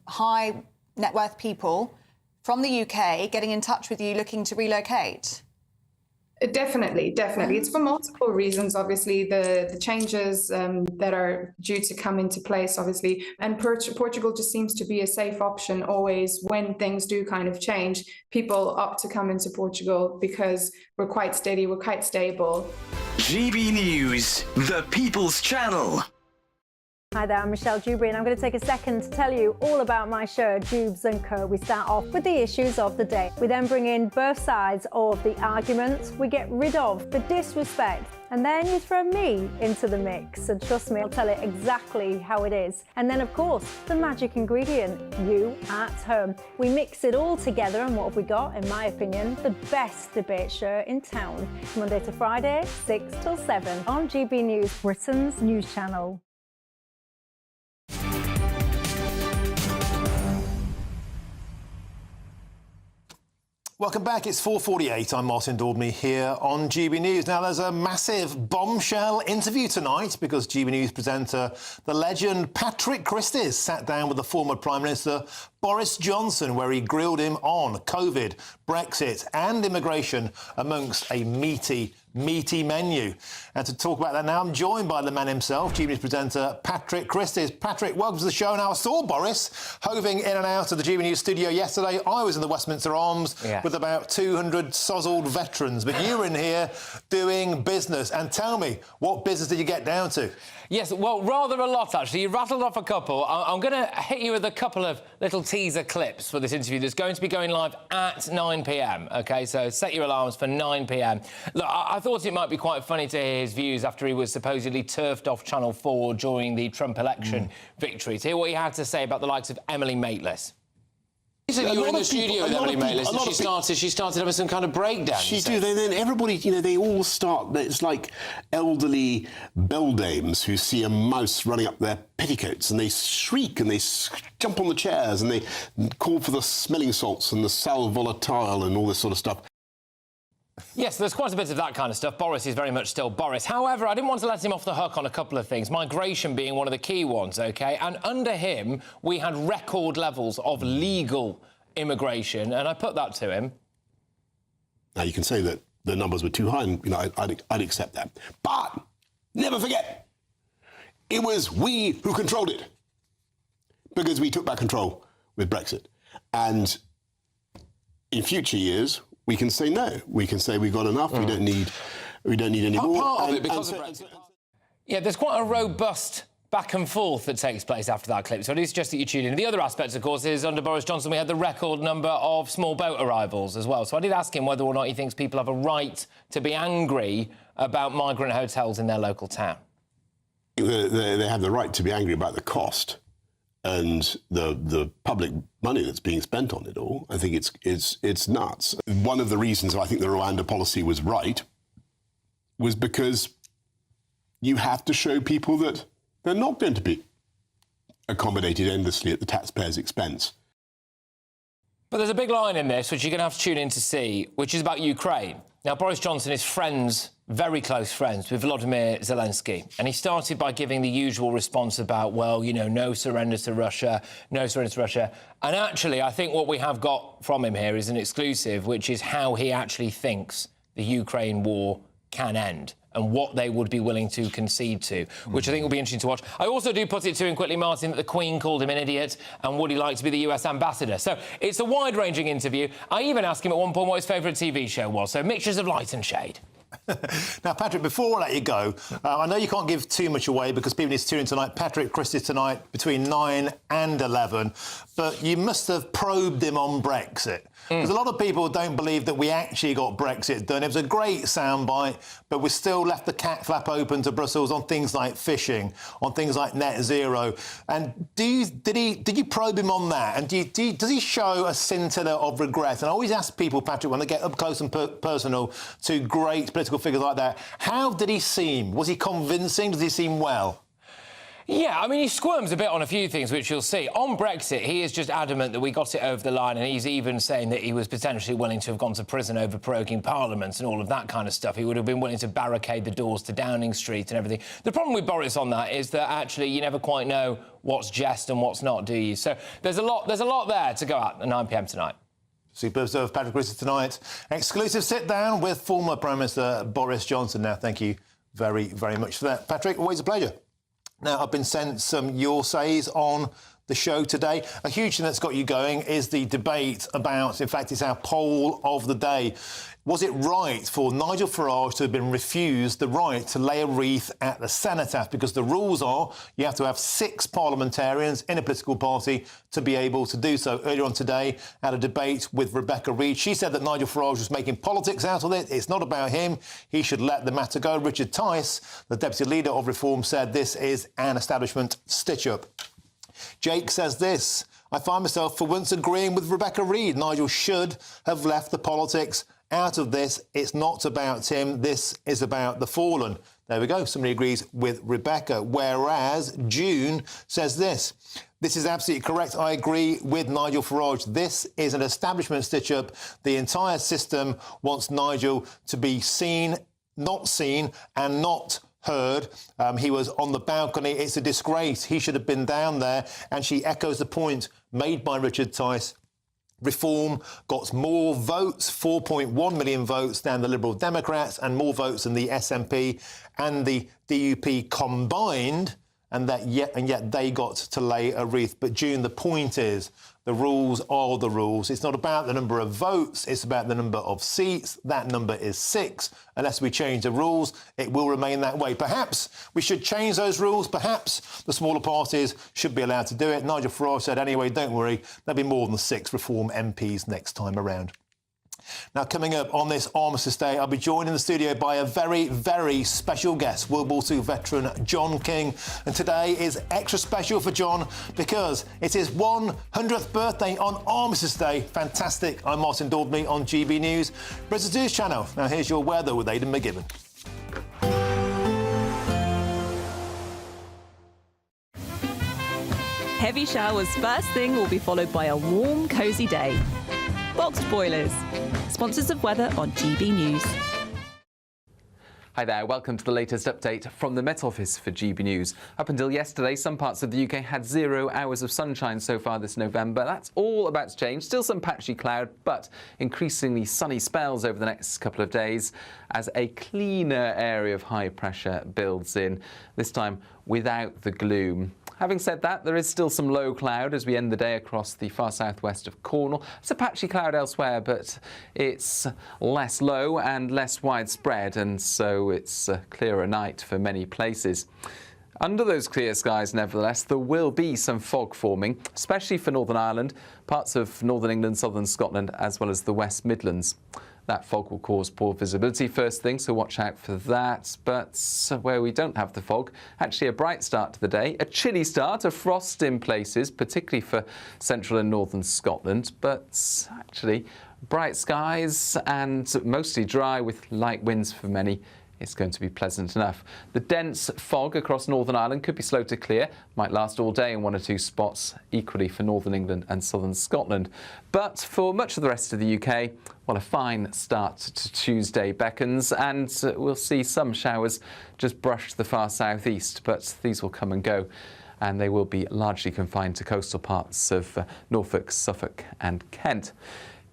high net worth people from the UK getting in touch with you looking to relocate? Definitely. It's for multiple reasons, obviously, the changes that are due to come into place, obviously, and Portugal just seems to be a safe option always when things do kind of change. People opt to come into Portugal because we're quite steady, we're quite stable. GB News, the People's Channel. Hi there, I'm Michelle Dewberry and I'm going to take a second to tell you all about my show, Dubes & Co. We start off with the issues of the day. We then bring in both sides of the arguments. We get rid of the disrespect. And then you throw me into the mix. And trust me, I'll tell it exactly how it is. And then, of course, the magic ingredient, you at home. We mix it all together and what have we got, in my opinion, the best debate show in town. Monday to Friday, 6 till 7 on GB News, Britain's news channel. Welcome back. It's 4:48. I'm Martin Daubney here on GB News. Now, there's a massive bombshell interview tonight because GB News presenter, the legend Patrick Christys, sat down with the former Prime Minister Boris Johnson, where he grilled him on COVID, Brexit and immigration, amongst a meaty menu. And to talk about that now, I'm joined by the man himself, GB News presenter Patrick Christys. Patrick, welcome to the show. Now, I saw Boris hoving in and out of the GB News studio yesterday. I was in the Westminster Arms with about 200 sozzled veterans, but you were in here doing business. And tell me, what business did you get down to? Yes, well, rather a lot, actually. You rattled off a couple. I'm going to hit you with a couple of little teaser clips for this interview that's going to be going live at 9 p.m, OK? So set your alarms for 9 p.m. Look, I thought it might be quite funny to hear his views after he was supposedly turfed off Channel 4 during the Trump election victory. To hear what he had to say about the likes of Emily Maitlis. You said you were in the studio with Emily Maitlis and she started having some kind of breakdown. She do. Then everybody, they all start. It's like elderly beldames who see a mouse running up their petticoats and they shriek and they jump on the chairs and they call for the smelling salts and the sal volatile and all this sort of stuff. Yes, there's quite a bit of that kind of stuff. Boris is very much still Boris. However, I didn't want to let him off the hook on a couple of things, migration being one of the key ones, OK? And under him, we had record levels of legal immigration, and I put that to him. Now, you can say that the numbers were too high, and, I'd accept that. But never forget, it was we who controlled it, because we took back control with Brexit. And in future years, we can say no. We can say we've got enough. We don't need any more. Part of it because of Brexit. Yeah, there's quite a robust back and forth that takes place after that clip, so I do suggest that you tune in. The other aspect, of course, is under Boris Johnson we had the record number of small boat arrivals as well. So I did ask him whether or not he thinks people have a right to be angry about migrant hotels in their local town. They have the right to be angry about the cost and the public money that's being spent on it all. I think it's nuts. One of the reasons I think the Rwanda policy was right was because you have to show people that they're not going to be accommodated endlessly at the taxpayer's expense. But there's a big line in this, which you're going to have to tune in to see, which is about Ukraine. Now, Boris Johnson is friends, very close friends, with Volodymyr Zelensky. And he started by giving the usual response about, well, no surrender to Russia, no surrender to Russia. And actually, I think what we have got from him here is an exclusive, which is how he actually thinks the Ukraine war can end and what they would be willing to concede to, which I think will be interesting to watch. I also do put it to him quickly, Martin, that the Queen called him an idiot and would he like to be the US ambassador? So it's a wide-ranging interview. I even asked him at one point what his favourite TV show was, so mixtures of light and shade. Now, Patrick, before I let you go, I know you can't give too much away because people need to tune in tonight. Patrick Christys tonight between 9 and 11. But you must have probed him on Brexit. Because a lot of people don't believe that we actually got Brexit done. It was a great soundbite, but we still left the cat flap open to Brussels on things like fishing, on things like net zero. And did you probe him on that? And does he show a scintilla of regret? And I always ask people, Patrick, when they get up close and personal to great political figures like that, how did he seem? Was he convincing? Does he seem well? Yeah, I mean, he squirms a bit on a few things, which you'll see. On Brexit, he is just adamant that we got it over the line, and he's even saying that he was potentially willing to have gone to prison over proroguing Parliament and all of that kind of stuff. He would have been willing to barricade the doors to Downing Street and everything. The problem with Boris on that is that actually you never quite know what's jest and what's not, do you? So there's a lot there to go at 9 p.m. tonight. Superb stuff, Patrick Christys tonight. Exclusive sit-down with former Prime Minister Boris Johnson. Now, thank you very, very much for that. Patrick, always a pleasure. Now, I've been sent some your says on the show today. A huge thing that's got you going is the debate about, in fact, it's our poll of the day. Was it right for Nigel Farage to have been refused the right to lay a wreath at the cenotaph? Because the rules are you have to have 6 parliamentarians in a political party to be able to do so. Earlier on today, I had a debate with Rebecca Reid. She said that Nigel Farage was making politics out of it. It's not about him. He should let the matter go. Richard Tice, the Deputy Leader of Reform, said this is an establishment stitch-up. Jake says this: I find myself for once agreeing with Rebecca Reid. Nigel should have left the politics out of this. It's not about him. This is about the fallen. There we go. Somebody agrees with Rebecca. Whereas June says this: this is absolutely correct. I agree with Nigel Farage. This is an establishment stitch-up. The entire system wants Nigel to be seen, not seen, and not heard. He was on the balcony. It's a disgrace. He should have been down there. And she echoes the point made by Richard Tice. Reform got more votes, 4.1 million votes, than the Liberal Democrats, and more votes than the SNP and the DUP combined, and yet they got to lay a wreath. But June, the point is, the rules are the rules. It's not about the number of votes, it's about the number of seats. That number is 6. Unless we change the rules, it will remain that way. Perhaps we should change those rules. Perhaps the smaller parties should be allowed to do it. Nigel Farage said, anyway, don't worry, there'll be more than 6 Reform MPs next time around. Now, coming up on this Armistice Day, I'll be joined in the studio by a very, very special guest, World War II veteran John King. And today is extra special for John because it's his 100th birthday on Armistice Day. Fantastic. I'm Martin Daubney on GB News, Britain's News Channel. Now, here's your weather with Aidan McGibbon. Heavy showers first thing will be followed by a warm, cosy day. Boxed boilers, sponsors of weather on GB News. Hi there, welcome to the latest update from the Met Office for GB News. Up until yesterday, some parts of the UK had 0 hours of sunshine so far this November. That's all about to change. Still some patchy cloud, but increasingly sunny spells over the next couple of days as a cleaner area of high pressure builds in, this time without the gloom. Having said that, there is still some low cloud as we end the day across the far southwest of Cornwall. It's a patchy cloud elsewhere, but it's less low and less widespread, and so it's a clearer night for many places. Under those clear skies, nevertheless, there will be some fog forming, especially for Northern Ireland, parts of Northern England, Southern Scotland, as well as the West Midlands. That fog will cause poor visibility first thing, so watch out for that. But where we don't have the fog, actually a bright start to the day. A chilly start, a frost in places, particularly for central and northern Scotland. But actually, bright skies and mostly dry with light winds for many. It's going to be pleasant enough. The dense fog across Northern Ireland could be slow to clear, might last all day in 1 or 2 spots, equally for Northern England and Southern Scotland. But for much of the rest of the UK, well, a fine start to Tuesday beckons, and we'll see some showers just brush the far southeast, but these will come and go, and they will be largely confined to coastal parts of Norfolk, Suffolk and Kent.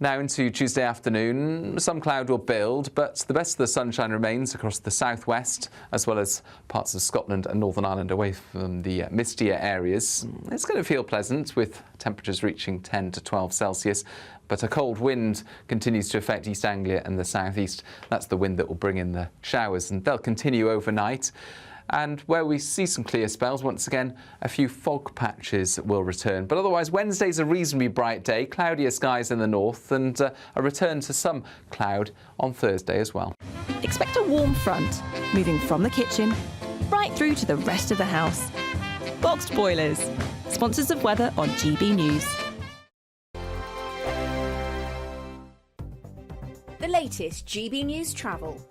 Now into Tuesday afternoon, some cloud will build, but the best of the sunshine remains across the southwest, as well as parts of Scotland and Northern Ireland away from the mistier areas. It's going to feel pleasant, with temperatures reaching 10 to 12 Celsius, but a cold wind continues to affect East Anglia and the southeast. That's the wind that will bring in the showers, and they'll continue overnight. And where we see some clear spells, once again, a few fog patches will return. But otherwise, Wednesday's a reasonably bright day, cloudier skies in the north, and a return to some cloud on Thursday as well. Expect a warm front, moving from the kitchen right through to the rest of the house. Boxed boilers, sponsors of weather on GB News. The latest GB News travel.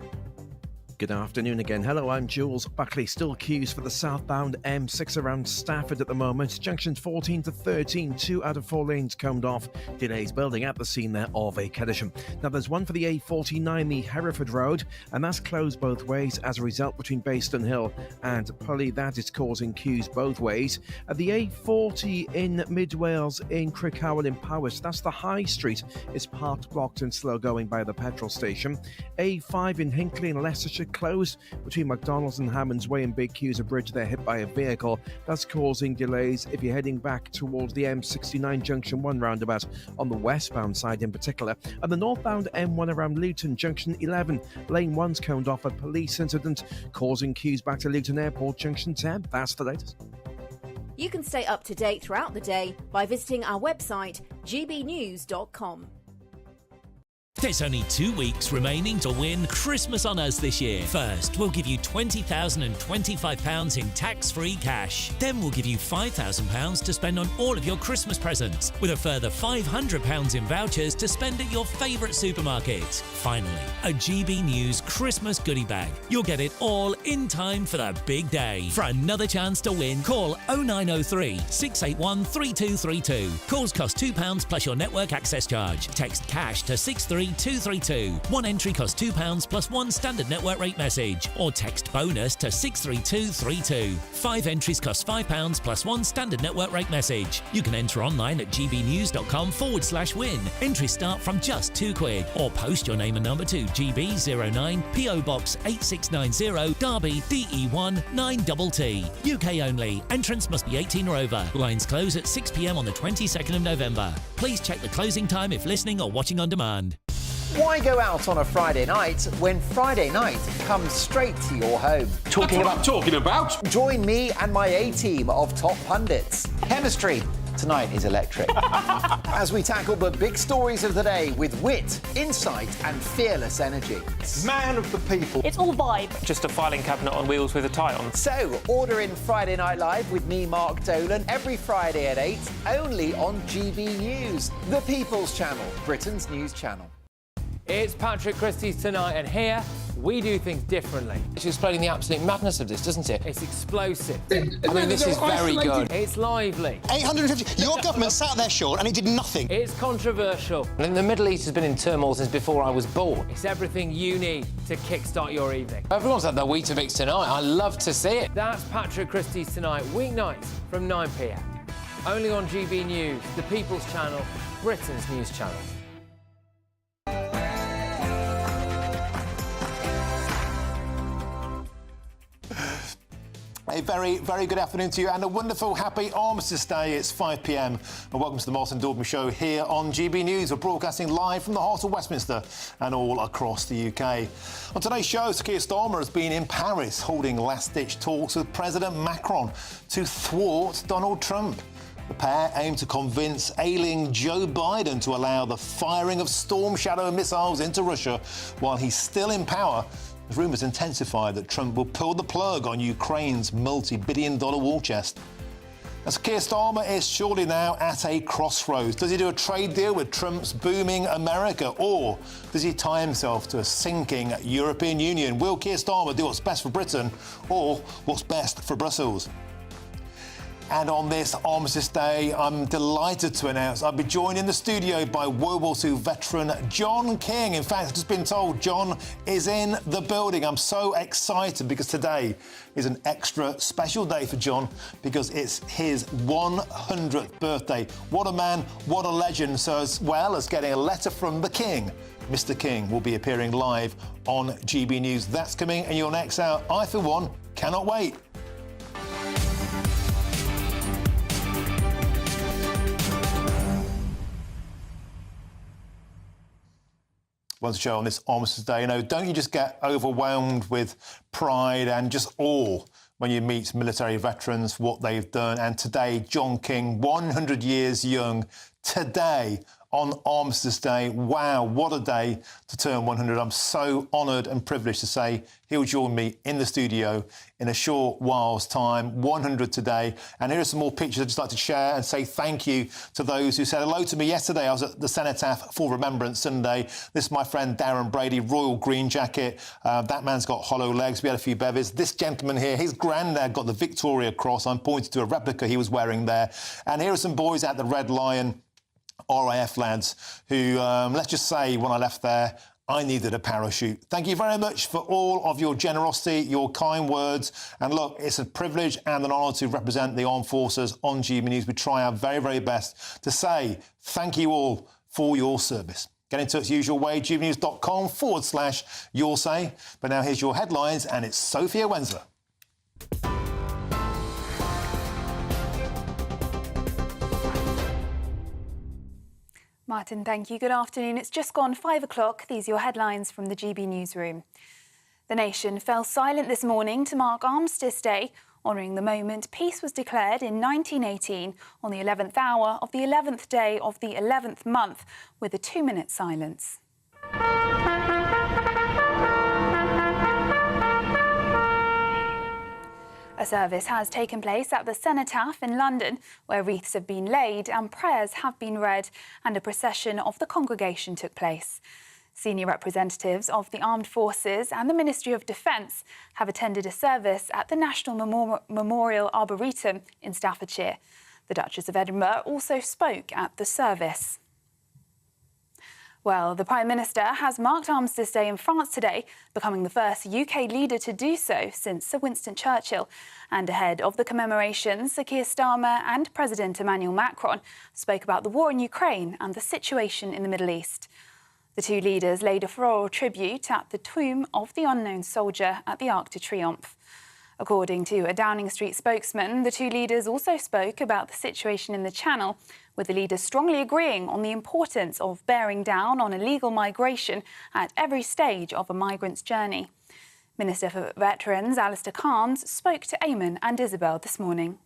Good afternoon again. Hello, I'm Jules Buckley. Still queues for the southbound M6 around Stafford at the moment. Junctions 14 to 13, 2 out of 4 lanes combed off. Delays building at the scene there of a collision. Now there's one for the A49, the Hereford Road, and that's closed both ways as a result between Bayston Hill and Pully. That is causing queues both ways. At the A40 in Mid Wales in Crickhowell in Powys, that's the High Street. It's parked, blocked and slow going by the petrol station. A5 in Hinckley in Leicestershire closed between McDonald's and Hammond's Way and Big Q's, a bridge there hit by a vehicle. That's causing delays if you're heading back towards the M69 Junction 1 roundabout on the westbound side in particular, and the northbound M1 around Luton Junction 11. Lane 1's coned off a police incident, causing queues back to Luton Airport Junction 10. That's the latest. You can stay up to date throughout the day by visiting our website, gbnews.com. There's only 2 weeks remaining to win Christmas on us this year. First, we'll give you £20,025 in tax-free cash. Then we'll give you £5,000 to spend on all of your Christmas presents, with a further £500 in vouchers to spend at your favourite supermarket. Finally, a GB News Christmas goodie bag. You'll get it all in time for the big day. For another chance to win, call 0903 681 3232. Calls cost £2 plus your network access charge. Text cash to 63232. One entry costs £2 plus one standard network rate message, or text bonus to 63232. 5 entries cost £5 plus one standard network rate message. You can enter online at gbnews.com/win. Entries start from just £2, or post your name and number to GB09 PO Box 8690 Derby DE1 9TT. UK only. Entrance must be 18 or over. Lines close at 6 p.m. on the 22nd of November. Please check the closing time if listening or watching on demand. Why go out on a Friday night when Friday night comes straight to your home? Talking about? Join me and my A-team of top pundits. Chemistry tonight is electric. As we tackle the big stories of the day with wit, insight and fearless energy. Man of the people. It's all vibe. Just a filing cabinet on wheels with a tie on. So, order in Friday Night Live with me, Mark Dolan, every Friday at 8, only on GB News, the People's Channel, Britain's news channel. It's Patrick Christie's Tonight, and here we do things differently. It's explaining the absolute madness of this, doesn't it? It's explosive. I mean, this is very good. It's lively. 850. Your government sat there, Sean, and it did nothing. It's controversial. And the Middle East has been in turmoil since before I was born. It's everything you need to kickstart your evening. Everyone's had their Weetabix tonight. I love to see it. That's Patrick Christie's Tonight, weeknights from 9 p.m. Only on GB News, the People's Channel, Britain's news channel. A very, very good afternoon to you and a wonderful happy Armistice Day. It's 5 p.m. and welcome to the Martin Daubney Show here on GB News. We're broadcasting live from the heart of Westminster and all across the UK. On today's show, Sir Keir Starmer has been in Paris holding last-ditch talks with President Macron to thwart Donald Trump. The pair aim to convince ailing Joe Biden to allow the firing of Storm Shadow missiles into Russia while he's still in power. As rumours intensify that Trump will pull the plug on Ukraine's multi-billion-dollar war chest. As Keir Starmer is surely now at a crossroads. Does he do a trade deal with Trump's booming America, or does he tie himself to a sinking European Union? Will Keir Starmer do what's best for Britain, or what's best for Brussels? And on this Armistice Day, I'm delighted to announce I'll be joined in the studio by World War II veteran John King. In fact, I've just been told John is in the building. I'm so excited because today is an extra special day for John because it's his 100th birthday. What a man, what a legend. So as well as getting a letter from the King, Mr. King will be appearing live on GB News. That's coming in your next hour. I, for one, cannot wait. Once a show on this Armistice Day, don't you just get overwhelmed with pride and just awe when you meet military veterans, what they've done? And today, John King, 100 years young, today on Armistice Day. Wow, what a day to turn 100. I'm so honoured and privileged to say he'll join me in the studio in a short while's time. 100 today. And here are some more pictures I'd just like to share and say thank you to those who said hello to me yesterday. I was at the Cenotaph for Remembrance Sunday. This is my friend Darren Brady, royal green jacket. That man's got hollow legs. We had a few bevies. This gentleman here, his granddad got the Victoria Cross. I'm pointing to a replica he was wearing there. And here are some boys at the Red Lion, RAF lads, who, let's just say, when I left there, I needed a parachute. Thank you very much for all of your generosity, your kind words. And look, it's a privilege and an honour to represent the armed forces on GB News. We try our very, very best to say thank you all for your service. Get in touch usual way, gbnews.com/you'll say. But now here's your headlines, and it's Sophia Wensler. Martin, thank you. Good afternoon. It's just gone 5 o'clock. These are your headlines from the GB newsroom. The nation fell silent this morning to mark Armistice Day, honouring the moment peace was declared in 1918 on the 11th hour of the 11th day of the 11th month, with a 2-minute silence. A service has taken place at the Cenotaph in London, where wreaths have been laid and prayers have been read, and a procession of the congregation took place. Senior representatives of the Armed Forces and the Ministry of Defence have attended a service at the National Memorial Arboretum in Staffordshire. The Duchess of Edinburgh also spoke at the service. Well, the Prime Minister has marked Armistice Day in France today, becoming the first UK leader to do so since Sir Winston Churchill. And ahead of the commemorations, Sir Keir Starmer and President Emmanuel Macron spoke about the war in Ukraine and the situation in the Middle East. The two leaders laid a floral tribute at the tomb of the unknown soldier at the Arc de Triomphe. According to a Downing Street spokesman, the two leaders also spoke about the situation in the Channel, with the leaders strongly agreeing on the importance of bearing down on illegal migration at every stage of a migrant's journey. Minister for Veterans Alistair Cairns spoke to Eamon and Isabel this morning.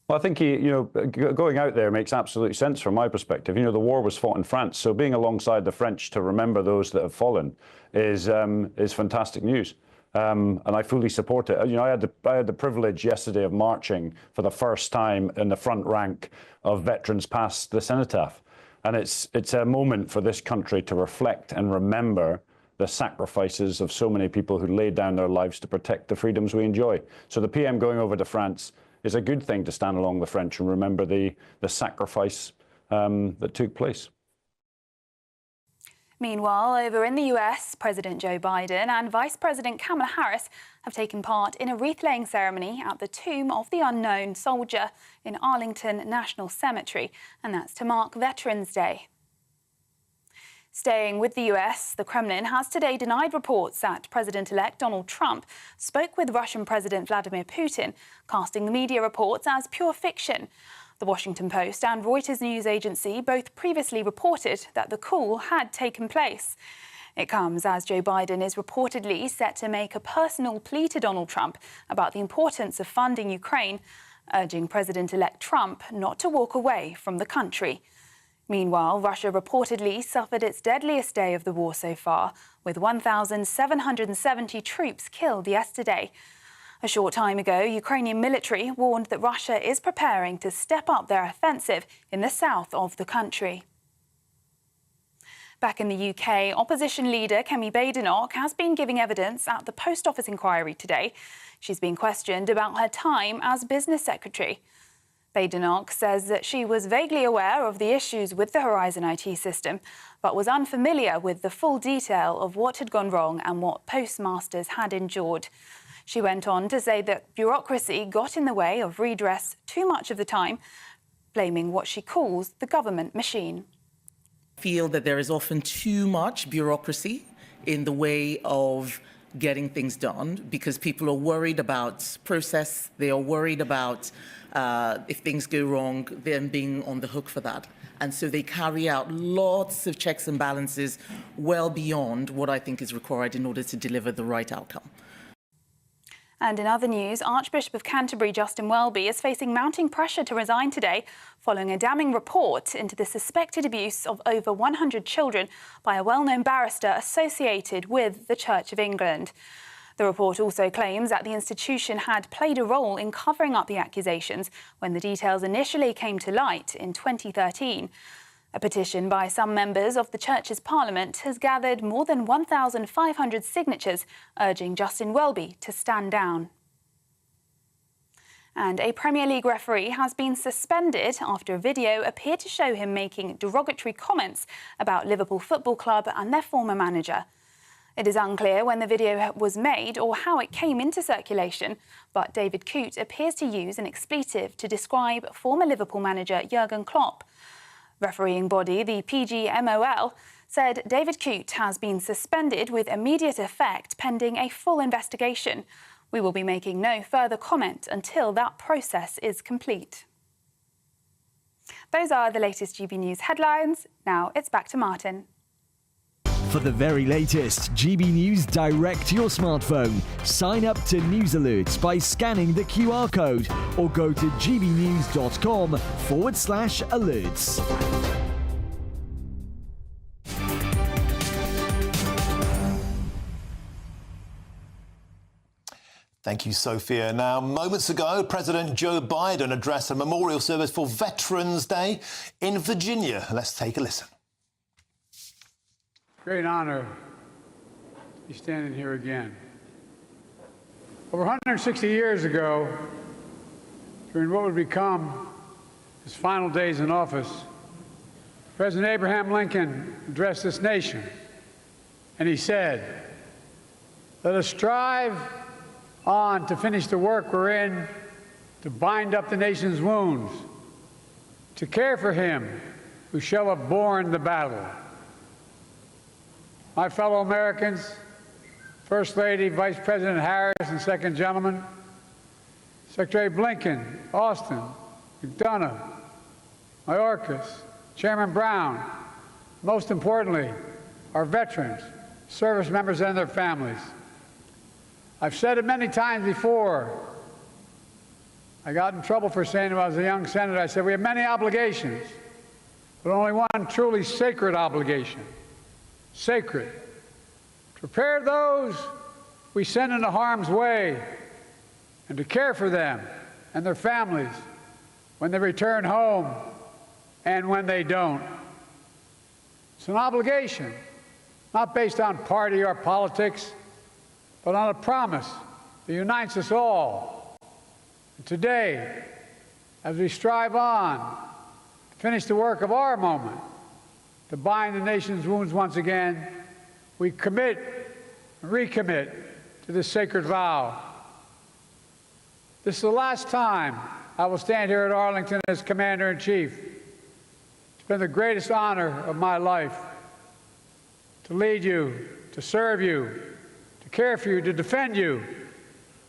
Well, I think going out there makes absolute sense from my perspective. The war was fought in France, so being alongside the French to remember those that have fallen is fantastic news. And I fully support it. I had the privilege yesterday of marching for the first time in the front rank of veterans past the Cenotaph. And it's a moment for this country to reflect and remember the sacrifices of so many people who laid down their lives to protect the freedoms we enjoy. So the PM going over to France is a good thing to stand along the French and remember the sacrifice that took place. Meanwhile, over in the US, President Joe Biden and Vice President Kamala Harris have taken part in a wreath-laying ceremony at the tomb of the unknown soldier in Arlington National Cemetery, and that's to mark Veterans Day. Staying with the US, the Kremlin has today denied reports that President-elect Donald Trump spoke with Russian President Vladimir Putin, casting the media reports as pure fiction. The Washington Post and Reuters news agency both previously reported that the call had taken place. It comes as Joe Biden is reportedly set to make a personal plea to Donald Trump about the importance of funding Ukraine, urging President-elect Trump not to walk away from the country. Meanwhile, Russia reportedly suffered its deadliest day of the war so far, with 1,770 troops killed yesterday. A short time ago, Ukrainian military warned that Russia is preparing to step up their offensive in the south of the country. Back in the UK, opposition leader Kemi Badenoch has been giving evidence at the Post Office inquiry today. She's been questioned about her time as business secretary. Badenoch says that she was vaguely aware of the issues with the Horizon IT system, but was unfamiliar with the full detail of what had gone wrong and what postmasters had endured. She went on to say that bureaucracy got in the way of redress too much of the time, blaming what she calls the government machine. I feel that there is often too much bureaucracy in the way of getting things done because people are worried about process, they are worried about if things go wrong, them being on the hook for that. And so they carry out lots of checks and balances well beyond what I think is required in order to deliver the right outcome. And in other news, Archbishop of Canterbury Justin Welby is facing mounting pressure to resign today following a damning report into the suspected abuse of over 100 children by a well-known barrister associated with the Church of England. The report also claims that the institution had played a role in covering up the accusations when the details initially came to light in 2013. A petition by some members of the Church's Parliament has gathered more than 1,500 signatures urging Justin Welby to stand down. And a Premier League referee has been suspended after a video appeared to show him making derogatory comments about Liverpool Football Club and their former manager. It is unclear when the video was made or how it came into circulation, but David Coote appears to use an expletive to describe former Liverpool manager Jurgen Klopp. Refereeing body, the PGMOL, said David Coote has been suspended with immediate effect pending a full investigation. We will be making no further comment until that process is complete. Those are the latest GB News headlines. Now it's back to Martin. For the very latest GB News direct to your smartphone, sign up to News Alerts by scanning the QR code or go to gbnews.com/alerts. Thank you, Sophia. Now, moments ago, President Joe Biden addressed a memorial service for Veterans Day in Virginia. Let's take a listen. Great honor to be standing here again. Over 160 years ago, during what would become his final days in office, President Abraham Lincoln addressed this nation, and he said, "Let us strive on to finish the work we're in, to bind up the nation's wounds, to care for him who shall have borne the battle." My fellow Americans, First Lady, Vice President Harris, and Second Gentleman, Secretary Blinken, Austin, McDonough, Mayorkas, Chairman Brown, most importantly, our veterans, service members, and their families. I've said it many times before. I got in trouble for saying it when I was a young senator. I said we have many obligations, but only one truly sacred obligation. Sacred. To prepare those we send into harm's way and to care for them and their families when they return home and when they don't. It's an obligation, not based on party or politics, but on a promise that unites us all. And today, as we strive on to finish the work of our moment, to bind the nation's wounds once again, we commit and recommit to this sacred vow. This is the last time I will stand here at Arlington as Commander-in-Chief. It's been the greatest honor of my life to lead you, to serve you, to care for you, to defend you,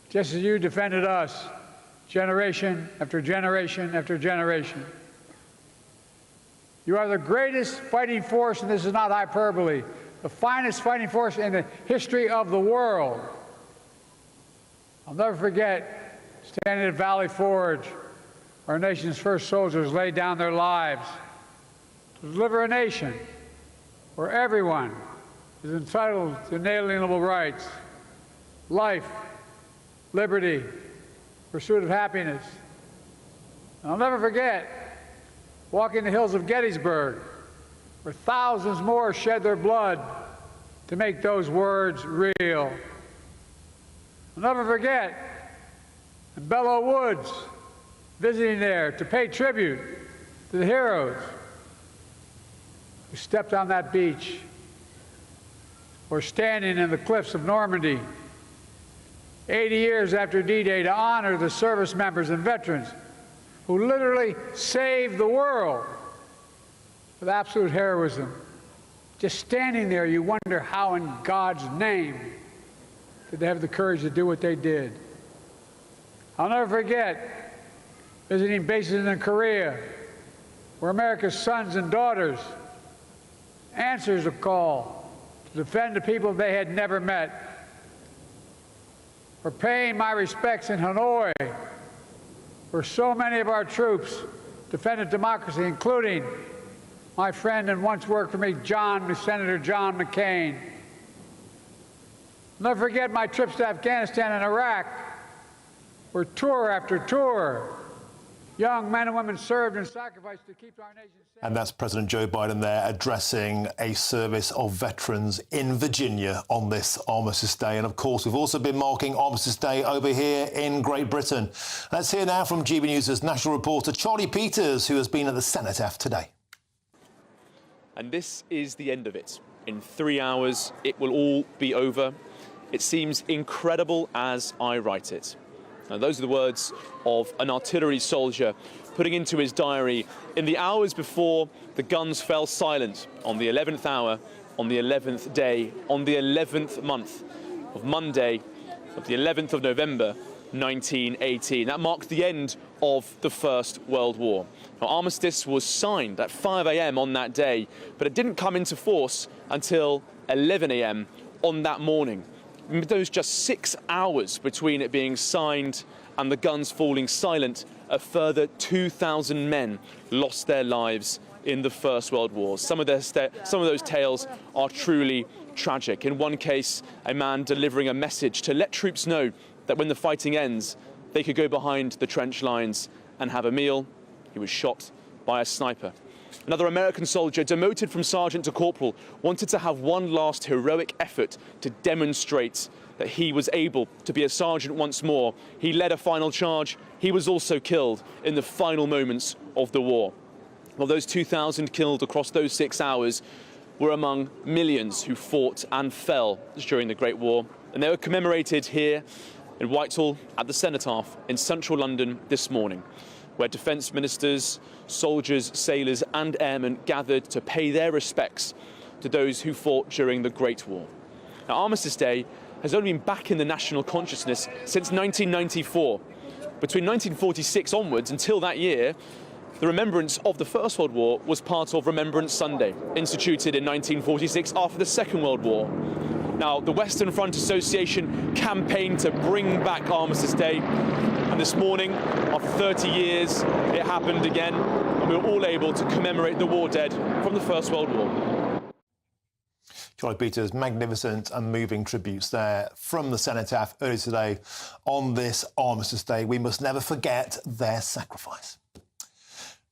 just as you defended us, generation after generation after generation. You are the greatest fighting force, and this is not hyperbole, the finest fighting force in the history of the world. I'll never forget standing at Valley Forge, where our nation's first soldiers laid down their lives to deliver a nation where everyone is entitled to inalienable rights, life, liberty, pursuit of happiness. And I'll never forget walking the hills of Gettysburg, where thousands more shed their blood to make those words real. I'll never forget in Belleau Woods, visiting there to pay tribute to the heroes who stepped on that beach, or standing in the cliffs of Normandy 80 years after D-Day to honor the service members and veterans who literally saved the world with absolute heroism. Just standing there, you wonder how in God's name did they have the courage to do what they did. I'll never forget visiting bases in Korea, where America's sons and daughters answers a call to defend the people they had never met. For paying my respects in Hanoi, where so many of our troops defended democracy, including my friend and once worked for me, Senator John McCain. I'll never forget my trips to Afghanistan and Iraq, where tour after tour, young men and women served and sacrificed to keep our nation safe. And that's President Joe Biden there addressing a service of veterans in Virginia on this Armistice Day. And of course, we've also been marking Armistice Day over here in Great Britain. Let's hear now from GB News' national reporter Charlie Peters, who has been at the Cenotaph today. And this is the end of it. In 3 hours, it will all be over. It seems incredible as I write it. Now, those are the words of an artillery soldier putting into his diary, in the hours before the guns fell silent, on the 11th hour, on the 11th day, on the 11th month of Monday, of the 11th of November, 1918. That marked the end of the First World War. Now, armistice was signed at 5 a.m. on that day, but it didn't come into force until 11 a.m. on that morning. Those just 6 hours between it being signed and the guns falling silent, a further 2,000 men lost their lives in the First World War. Some of those tales are truly tragic. In one case, a man delivering a message to let troops know that when the fighting ends, they could go behind the trench lines and have a meal. He was shot by a sniper. Another American soldier, demoted from sergeant to corporal, wanted to have one last heroic effort to demonstrate that he was able to be a sergeant once more. He led a final charge. He was also killed in the final moments of the war. Well, those 2,000 killed across those 6 hours were among millions who fought and fell during the Great War. And they were commemorated here in Whitehall at the Cenotaph in central London this morning, where defence ministers, soldiers, sailors and airmen gathered to pay their respects to those who fought during the Great War. Now, Armistice Day has only been back in the national consciousness since 1994. Between 1946 onwards, until that year, the remembrance of the First World War was part of Remembrance Sunday, instituted in 1946 after the Second World War. Now, the Western Front Association campaigned to bring back Armistice Day, and this morning, after 30 years, it happened again, and we were all able to commemorate the war dead from the First World War. Charlie Peters, magnificent and moving tributes there from the Cenotaph earlier today on this Armistice Day. We must never forget their sacrifice.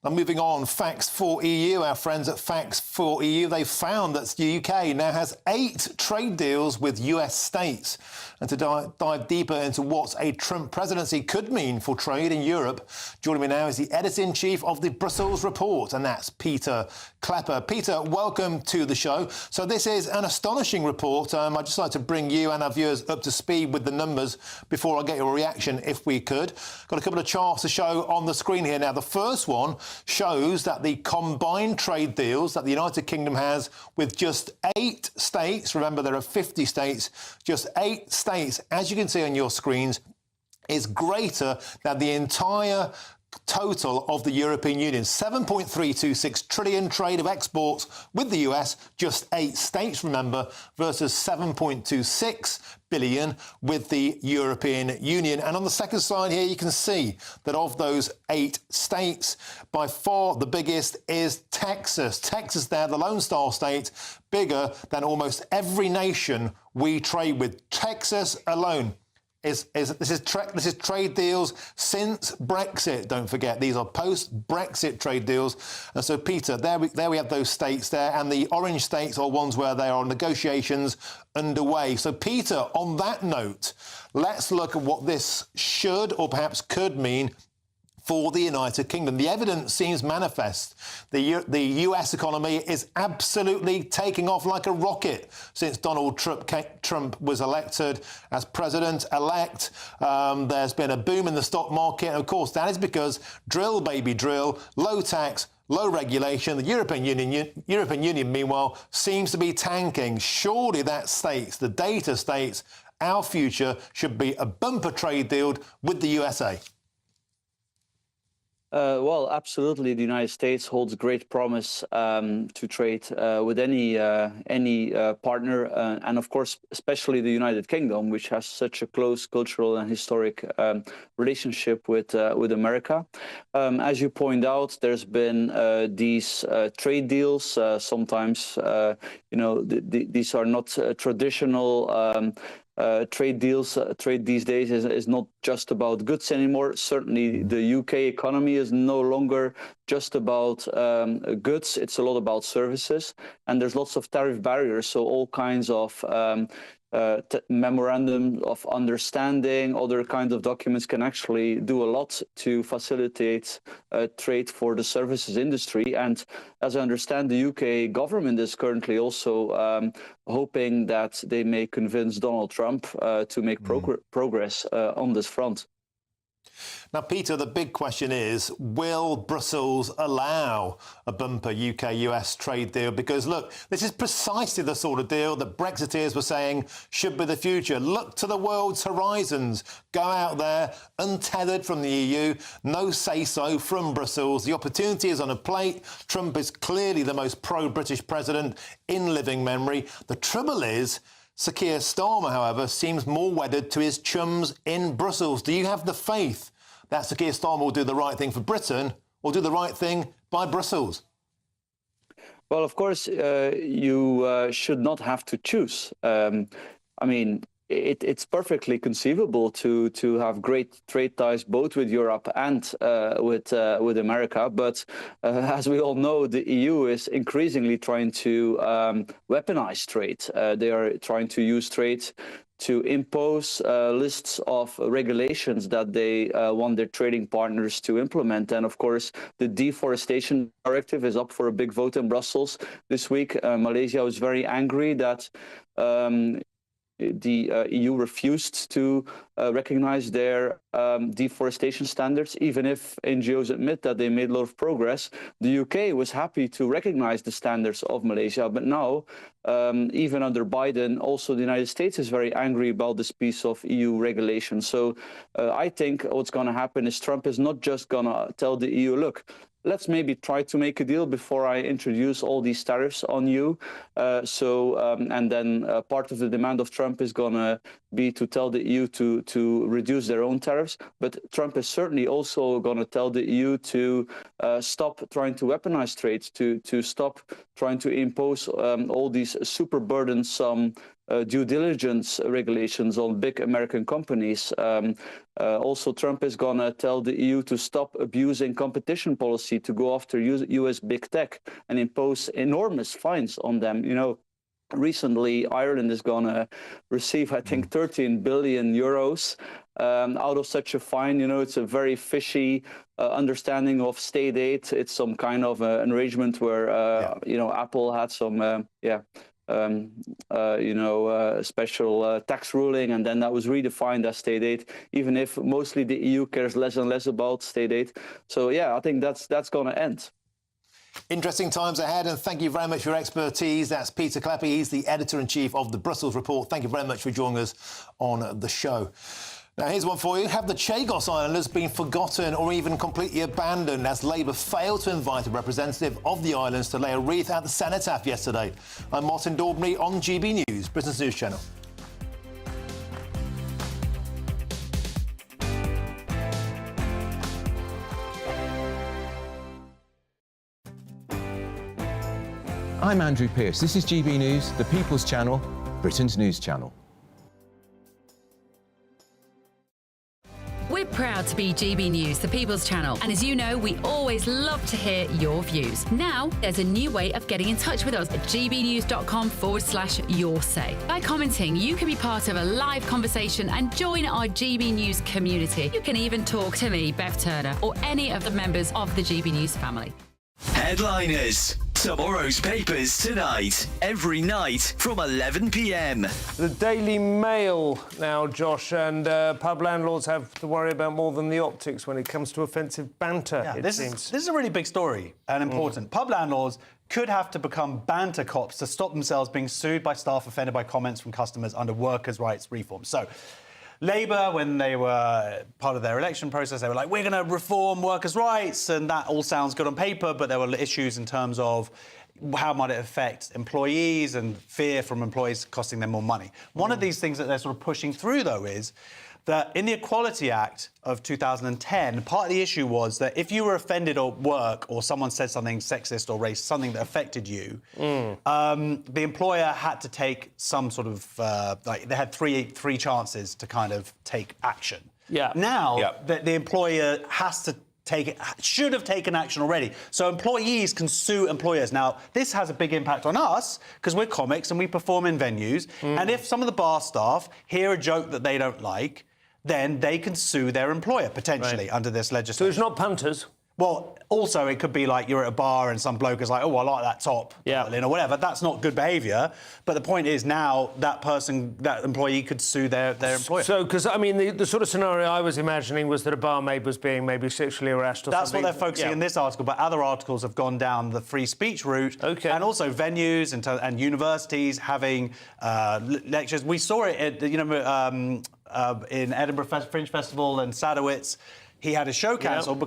Now, moving on, Facts for EU, our friends at Facts for EU, they found that the UK now has 8 trade deals with US states. And to dive deeper into what a Trump presidency could mean for trade in Europe, joining me now is the editor-in-chief of the Brussels Report, and that's Peter Klepper. Peter, welcome to the show. So this is an astonishing report. I'd just like to bring you and our viewers up to speed with the numbers before I get your reaction, if we could. Got a couple of charts to show on the screen here. Now, the first one shows that the combined trade deals that the United Kingdom has with just 8 states, remember there are 50 states, just 8 states, as you can see on your screens, is greater than the entire total of the European Union. 7.326 trillion trade of exports with the US, just 8 states, remember, versus 7.26 billion with the European Union. And on the second slide here, you can see that of those 8 states, by far the biggest is Texas. Texas there, the Lone Star State, bigger than almost every nation we trade with. Texas alone. This is trade deals since Brexit, don't forget. These are post-Brexit trade deals. And so, Peter, there we have those states there, and the orange states are ones where there are negotiations underway. So, Peter, on that note, let's look at what this should or perhaps could mean for the United Kingdom. The evidence seems manifest. The US economy is absolutely taking off like a rocket since Donald Trump was elected as president-elect. There's been a boom in the stock market. And of course, that is because drill, baby, drill, low tax, low regulation. The European Union, meanwhile, seems to be tanking. Surely that states, the data states, our future should be a bumper trade deal with the USA. Well, absolutely. The United States holds great promise to trade with any partner, and of course, especially the United Kingdom, which has such a close cultural and historic relationship with America. As you point out, there's been these trade deals. Sometimes, these are not traditional. Trade deals. Trade these days is not just about goods anymore. Certainly, the UK economy is no longer just about goods. It's a lot about services, and there's lots of tariff barriers. So all kinds of memorandum of understanding, other kinds of documents can actually do a lot to facilitate trade for the services industry. And as I understand, the UK government is currently also hoping that they may convince Donald Trump to make progress on this front. Now, Peter, the big question is, will Brussels allow a bumper UK-US trade deal? Because, look, this is precisely the sort of deal that Brexiteers were saying should be the future. Look to the world's horizons. Go out there, untethered from the EU, no say-so from Brussels. The opportunity is on a plate. Trump is clearly the most pro-British president in living memory. The trouble is, Sir Keir Starmer, however, seems more wedded to his chums in Brussels. Do you have the faith that Sir Keir Starmer will do the right thing for Britain or do the right thing by Brussels? Well, of course, you should not have to choose. I mean, it's perfectly conceivable to have great trade ties both with Europe and with America. But as we all know, the EU is increasingly trying to weaponize trade. They are trying to use trade to impose lists of regulations that they want their trading partners to implement. And of course, the deforestation directive is up for a big vote in Brussels this week. Malaysia was very angry that the EU refused to recognize their deforestation standards, even if NGOs admit that they made a lot of progress. The UK was happy to recognize the standards of Malaysia, but now, even under Biden, also the United States is very angry about this piece of EU regulation. So I think what's going to happen is Trump is not just going to tell the EU, look, let's maybe try to make a deal before I introduce all these tariffs on you. And then part of the demand of Trump is going to be to tell the EU to reduce their own tariffs. But Trump is certainly also going to tell the EU to stop trying to weaponize trade, to stop trying to impose all these super burdensome due diligence regulations on big American companies. Also, Trump is going to tell the EU to stop abusing competition policy to go after US big tech and impose enormous fines on them. You know, recently, Ireland is going to receive, I think, 13 billion euros out of such a fine. You know, it's a very fishy understanding of state aid. It's some kind of an arrangement where, you know, Apple had some, special tax ruling, and then that was redefined as state aid, even if mostly the EU cares less and less about state aid. So, yeah, I think that's going to end. Interesting times ahead, and thank you very much for your expertise. That's Peter Clappy. He's the editor-in-chief of the Brussels Report. Thank you very much for joining us on the show. Now, here's one for you. Have the Chagos Islanders been forgotten or even completely abandoned as Labour failed to invite a representative of the islands to lay a wreath at the cenotaph yesterday? I'm Martin Daubney on GB News, Business News Channel. I'm Andrew Pearce. This is GB News, the People's Channel, Britain's news channel. We're proud to be GB News, the People's Channel. And as you know, we always love to hear your views. Now, there's a new way of getting in touch with us at gbnews.com/yoursay. By commenting, you can be part of a live conversation and join our GB News community. You can even talk to me, Bev Turner, or any of the members of the GB News family. Headliners. Tomorrow's papers tonight, every night from 11 p.m. The Daily Mail now, Josh, and pub landlords have to worry about more than the optics when it comes to offensive banter, Yeah, it this seems. is a really big story and important. Pub landlords could have to become banter cops to stop themselves being sued by staff offended by comments from customers under workers' rights reform. So, Labour, when they were part of their election process, they were like, we're going to reform workers' rights, and that all sounds good on paper, but there were issues in terms of how might it affect employees and fear from employees costing them more money. One of these things that they're sort of pushing through, though, is that in the Equality Act of 2010, part of the issue was that if you were offended at work or someone said something sexist or racist, something that affected you, the employer had to take some sort of, they had three chances to kind of take action. Yeah. Now, the employer should have taken action already. So employees can sue employers. Now, this has a big impact on us because we're comics and we perform in venues. And if some of the bar staff hear a joke that they don't like, then they can sue their employer, potentially, under this legislation. So it's not punters? Well, also, it could be like you're at a bar and some bloke is like, oh, I like that top, or whatever. That's not good behaviour. But the point is now that employee could sue their employer. So, because, I mean, the sort of scenario I was imagining was that a barmaid was being maybe sexually harassed or That's something. what they're focusing in this article, but other articles have gone down the free speech route. OK. And also venues and universities having lectures. We saw it at, in Edinburgh Fringe Festival and Sadowitz. He had his show cancelled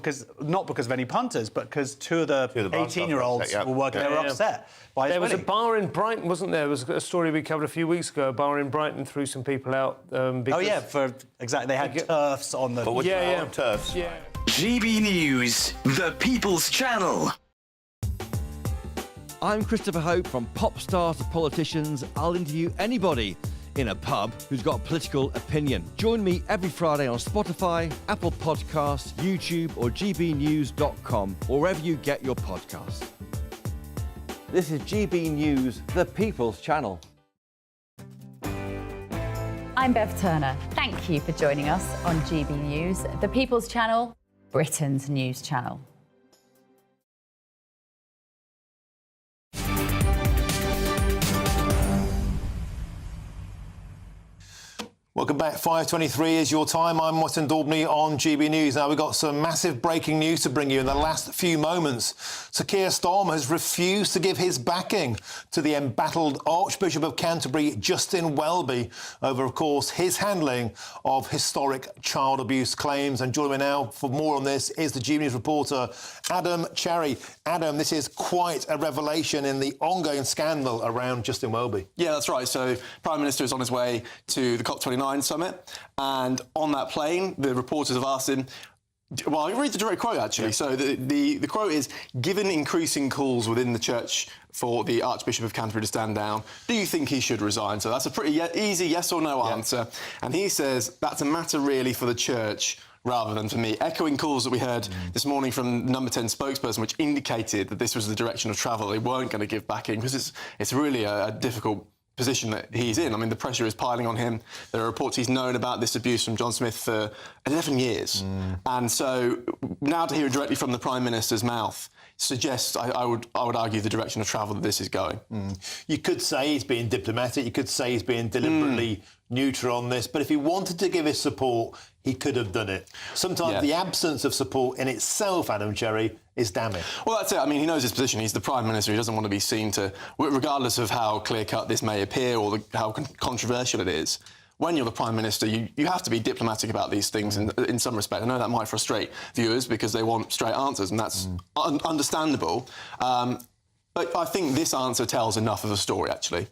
not because of any punters, but because two of the 18-year-olds were working. They were upset by his There was a wedding. bar in Brighton, wasn't there? There was a story we covered a few weeks ago. A bar in Brighton threw some people out because... Exactly. They had turfs on the... turfs. Yeah. GB News, the People's Channel. I'm Christopher Hope. From pop stars to politicians, I'll interview anybody in a pub who's got a political opinion. Join me every Friday on Spotify, Apple Podcasts, YouTube or gbnews.com, or wherever you get your podcasts. This is GB News, the People's Channel. I'm Bev Turner. Thank you for joining us on GB News, the People's Channel, Britain's news channel. Welcome back. 5:23 is your time. I'm Martin Daubney on GB News. Now, we've got some massive breaking news to bring you in the last few moments. Sir Keir Starmer has refused to give his backing to the embattled Archbishop of Canterbury, Justin Welby, over, of course, his handling of historic child abuse claims. And joining me now for more on this is the GB News reporter, Adam Cherry. Adam, this is quite a revelation in the ongoing scandal around Justin Welby. Yeah, that's right. So, Prime Minister is on his way to the COP29 summit, and on that plane, the reporters have asked him. Well, I'll read the direct quote, actually. So the quote is, given increasing calls within the church for the Archbishop of Canterbury to stand down, do you think he should resign? So that's a pretty easy yes or no answer. And he says that's a matter really for the church rather than for me, echoing calls that we heard this morning from Number 10 spokesperson, which indicated that this was the direction of travel. They weren't going to give back in because it's really a difficult position that he's in. I mean, the pressure is piling on him. There are reports he's known about this abuse from John Smith for 11 years. And so now to hear it directly from the Prime Minister's mouth suggests, I would argue, the direction of travel that this is going. You could say he's being diplomatic. You could say he's being deliberately neutral on this. But if he wanted to give his support, he could have done it. Sometimes the absence of support in itself, Adam Cherry, is damning. Well, that's it. I mean, he knows his position. He's the Prime Minister. He doesn't want to be seen to, regardless of how clear-cut this may appear or how controversial it is, when you're the Prime Minister, you have to be diplomatic about these things in some respect. I know that might frustrate viewers because they want straight answers, and that's understandable. But I think this answer tells enough of a story, actually.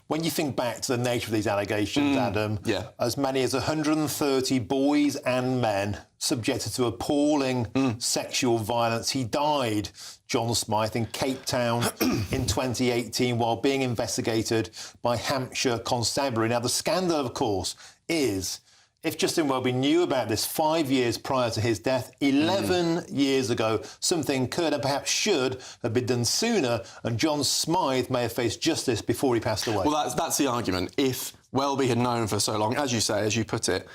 When you think back to the nature of these allegations, Adam, as many as 130 boys and men subjected to appalling sexual violence. He died, John Smythe, in Cape Town in 2018 while being investigated by Hampshire Constabulary. Now, the scandal, of course, is if Justin Welby knew about this 5 years prior to his death, 11 years ago, something could and perhaps should have been done sooner, and John Smythe may have faced justice before he passed away. Well, that's the argument. If Welby had known for so long, as you say, as you put it,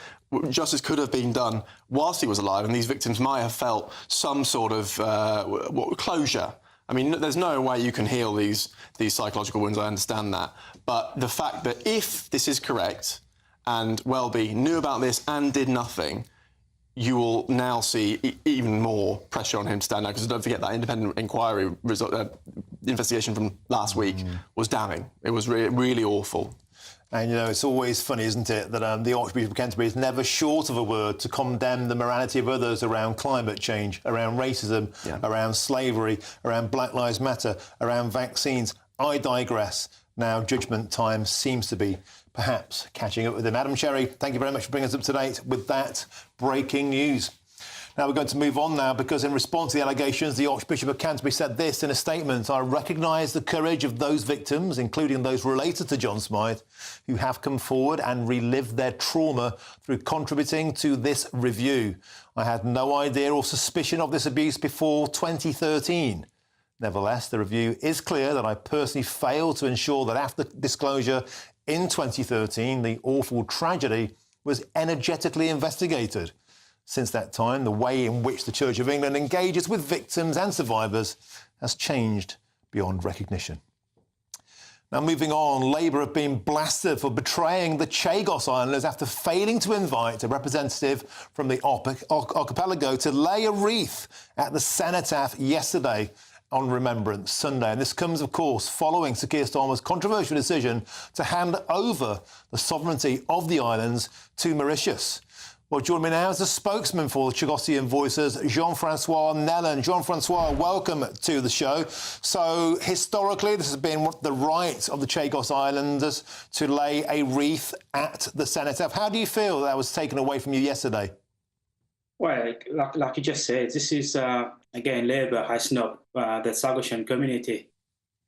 justice could have been done whilst he was alive, and these victims might have felt some sort of closure. I mean, there's no way you can heal these psychological wounds, I understand that. But the fact that if this is correct, and Welby knew about this and did nothing, you will now see even more pressure on him to stand out. Because don't forget that independent inquiry investigation from last week was damning. It was really awful. And, you know, it's always funny, isn't it, that the Archbishop of Canterbury is never short of a word to condemn the morality of others around climate change, around racism, around slavery, around Black Lives Matter, around vaccines. I digress. Now, judgment time seems to be perhaps catching up with him. Adam Cherry, thank you very much for bringing us up to date with that breaking news. Now we're going to move on now because in response to the allegations, the Archbishop of Canterbury said this in a statement: I recognise the courage of those victims, including those related to John Smythe, who have come forward and relived their trauma through contributing to this review. I had no idea or suspicion of this abuse before 2013. Nevertheless, the review is clear that I personally failed to ensure that after disclosure in 2013, the awful tragedy was energetically investigated. Since that time, the way in which the Church of England engages with victims and survivors has changed beyond recognition. Now, moving on, Labour have been blasted for betraying the Chagos Islanders after failing to invite a representative from the archipelago to lay a wreath at the cenotaph yesterday on Remembrance Sunday. And this comes, of course, following Sir Keir Starmer's controversial decision to hand over the sovereignty of the islands to Mauritius. Well, joining me now is the spokesman for the Chagosian Voices, Jean-Francois Nellen. Jean-Francois, welcome to the show. So, historically, this has been the right of the Chagos Islanders to lay a wreath at the cenotaph. How do you feel that was taken away from you yesterday? Well, like you just said, this is, again, Labour has snubbed the Chagosian community,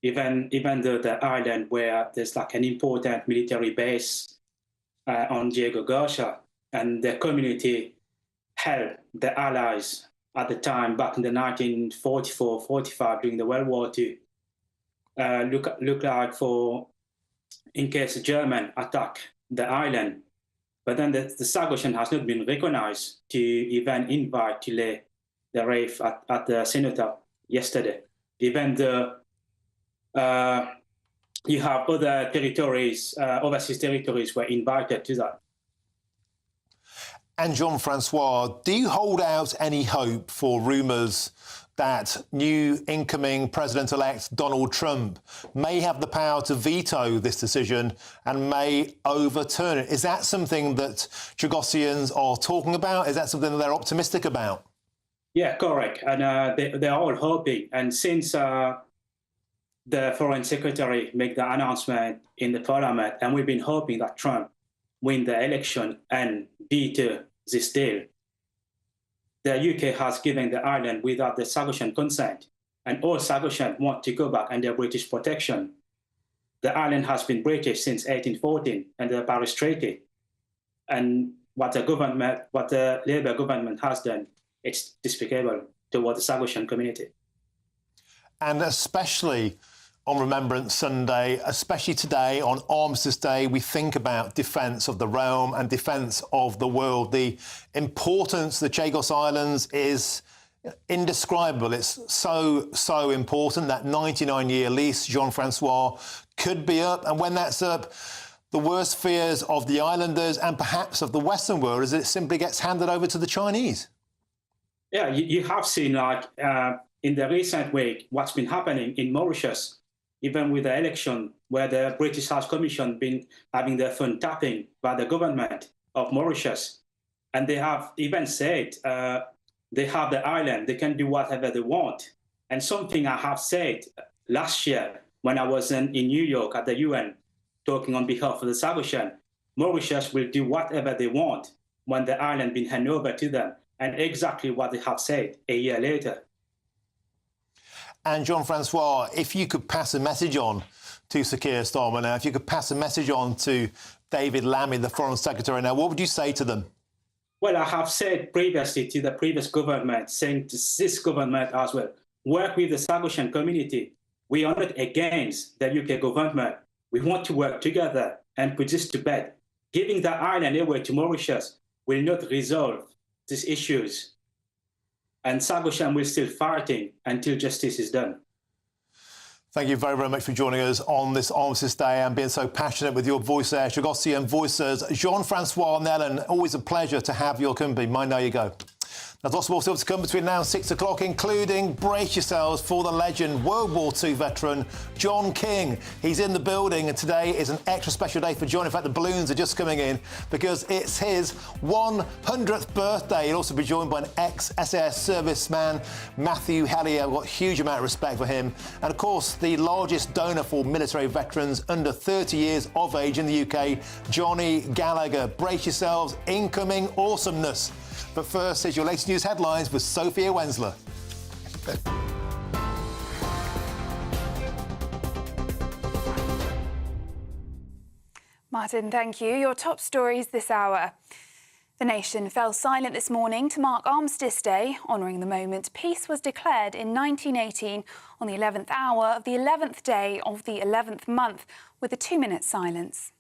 even though the island where there's like an important military base on Diego Garcia, and the community helped the Allies at the time, back in the 1944-45, during the World War II. Look like for, in case the German attack the island. But then the Chagosian has not been recognized to even invite to lay the wreath at the cenotaph yesterday. Even though you have other territories, overseas territories were invited to that. And Jean-Francois, do you hold out any hope for rumours that new incoming President-elect Donald Trump may have the power to veto this decision and may overturn it? Is that something that Chagosians are talking about? Is that something that they're optimistic about? Yeah, correct. And they're all hoping. And since the Foreign Secretary made the announcement in the Parliament, and we've been hoping that Trump win the election and veto this deal. The UK has given the island without the Chagosian consent, and all Chagosians want to go back under British protection. The island has been British since 1814 under the Paris Treaty, and what the Labour government has done, it's despicable toward the Chagosian community. And especially on Remembrance Sunday, especially today on Armistice Day, we think about defence of the realm and defence of the world. The importance of the Chagos Islands is indescribable. It's so important. That 99-year lease, Jean-Francois, could be up. And when that's up, the worst fears of the islanders and perhaps of the Western world is that it simply gets handed over to the Chinese. Yeah, you have seen, like, in the recent week, what's been happening in Mauritius, even with the election, where the British House Commission been having their phone tapping by the government of Mauritius. And they have even said they have the island, they can do whatever they want. And something I have said last year when I was in New York at the UN, talking on behalf of the Chagosian, Mauritius will do whatever they want when the island been handed over to them. And exactly what they have said a year later. And Jean-Francois, if you could pass a message on to Sir Keir Starmer now, if you could pass a message on to David Lammy, the Foreign Secretary now, what would you say to them? Well, I have said previously to the previous government, saying to this government as well, work with the Chagosian community. We are not against the UK government. We want to work together and put this to bed. Giving the island away to Mauritius will not resolve these issues. And Chagosian will still fighting until justice is done. Thank you very, very much for joining us on this Armistice Day and being so passionate with your voice there. Chagosian Voices, Jean-Francois Nellen, always a pleasure to have your company. Mind now you go. There's lots more stuff to come between now and 6 o'clock, including, brace yourselves for the legend, World War II veteran John King. He's in the building, and today is an extra special day for John. In fact, the balloons are just coming in because it's his 100th birthday. He'll also be joined by an ex-SAS serviceman, Matthew Hellier. I've got a huge amount of respect for him. And, of course, the largest donor for military veterans under 30 years of age in the UK, Johnny Gallagher. Brace yourselves, incoming awesomeness. But first, here's your latest news headlines with Sophia Wensler. Martin, thank you. Your top stories this hour. The nation fell silent this morning to mark Armistice Day, honouring the moment peace was declared in 1918 on the 11th hour of the 11th day of the 11th month, with a 2-minute silence.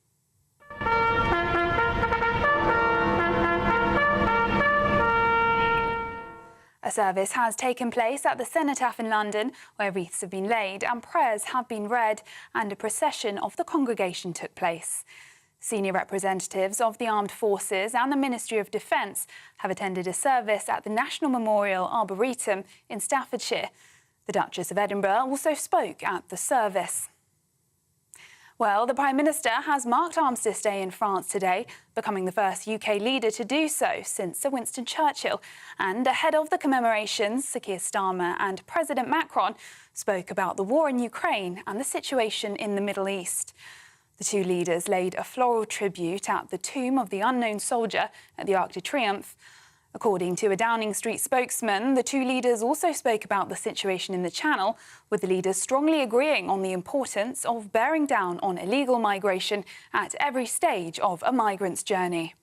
A service has taken place at the Cenotaph in London, where wreaths have been laid and prayers have been read, and a procession of the congregation took place. Senior representatives of the Armed Forces and the Ministry of Defence have attended a service at the National Memorial Arboretum in Staffordshire. The Duchess of Edinburgh also spoke at the service. Well, the Prime Minister has marked Armistice Day in France today, becoming the first UK leader to do so since Sir Winston Churchill. And ahead of the commemorations, Sir Keir Starmer and President Macron spoke about the war in Ukraine and the situation in the Middle East. The two leaders laid a floral tribute at the tomb of the unknown soldier at the Arc de Triomphe. According to a Downing Street spokesman, the two leaders also spoke about the situation in the Channel, with the leaders strongly agreeing on the importance of bearing down on illegal migration at every stage of a migrant's journey.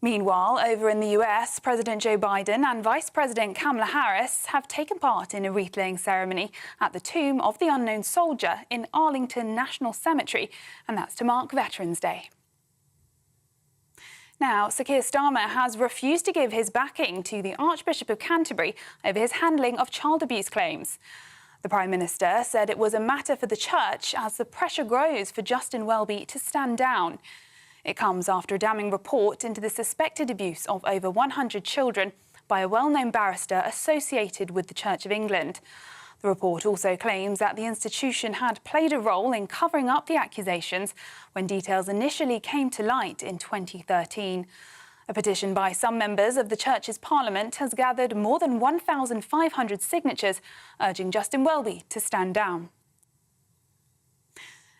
Meanwhile, over in the US, President Joe Biden and Vice President Kamala Harris have taken part in a wreath-laying ceremony at the tomb of the unknown soldier in Arlington National Cemetery, and that's to mark Veterans Day. Now, Sir Keir Starmer has refused to give his backing to the Archbishop of Canterbury over his handling of child abuse claims. The Prime Minister said it was a matter for the Church as the pressure grows for Justin Welby to stand down. It comes after a damning report into the suspected abuse of over 100 children by a well-known barrister associated with the Church of England. The report also claims that the institution had played a role in covering up the accusations when details initially came to light in 2013. A petition by some members of the Church's Parliament has gathered more than 1,500 signatures urging Justin Welby to stand down.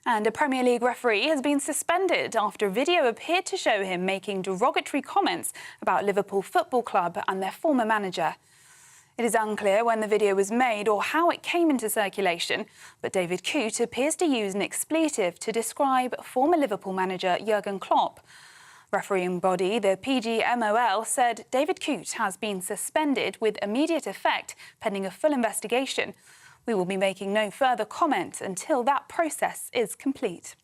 And a Premier League referee has been suspended after a video appeared to show him making derogatory comments about Liverpool Football Club and their former manager. It is unclear when the video was made or how it came into circulation, but David Coote appears to use an expletive to describe former Liverpool manager Jurgen Klopp. Refereeing body, the PGMOL, said David Coote has been suspended with immediate effect pending a full investigation. We will be making no further comment until that process is complete.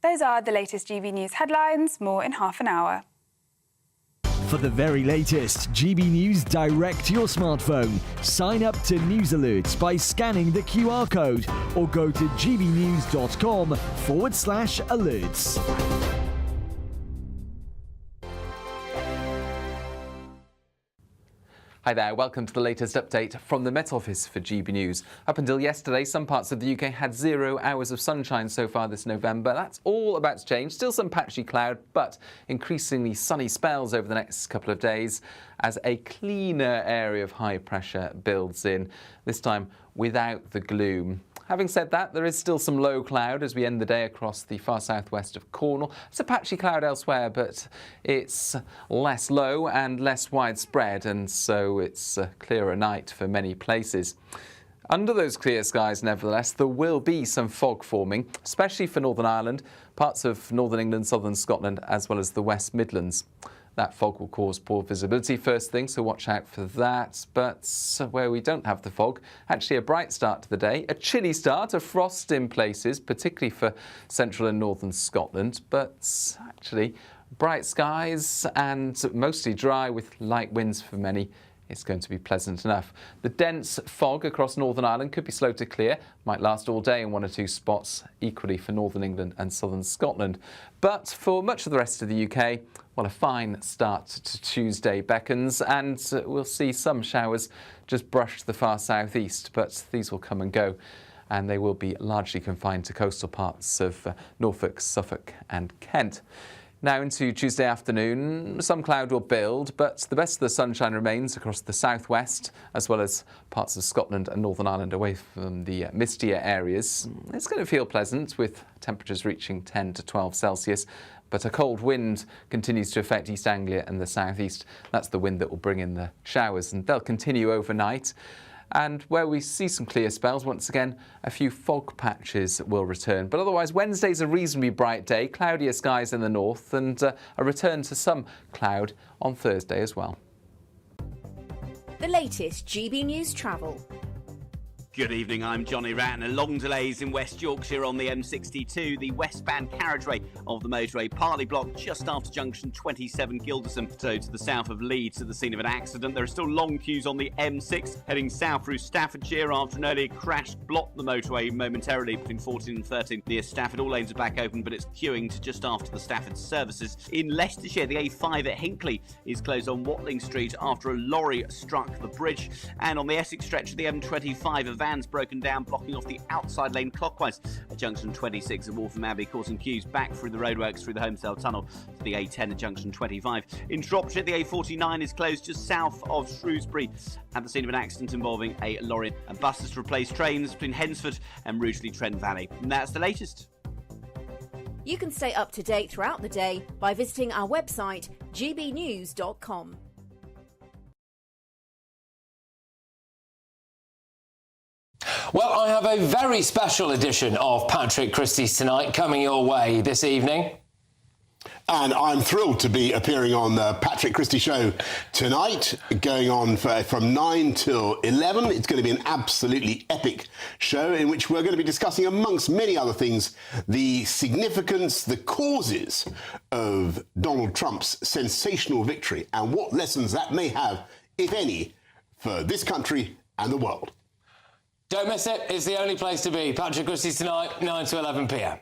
Those are the latest GB News headlines. More in half an hour. For the very latest GB News direct to your smartphone, sign up to News Alerts by scanning the QR code or go to gbnews.com/alerts. Hi there, welcome to the latest update from the Met Office for GB News. Up until yesterday, some parts of the UK had 0 hours of sunshine so far this November. That's all about to change. Still some patchy cloud, but increasingly sunny spells over the next couple of days as a cleaner area of high pressure builds in, this time without the gloom. Having said that, there is still some low cloud as we end the day across the far southwest of Cornwall. It's a patchy cloud elsewhere, but it's less low and less widespread, and so it's a clearer night for many places. Under those clear skies, nevertheless, there will be some fog forming, especially for Northern Ireland, parts of Northern England, Southern Scotland, as well as the West Midlands. That fog will cause poor visibility first thing, so watch out for that. But where we don't have the fog, actually a bright start to the day. A chilly start, a frost in places, particularly for central and northern Scotland. But actually, bright skies and mostly dry with light winds for many. It's going to be pleasant enough. The dense fog across Northern Ireland could be slow to clear, might last all day in 1 or 2 spots, equally for Northern England and Southern Scotland. But for much of the rest of the UK, well, a fine start to Tuesday beckons, and we'll see some showers just brush the far southeast, but these will come and go, and they will be largely confined to coastal parts of Norfolk, Suffolk and Kent. Now into Tuesday afternoon, some cloud will build, but the best of the sunshine remains across the southwest, as well as parts of Scotland and Northern Ireland away from the mistier areas. It's going to feel pleasant, with temperatures reaching 10 to 12 Celsius, but a cold wind continues to affect East Anglia and the southeast. That's the wind that will bring in the showers, and they'll continue overnight. And where we see some clear spells, once again, a few fog patches will return. But otherwise, Wednesday's a reasonably bright day, cloudier skies in the north, and a return to some cloud on Thursday as well. The latest GB News travel. Good evening, I'm Johnny Ratner. Long delays in West Yorkshire on the M62. The westbound carriageway of the motorway partly blocked just after junction 27 Gilderson. So to the south of Leeds at the scene of an accident. There are still long queues on the M6 heading south through Staffordshire after an earlier crash blocked the motorway momentarily between 14 and 13 near Stafford. All lanes are back open, but it's queuing to just after the Stafford services. In Leicestershire, the A5 at Hinckley is closed on Watling Street after a lorry struck the bridge. And on the Essex stretch of the M25, a van's broken down, blocking off the outside lane clockwise at junction 26 at Waltham Abbey, causing queues back through the roadworks through the Homesdale Tunnel to the A10 at junction 25. In Shropshire, the A49 is closed just south of Shrewsbury at the scene of an accident involving a lorry and buses to replace trains between Hensford and Rugeley Trent Valley. And that's the latest. You can stay up to date throughout the day by visiting our website, gbnews.com. Well, I have a very special edition of Patrick Christie's Tonight coming your way this evening. And I'm thrilled to be appearing on the Patrick Christie Show tonight, going on from 9 till 11. It's going to be an absolutely epic show in which we're going to be discussing, amongst many other things, the significance, the causes of Donald Trump's sensational victory and what lessons that may have, if any, for this country and the world. Don't miss it. It's the only place to be. Patrick Christie's Tonight, 9 to 11 p.m.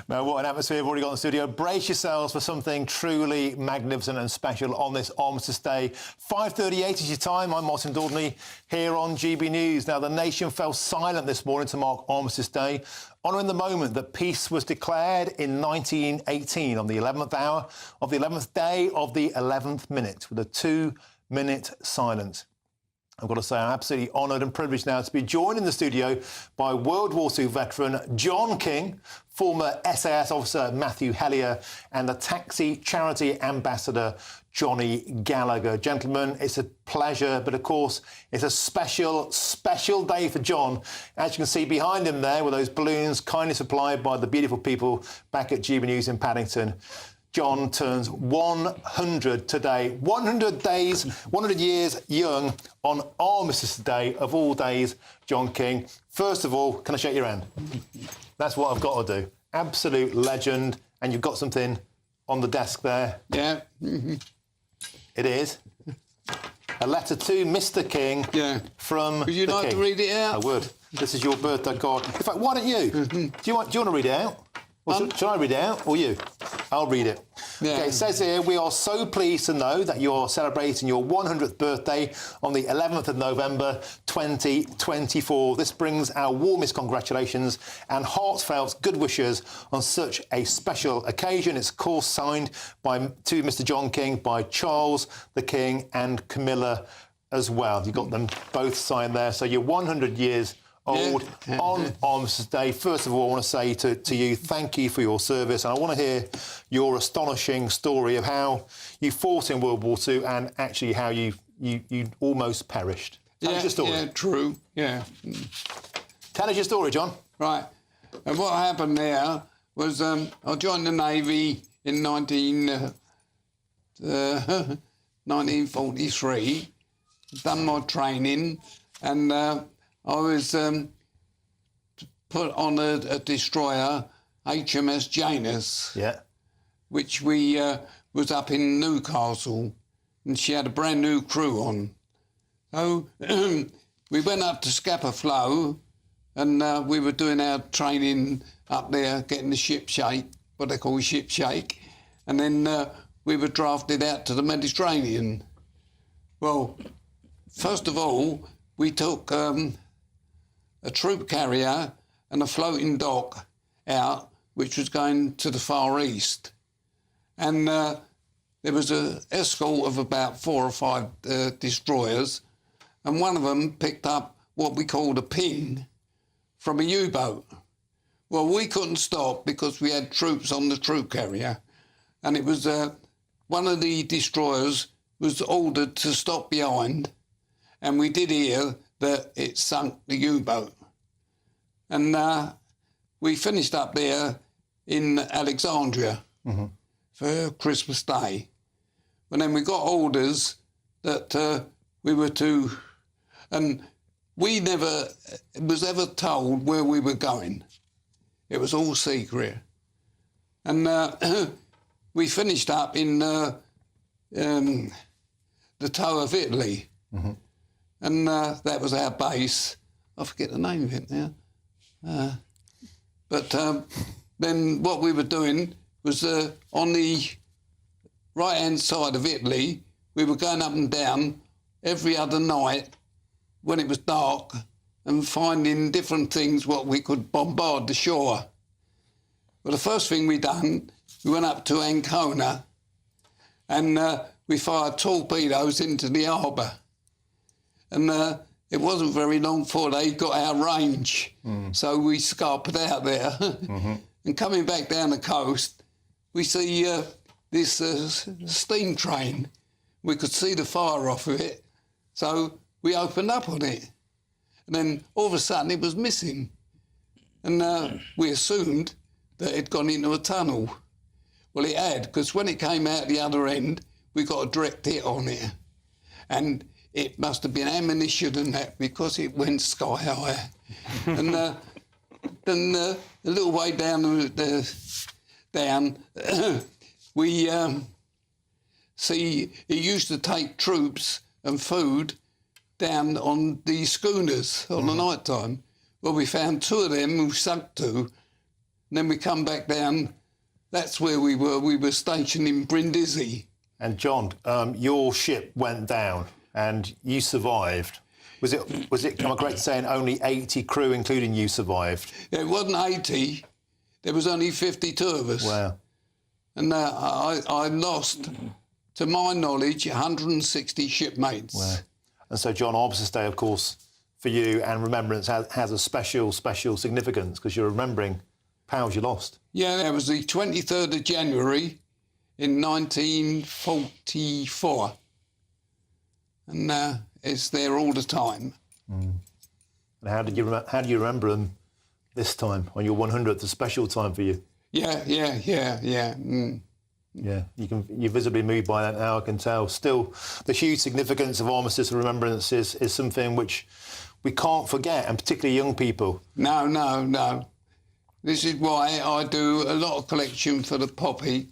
Now, what an atmosphere we've already got in the studio. Brace yourselves for something truly magnificent and special on this Armistice Day. 5:38 is your time. I'm Martin Daubney here on GB News. Now, the nation fell silent this morning to mark Armistice Day, honouring the moment that peace was declared in 1918 on the 11th hour of the 11th day of the 11th minute with a 2-minute silence. I've got to say, I'm absolutely honoured and privileged now to be joined in the studio by World War II veteran John King, former SAS officer Matthew Hellier, and the taxi charity ambassador Johnny Gallagher. Gentlemen, it's a pleasure, but of course, it's a special, special day for John. As you can see behind him there, with those balloons kindly supplied by the beautiful people back at GB News in Paddington. John turns 100 today. 100 days, 100 years young on Armistice Day of all days, John King. First of all, can I shake your hand? That's what I've got to do. Absolute legend. And you've got something on the desk there. Yeah. It is. A letter to Mr. King from Would you the like King. to read it out? I would. This is your birthday card. In fact, why don't you? Do you want to read it out? Well, shall I read it out or you? I'll read it. Yeah. Okay, it says here, we are so pleased to know that you're celebrating your 100th birthday on the 11th of November 2024. This brings our warmest congratulations and heartfelt good wishes on such a special occasion. It's, of course, signed to Mr. John King by Charles the King and Camilla as well. You've got them both signed there. So you're 100 years old on Armistice Day. First of all, I want to say to you, thank you for your service. And I want to hear your astonishing story of how you fought in World War II and actually how you almost perished. Tell us your story. Yeah, true. Yeah. Tell us your story, John. Right. And what happened there was I joined the Navy in 1943, done my training, and I was put on a destroyer, HMS Janus, which we was up in Newcastle, and she had a brand new crew on. So we went up to Scapa Flow, and we were doing our training up there, getting the ship shape, what they call ship shake, and then we were drafted out to the Mediterranean. Well, first of all, we took a troop carrier and a floating dock out, which was going to the Far East. And there was an escort of about 4 or 5 destroyers, and one of them picked up what we called a ping from a U-boat. Well, we couldn't stop because we had troops on the troop carrier, and it was one of the destroyers was ordered to stop behind, and we did hear that it sunk the U-boat. And we finished up there in Alexandria. for Christmas Day. But then we got orders that we were to, and we never was ever told where we were going. It was all secret. And we finished up in the toe of Italy. Mm-hmm. And that was our base. I forget the name of it now. But then what we were doing was on the right-hand side of Italy, we were going up and down every other night when it was dark and finding different things what we could bombard the shore. Well, the first thing we done, we went up to Ancona and we fired torpedoes into the harbour. And it wasn't very long before they got our range. So we scarpered out there. Mm-hmm. And coming back down the coast, we see this steam train. We could see the fire off of it. So we opened up on it. And then all of a sudden it was missing. And we assumed that it had gone into a tunnel. Well, it had, because when it came out the other end, we got a direct hit on it. And it must have been ammunition and that, because it went sky high. And then a little way down, we see it used to take troops and food down on the schooners on the night time. Well, we found 2 of them we sunk to, and then we come back down. That's where we were. We were stationed in Brindisi. And John, your ship went down and you survived. Was it, am I correct in saying only 80 crew, including you, survived? It wasn't 80. There was only 52 of us. Wow. And I lost, to my knowledge, 160 shipmates. Wow. And so, John, Armistice Day, of course, for you and Remembrance has a special significance, because you're remembering pals you lost. Yeah, that was the 23rd of January in 1944. And it's there all the time. And how do you remember them this time, on your 100th, a special time for you? Yeah. Yeah, you're visibly moved by that now, I can tell. Still, the huge significance of Armistice and Remembrance is something which we can't forget, and particularly young people. No. This is why I do a lot of collection for the Poppy,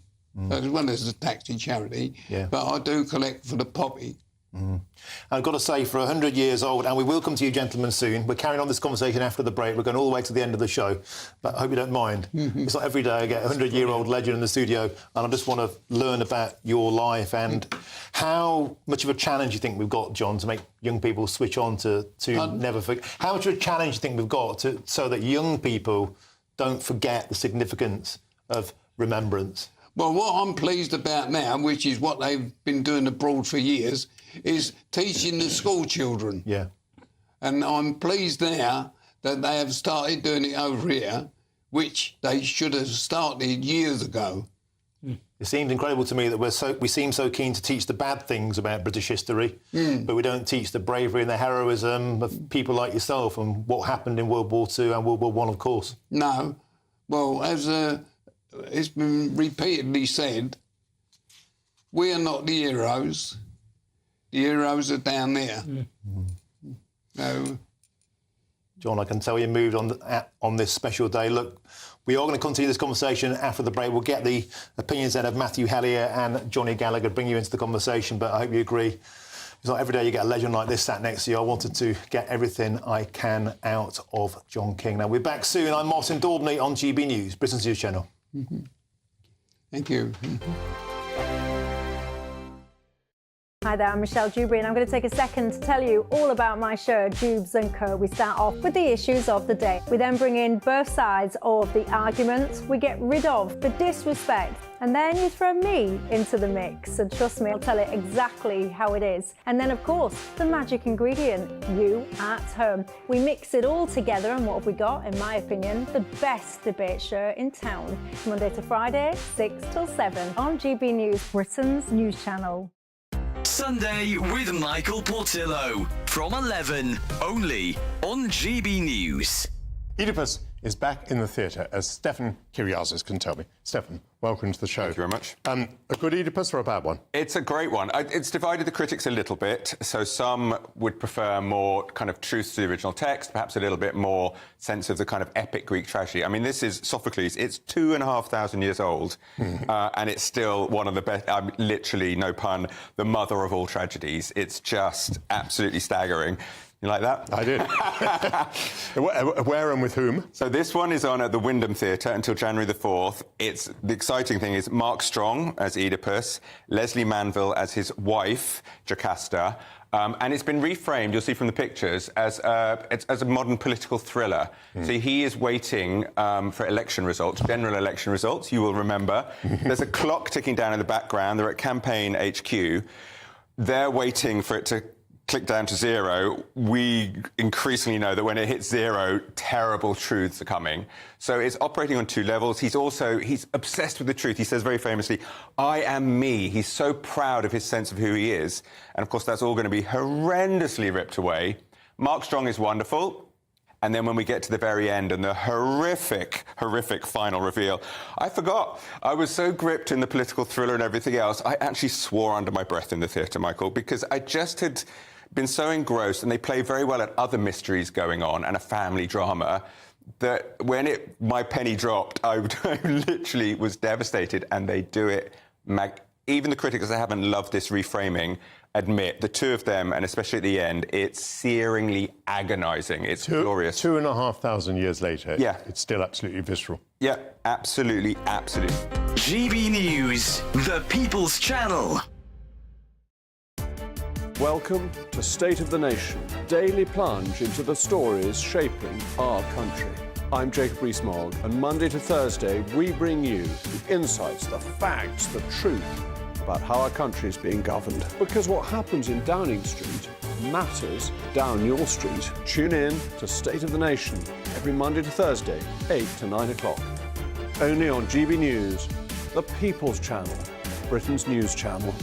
as well as the taxi charity. Yeah. But I do collect for the Poppy. I've got to say, for 100 years old, and we will come to you gentlemen soon. We're carrying on this conversation after the break. We're going all the way to the end of the show, but I hope you don't mind. It's not every day I get a 100-year-old legend in the studio, and I just want to learn about your life and how much of a challenge you think we've got, John, to make young people switch on to never forget. How much of a challenge you think we've got so that young people don't forget the significance of remembrance? Well, what I'm pleased about now, which is what they've been doing abroad for years, is teaching the school children. Yeah. And I'm pleased now that they have started doing it over here, which they should have started years ago. It seems incredible to me that we seem so keen to teach the bad things about British history, but we don't teach the bravery and the heroism of people like yourself and what happened in World War II and World War I, of course. No. Well, as it's been repeatedly said, we are not the heroes. The heroes are down there. No. John, I can tell you moved on this special day. Look, we are going to continue this conversation after the break. We'll get the opinions then of Matthew Hellier and Johnny Gallagher, bring you into the conversation, but I hope you agree. It's not every day you get a legend like this sat next to you. I wanted to get everything I can out of John King. Now, we're back soon. I'm Martin Daubney on GB News, Britain's News Channel. Thank you. Hi there, I'm Michelle Dewberry and I'm going to take a second to tell you all about my show, Dubes & Co. We start off with the issues of the day. We then bring in both sides of the arguments. We get rid of the disrespect. And then you throw me into the mix. And trust me, I'll tell it exactly how it is. And then, of course, the magic ingredient, you at home. We mix it all together and what have we got, in my opinion, the best debate show in town. Monday to Friday, 6 till 7 on GB News, Britain's news channel. Sunday with Michael Portillo from 11, only on GB News. Oedipus is back in the theatre, as Stefan Kyriazis can tell me. Stefan, welcome to the show. Thank you very much. A good Oedipus or a bad one? It's a great one. It's divided the critics a little bit. So some would prefer more kind of truth to the original text, perhaps a little bit more sense of the kind of epic Greek tragedy. I mean, this is Sophocles. It's 2,500 years old, and it's still one of the best, literally, no pun, the mother of all tragedies. It's just absolutely staggering. You like that? I did. Where and with whom? So this one is on at the Wyndham Theatre until January the 4th. The exciting thing is Mark Strong as Oedipus, Leslie Manville as his wife, Jocasta, and it's been reframed, you'll see from the pictures, as a modern political thriller. So he is waiting for election results, general election results, you will remember. There's a clock ticking down in the background. They're at campaign HQ. They're waiting for it to click down to zero. We increasingly know that when it hits zero, terrible truths are coming. So it's operating on two levels. He's obsessed with the truth. He says very famously, I am me. He's so proud of his sense of who he is. And of course, that's all going to be horrendously ripped away. Mark Strong is wonderful. And then when we get to the very end and the horrific final reveal, I forgot. I was so gripped in the political thriller and everything else, I actually swore under my breath in the theatre, Michael, because I just had been so engrossed, and they play very well at other mysteries going on and a family drama, that when my penny dropped, I literally was devastated, and they do it. Even the critics that haven't loved this reframing admit, the two of them, and especially at the end, it's searingly agonising. It's glorious. 2,500 years later, yeah, it's still absolutely visceral. Yeah, absolutely. GB News, the People's Channel. Welcome to State of the Nation, daily plunge into the stories shaping our country. I'm Jacob Rees-Mogg, and Monday to Thursday we bring you the insights, the facts, the truth about how our country is being governed. Because what happens in Downing Street matters down your street. Tune in to State of the Nation every Monday to Thursday, 8 to 9 o'clock. Only on GB News, the People's Channel, Britain's news channel.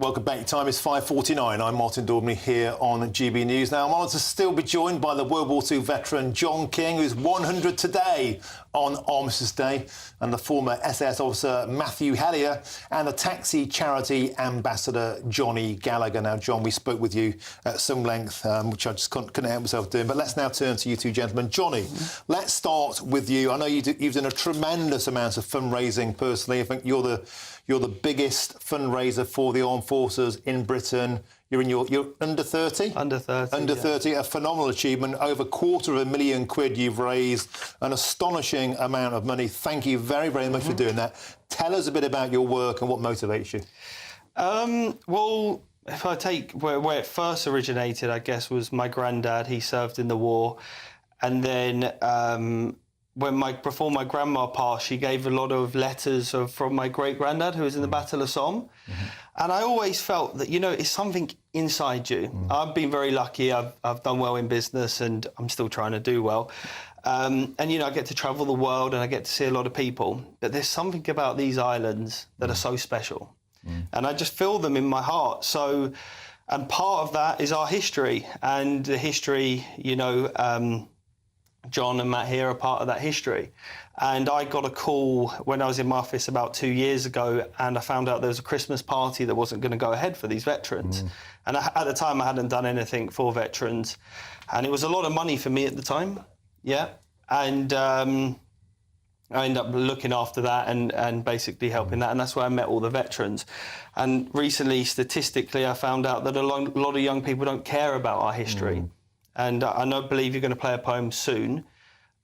Welcome back. Time is 5:49. I'm Martin Daubney here on GB News. Now, I'm honoured to still be joined by the World War II veteran John King, who's 100 today on Armistice Day, and the former SAS officer Matthew Hellier, and the taxi charity ambassador Johnny Gallagher. Now, John, we spoke with you at some length, which I just couldn't help myself doing. But let's now turn to you two gentlemen. Johnny, let's start with you. I know you've done a tremendous amount of fundraising personally. I think you're the biggest fundraiser for the armed forces in Britain. You're under 30? Under 30. Under 30, a phenomenal achievement. Over £250,000 you've raised, an astonishing amount of money. Thank you very, very much for doing that. Tell us a bit about your work and what motivates you. Well, if I take where it first originated, I guess, was my granddad. He served in the war. And then before my grandma passed, she gave a lot of letters from my great-granddad, who was in the Battle of Somme. And I always felt that, it's something inside you. I've been very lucky. I've done well in business, and I'm still trying to do well. And, I get to travel the world, and I get to see a lot of people. But there's something about these islands that are so special. And I just feel them in my heart. So, and part of that is our history. And the history, John and Matt here are part of that history. And I got a call when I was in my office about 2 years ago, and I found out there was a Christmas party that wasn't going to go ahead for these veterans. And at the time, I hadn't done anything for veterans. And it was a lot of money for me at the time, And I ended up looking after that and basically helping that. And that's where I met all the veterans. And recently, statistically, I found out that a lot of young people don't care about our history. And I believe you're going to play a poem soon.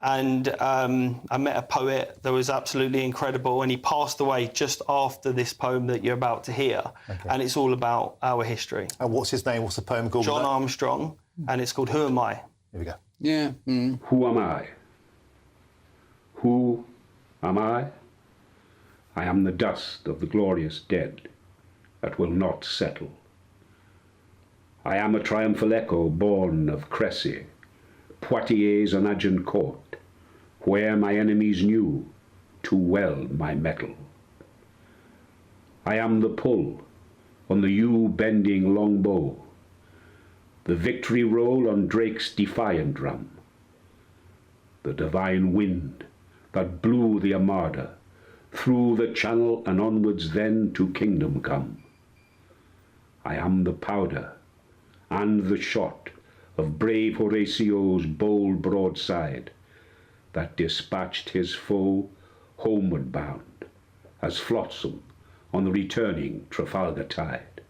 And I met a poet that was absolutely incredible, and he passed away just after this poem that you're about to hear. Okay. And it's all about our history. And what's his name? What's the poem called? John Armstrong, and it's called Who Am I? Here we go. Yeah. Who am I? Who am I? I am the dust of the glorious dead that will not settle. I am a triumphal echo born of Cressy, Poitiers and Agincourt, where my enemies knew too well my mettle. I am the pull on the yew-bending longbow, the victory roll on Drake's defiant drum, the divine wind that blew the Armada through the channel and onwards then to kingdom come. I am the powder and the shot of brave Horatio's bold broadside that dispatched his foe homeward bound as flotsam on the returning Trafalgar tide.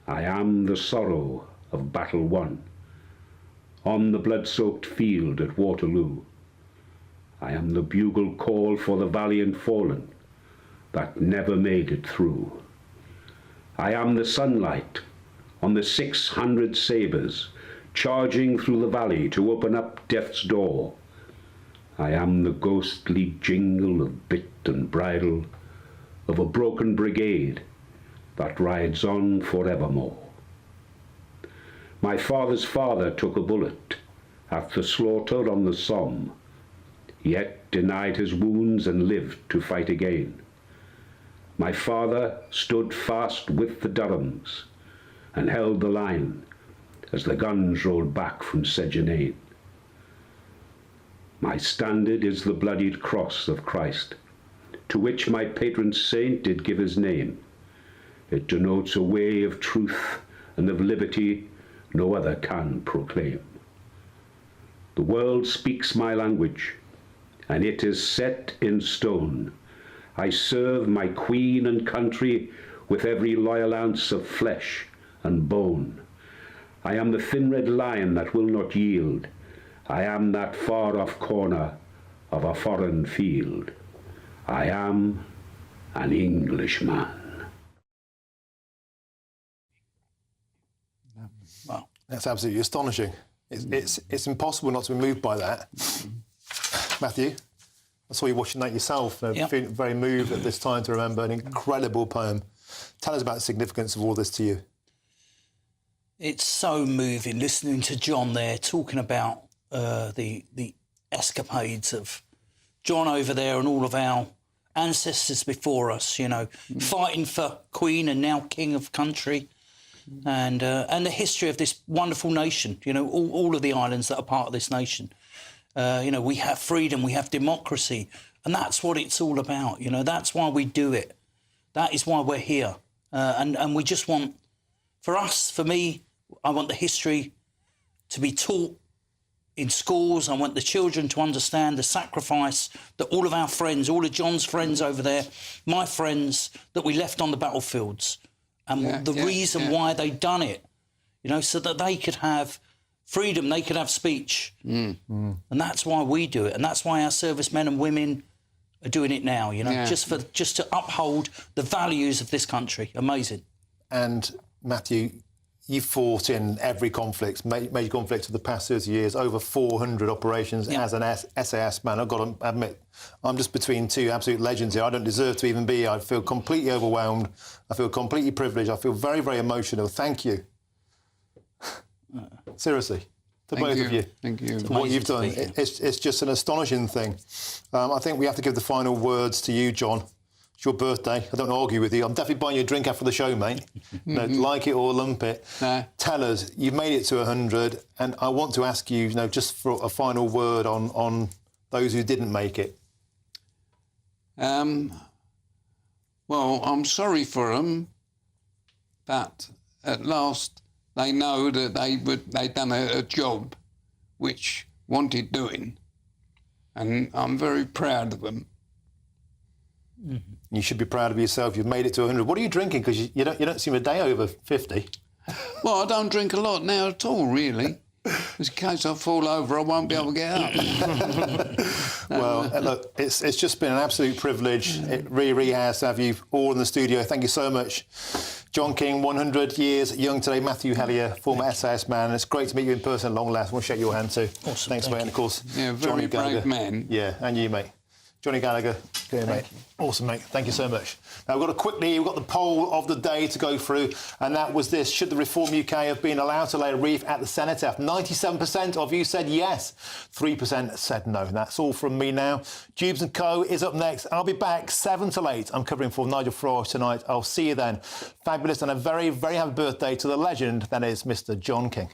I am the sorrow of battle won on the blood-soaked field at Waterloo. I am the bugle call for the valiant fallen that never made it through. I am the sunlight on the 600 sabres charging through the valley to open up death's door. I am the ghostly jingle of bit and bridle of a broken brigade that rides on forevermore. My father's father took a bullet at the slaughter on the Somme, yet denied his wounds and lived to fight again. My father stood fast with the Durhams and held the line as the guns rolled back from Sejanane. My standard is the bloodied cross of Christ, to which my patron saint did give his name. It denotes a way of truth and of liberty no other can proclaim. The world speaks my language, and it is set in stone. I serve my queen and country with every loyal ounce of flesh and bone. I am the thin red lion that will not yield. I am that far-off corner of a foreign field. I am an Englishman. Wow, that's absolutely astonishing. It's impossible not to be moved by that. Matthew, I saw you watching that yourself, feeling very moved at this time to remember an incredible poem. Tell us about the significance of all this to you. It's so moving listening to John there talking about the escapades of John over there and all of our ancestors before us, you know, fighting for Queen and now King of country, and the history of this wonderful nation. You know, all of the islands that are part of this nation. You know, we have freedom, we have democracy, and that's what it's all about. You know, that's why we do it. That is why we're here, and we just want, for us, for me, I want the history to be taught in schools. I want the children to understand the sacrifice that all of our friends, all of John's friends over there, my friends, that we left on the battlefields, and the reason why they done it, you know, so that they could have freedom, they could have speech. And that's why we do it, and that's why our servicemen and women are doing it now, you know, just to uphold the values of this country. Amazing. And Matthew, you fought in every conflict, major conflicts of the past 30 years, over 400 operations as an SAS man. I've got to admit, I'm just between two absolute legends here. I don't deserve to even be here. I feel completely overwhelmed. I feel completely privileged. I feel very, very emotional. Thank you. Seriously. To both of you. Thank you. For what you've done. It's just an astonishing thing. I think we have to give the final words to you, John. It's your birthday. I don't argue with you. I'm definitely buying you a drink after the show, mate. No, like it or lump it. No. Tell us, you've made it to 100, and I want to ask you, just for a final word on those who didn't make it. Well, I'm sorry for them, but at last they know that they'd done a job which wanted doing, and I'm very proud of them. You should be proud of yourself. You've made it to 100. What are you drinking? Because you don't seem a day over 50. Well, I don't drink a lot now at all, really. Just in case I fall over, I won't be able to get up. Well, look, it's just been an absolute privilege. It really has to have you all in the studio. Thank you so much. John King, 100 years young today. Matthew Hellier, former SAS man. It's great to meet you in person at long last. I want to shake your hand too. Awesome. Thanks, mate. And of course, very Johnny brave Gallagher. man. Yeah, and you, mate. Johnny Gallagher, here, mate. Awesome, mate. Thank you so much. Now, we've got the poll of the day to go through, and that was this. Should the Reform UK have been allowed to lay a wreath at the Senate? 97% of you said yes. 3% said no. And that's all from me now. Jubes & Co. is up next. I'll be back 7 till 8. I'm covering for Nigel Farage tonight. I'll see you then. Fabulous, and a very, very happy birthday to the legend that is Mr. John King.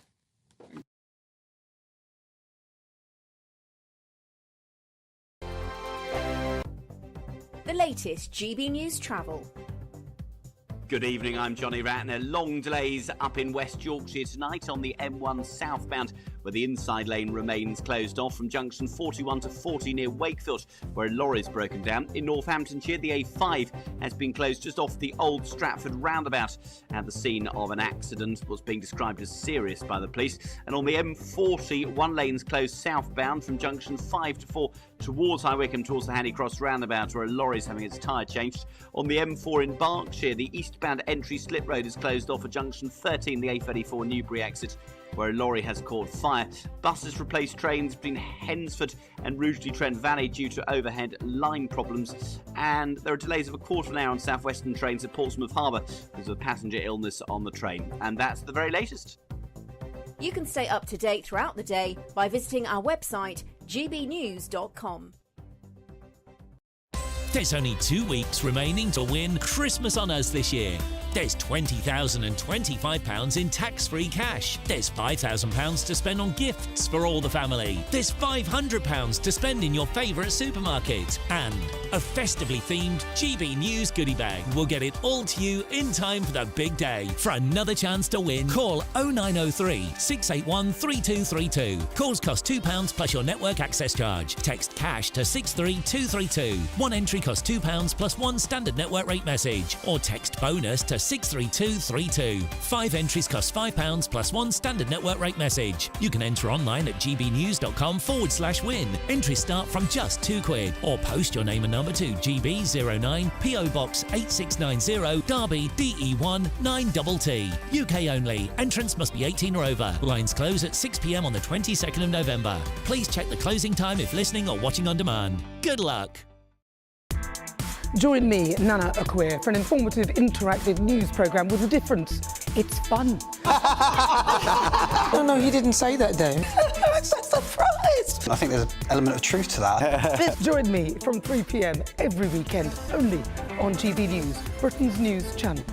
The latest GB News travel. Good evening, I'm Johnny Ratner. Long delays up in West Yorkshire tonight on the M1 southbound, where the inside lane remains closed off from junction 41 to 40 near Wakefield, where a lorry's broken down. In Northamptonshire, the A5 has been closed just off the Old Stratford roundabout at the scene of an accident, what's being described as serious by the police. And on the M40, one lane's closed southbound from junction 5 to 4 towards High Wycombe, towards the Handy Cross roundabout, where a lorry's having its tyre changed. On the M4 in Berkshire, the eastbound entry slip road is closed off at junction 13, the A34 Newbury exit, where a lorry has caught fire. Buses replace trains between Hensford and Rugeley Trent Valley due to overhead line problems. And there are delays of a quarter of an hour on southwestern trains at Portsmouth Harbour because of passenger illness on the train. And that's the very latest. You can stay up to date throughout the day by visiting our website, gbnews.com. There's only 2 weeks remaining to win Christmas on Us this year. There's £20,000 and £25 in tax-free cash. There's £5,000 to spend on gifts for all the family. There's £500 to spend in your favourite supermarket. And a festively themed GB News goodie bag. We'll get it all to you in time for the big day. For another chance to win, call 0903 681 3232. Calls cost £2 plus your network access charge. Text cash to 63232. One entry costs £2 plus one standard network rate message. Or text bonus to 63232. 5 entries cost £5 plus one standard network rate message. You can enter online at gbnews.com/win. Entries start from just £2 or post your name and number to GB09 PO Box 8690 Derby DE1 9TT. UK only. Entrance must be 18 or over. Lines close at 6 p.m. on the 22nd of November. Please check the closing time if listening or watching on demand. Good luck. Join me, Nana Akwe, for an informative, interactive news programme with a difference. It's fun. No, he didn't say that, though. I'm so surprised. I think there's an element of truth to that. Join me from 3 p.m. every weekend, only on GB News, Britain's news channel.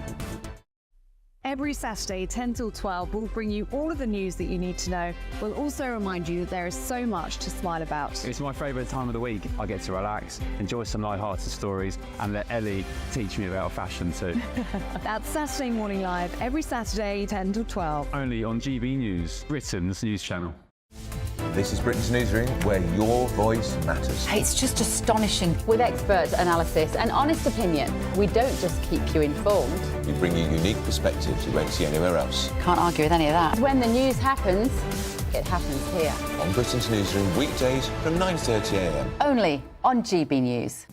Every Saturday, 10 till 12, we'll bring you all of the news that you need to know. We'll also remind you that there is so much to smile about. It's my favourite time of the week. I get to relax, enjoy some light-hearted stories, and let Ellie teach me about fashion too. That's Saturday Morning Live, every Saturday, 10 till 12. Only on GB News, Britain's news channel. This is Britain's Newsroom, where your voice matters. It's just astonishing. With expert analysis and honest opinion, we don't just keep you informed. We bring you unique perspectives you won't see anywhere else. Can't argue with any of that. When the news happens, it happens here. On Britain's Newsroom, weekdays from 9:30 a.m. Only on GB News.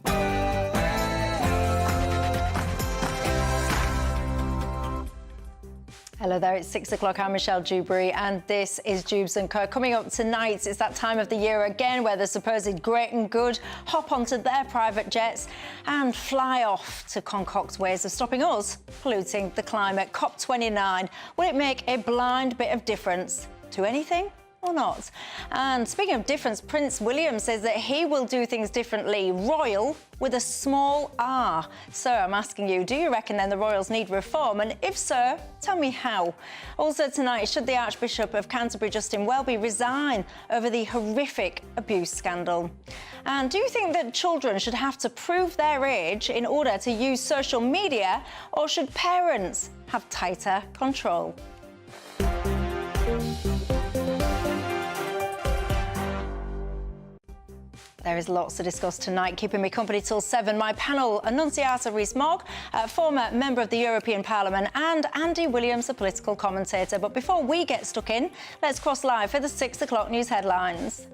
Hello there, it's 6 o'clock. I'm Michelle Dewberry and this is Jubes & Co. Coming up tonight, it's that time of the year again where the supposed great and good hop onto their private jets and fly off to concoct ways of stopping us polluting the climate. COP29, will it make a blind bit of difference to anything or not? And speaking of difference, Prince William says that he will do things differently, royal with a small r. So I'm asking you, do you reckon then the royals need reform? And if so, tell me how. Also tonight, should the Archbishop of Canterbury, Justin Welby, resign over the horrific abuse scandal? And do you think that children should have to prove their age in order to use social media, or should parents have tighter control? There is lots to discuss tonight. Keeping me company till 7, my panel, Annunciata Rees-Mogg, former member of the European Parliament, and Andy Williams, a political commentator. But before we get stuck in, let's cross live for the 6 o'clock news headlines.